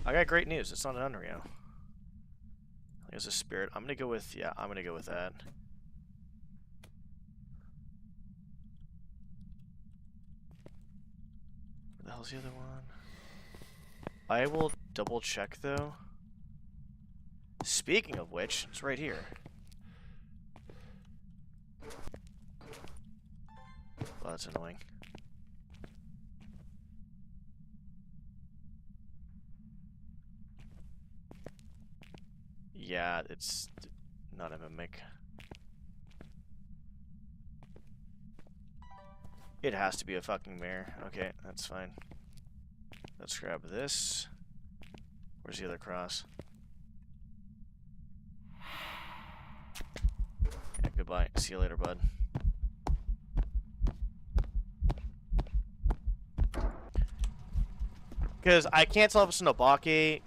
Speaker 1: I got great news. It's not an Unreal. I think it's a spirit. I'm gonna go with, yeah, I'm gonna go with that. Where the hell's the other one? I will double check though. Speaking of which, it's right here. Well, that's annoying. Yeah, it's not a mimic. It has to be a fucking mare. Okay, that's fine. Let's grab this. Where's the other cross? Yeah, goodbye. See you later, bud. Because I can't tell if it's an Obake.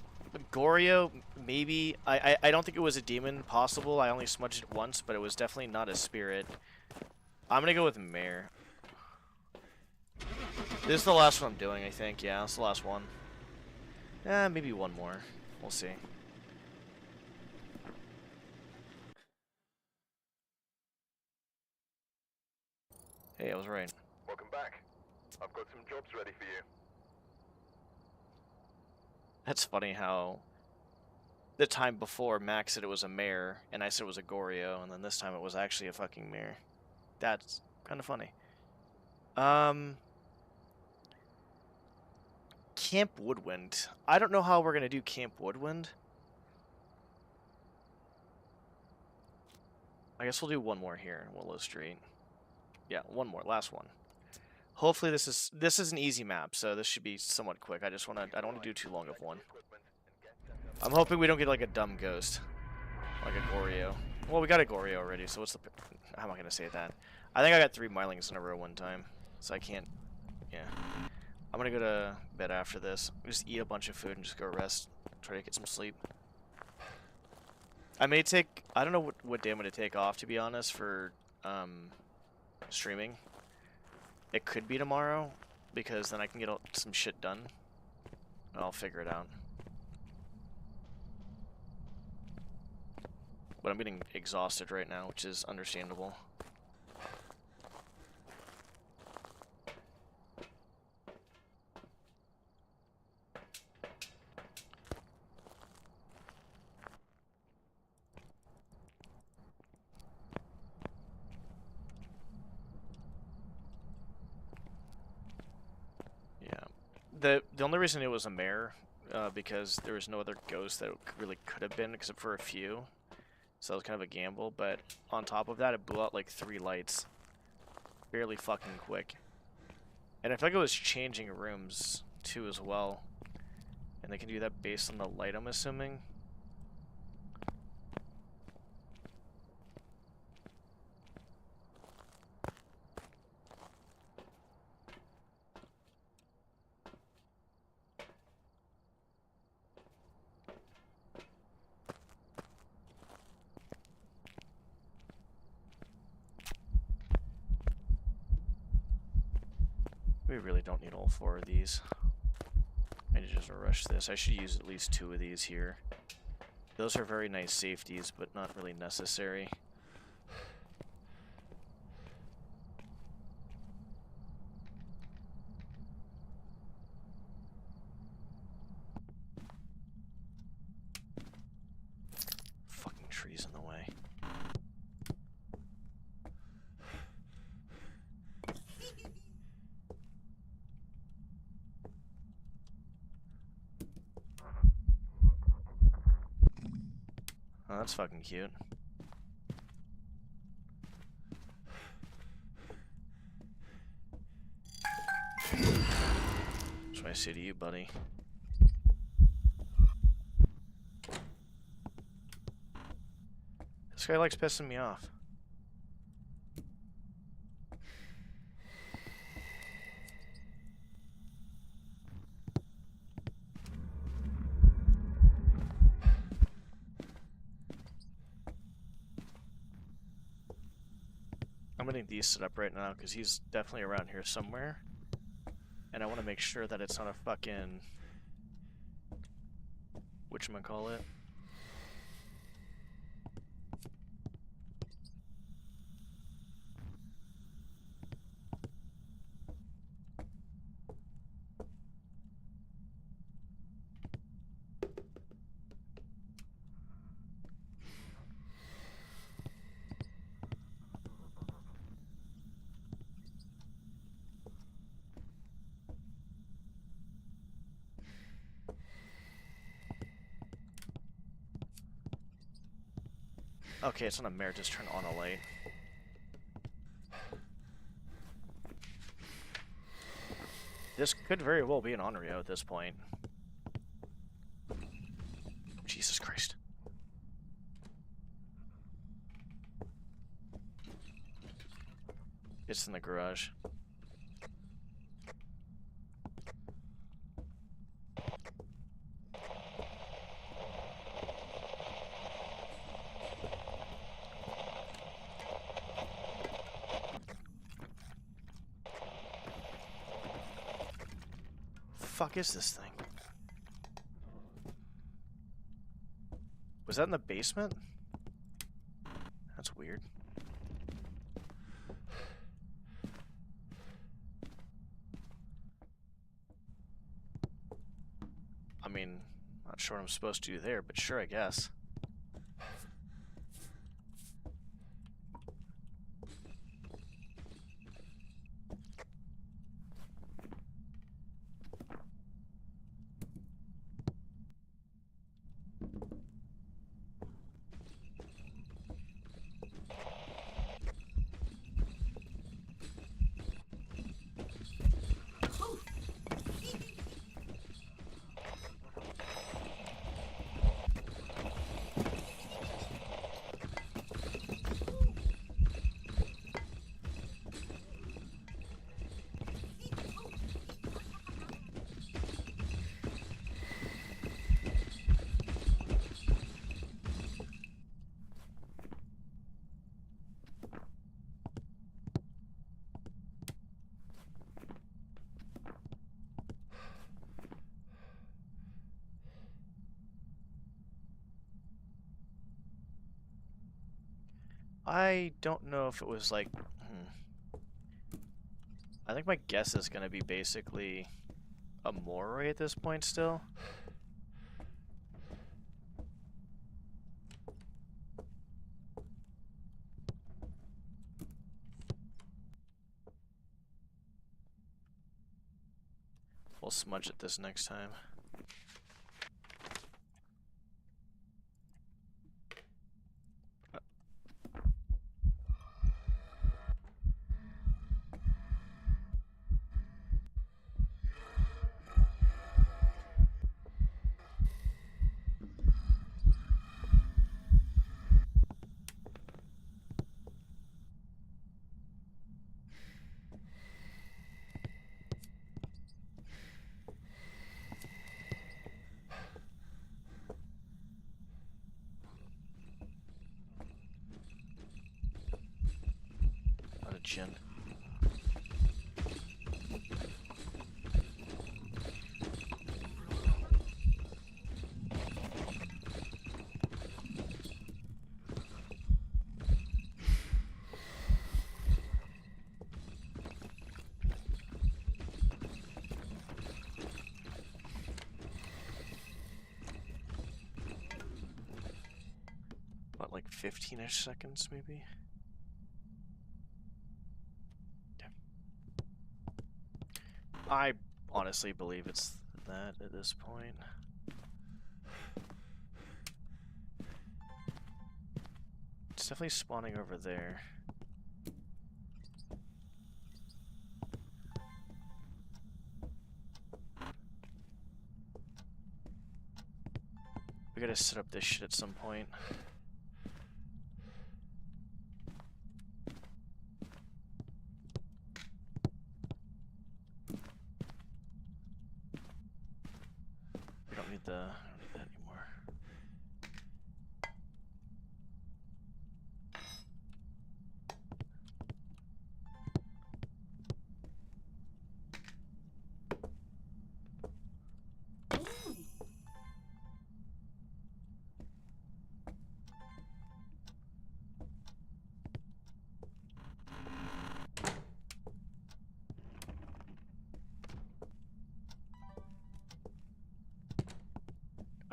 Speaker 1: Goryo, maybe. I don't think it was a demon possible. I only smudged it once, but it was definitely not a spirit. I'm gonna go with mare. This is the last one I'm doing, I think. Yeah, it's the last one. Maybe one more. We'll see. Hey, I was right.
Speaker 5: Welcome back. I've got some jobs ready for you.
Speaker 1: That's funny how the time before Max said it was a mare, and I said it was a Goryo, and then this time it was actually a fucking mare. That's kind of funny. Camp Woodwind. I don't know how we're gonna do Camp Woodwind. I guess we'll do one more here in Willow Street. Yeah, one more, last one. Hopefully this is an easy map, so this should be somewhat quick. I don't want to do too long of one. I'm hoping we don't get like a dumb ghost, like a Goryo. Well, we got a Goryo already, so what's the? How am I gonna say that? I think I got 3 Mylings in a row one time, so I can't. Yeah, I'm gonna go to bed after this. Just eat a bunch of food and just go rest. Try to get some sleep. I may take. I don't know what day I'm gonna take off, to be honest, for streaming. It could be tomorrow, because then I can get some shit done. I'll figure it out. But I'm getting exhausted right now, which is understandable. The only reason it was a mare, because there was no other ghost that it really could have been, except for a few. So it was kind of a gamble, but on top of that, it blew out like 3 lights. Fairly fucking quick. And I feel like it was changing rooms, too, as well. And they can do that based on the light, I'm assuming. We really don't need all 4 of these. I need to just rush this. I should use at least 2 of these here. Those are very nice safeties, but not really necessary. Fucking trees in the way. Oh, that's fucking cute. That's what I say to you, buddy. This guy likes pissing me off. I'm getting these set up right now because he's definitely around here somewhere. And I want to make sure that it's not a fucking... whatchamacallit? Okay, it's not a mare, just turn on a light. This could very well be an Onryo at this point. Jesus Christ. It's in the garage. Fuck is this thing? Was that in the basement? That's weird. I mean, not sure what I'm supposed to do there, but sure, I guess. I don't know if it was like... I think my guess is going to be basically a Moroi at this point still. We'll smudge it this next time. Not a chin. What, like 15-ish seconds, maybe? Yeah. I honestly believe it's that at this point. It's definitely spawning over there. We gotta set up this shit at some point. We don't need that anymore.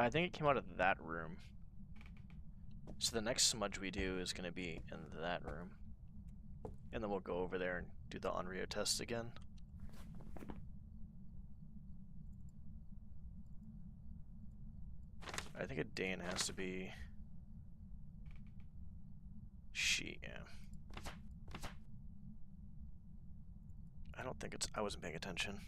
Speaker 1: I think it came out of that room. So the next smudge we do is going to be in that room. And then we'll go over there and do the Onryo test again. I think a Dane has to be... She, yeah. I don't think it's... I wasn't paying attention.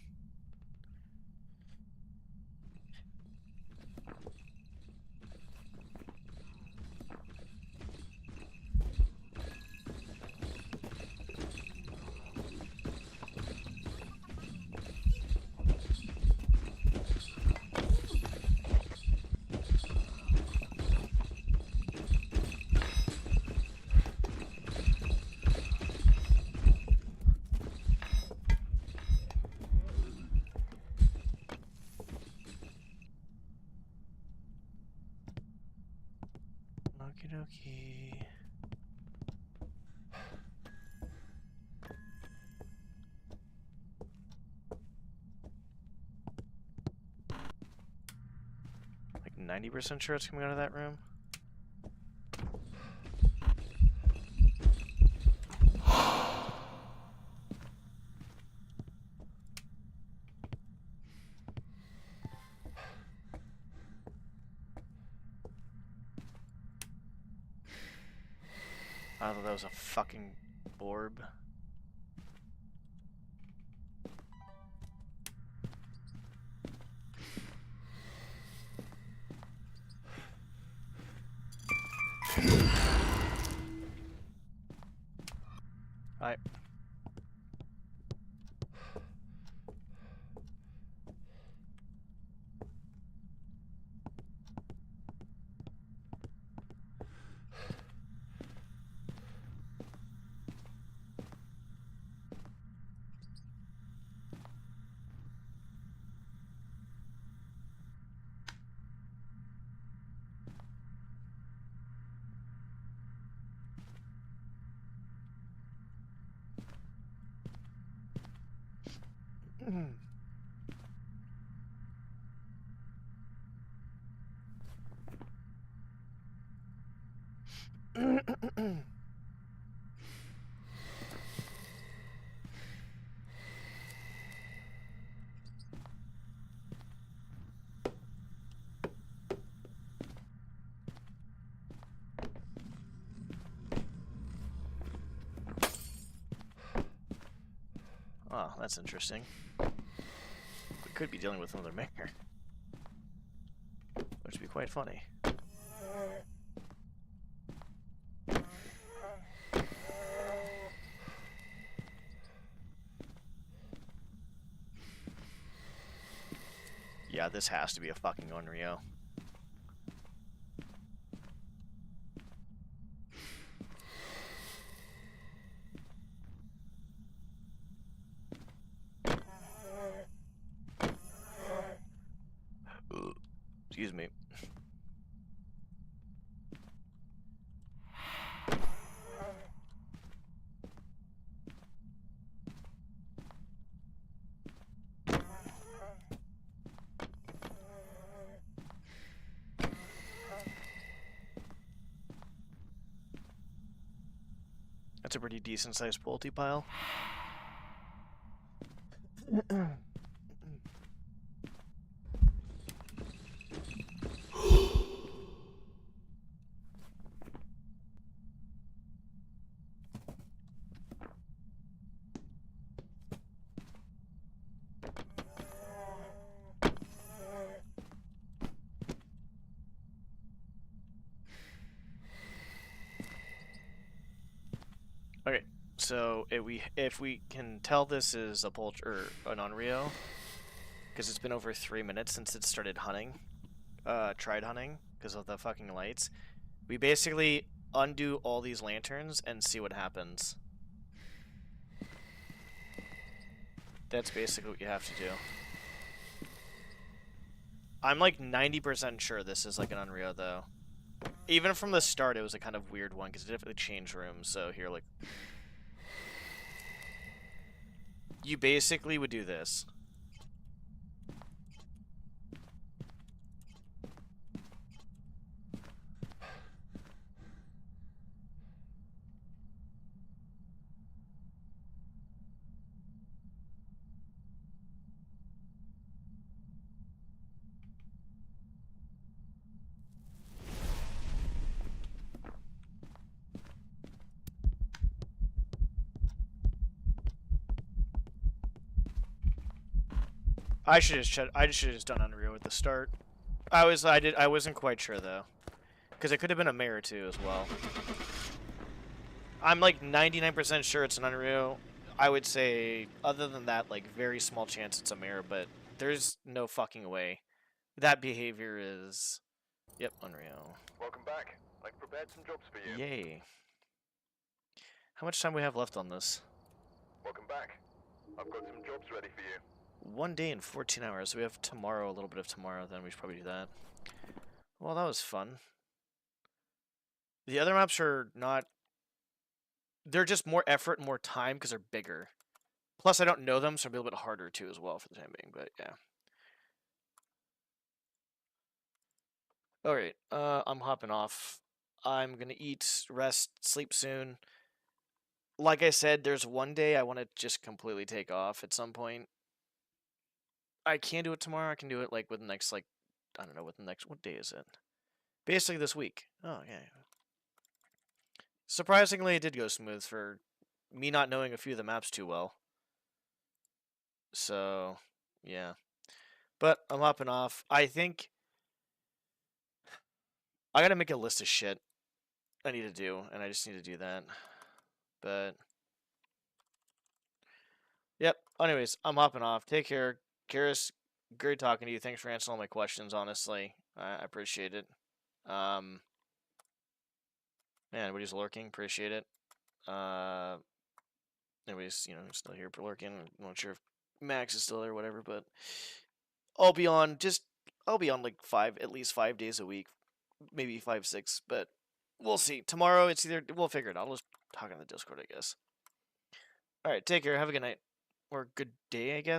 Speaker 1: Okie dokie. Like 90% sure it's coming out of that room. I thought that was a fucking orb. Alright. Oh, that's interesting. We could be dealing with another mayor, which would be quite funny. Yeah, this has to be a fucking Unreal. Excuse me. That's a pretty decent sized pulte pile. Okay, so if we can tell this is a or an Unreal, because it's been over 3 minutes since it started hunting, tried hunting because of the fucking lights. We basically undo all these lanterns and see what happens. That's basically what you have to do. I'm like 90% sure this is like an Unreal though. Even from the start, it was a kind of weird one because it definitely changed rooms. So here, like, you basically would do this. I should have just done Unreal at the start. I wasn't quite sure though, because it could have been a mayor too as well. I'm like 99% sure it's an Unreal. I would say, other than that, like very small chance it's a mayor, but there's no fucking way. That behavior is, yep, Unreal.
Speaker 5: Welcome back. I've prepared some jobs for you.
Speaker 1: Yay. How much time we have left on this?
Speaker 5: Welcome back. I've got some jobs ready for you.
Speaker 1: 1 day and 14 hours. So we have tomorrow, a little bit of tomorrow, then we should probably do that. Well, that was fun. The other maps are not... They're just more effort and more time because they're bigger. Plus, I don't know them, so it'll be a little bit harder too as well for the time being, but yeah. Alright, I'm hopping off. I'm gonna eat, rest, sleep soon. Like I said, there's one day I want to just completely take off at some point. I can do it tomorrow. I can do it like within the next, like, I don't know, within the next, what day is it? Basically this week. Oh, okay. Surprisingly, it did go smooth for me not knowing a few of the maps too well. So, yeah. But I'm hopping off. I think I gotta make a list of shit I need to do, and I just need to do that. But, yep. Anyways, I'm hopping off. Take care. Karis, great talking to you. Thanks for answering all my questions, honestly. I appreciate it. Man, everybody's lurking. Appreciate it. Anyways, you know, still here for lurking. I'm not sure if Max is still there or whatever, but I'll be on like at least 5 days a week, maybe 5, 6, but we'll see. Tomorrow, it's either, we'll figure it out. I'll just talk on the Discord, I guess. All right, take care. Have a good night. Or good day, I guess.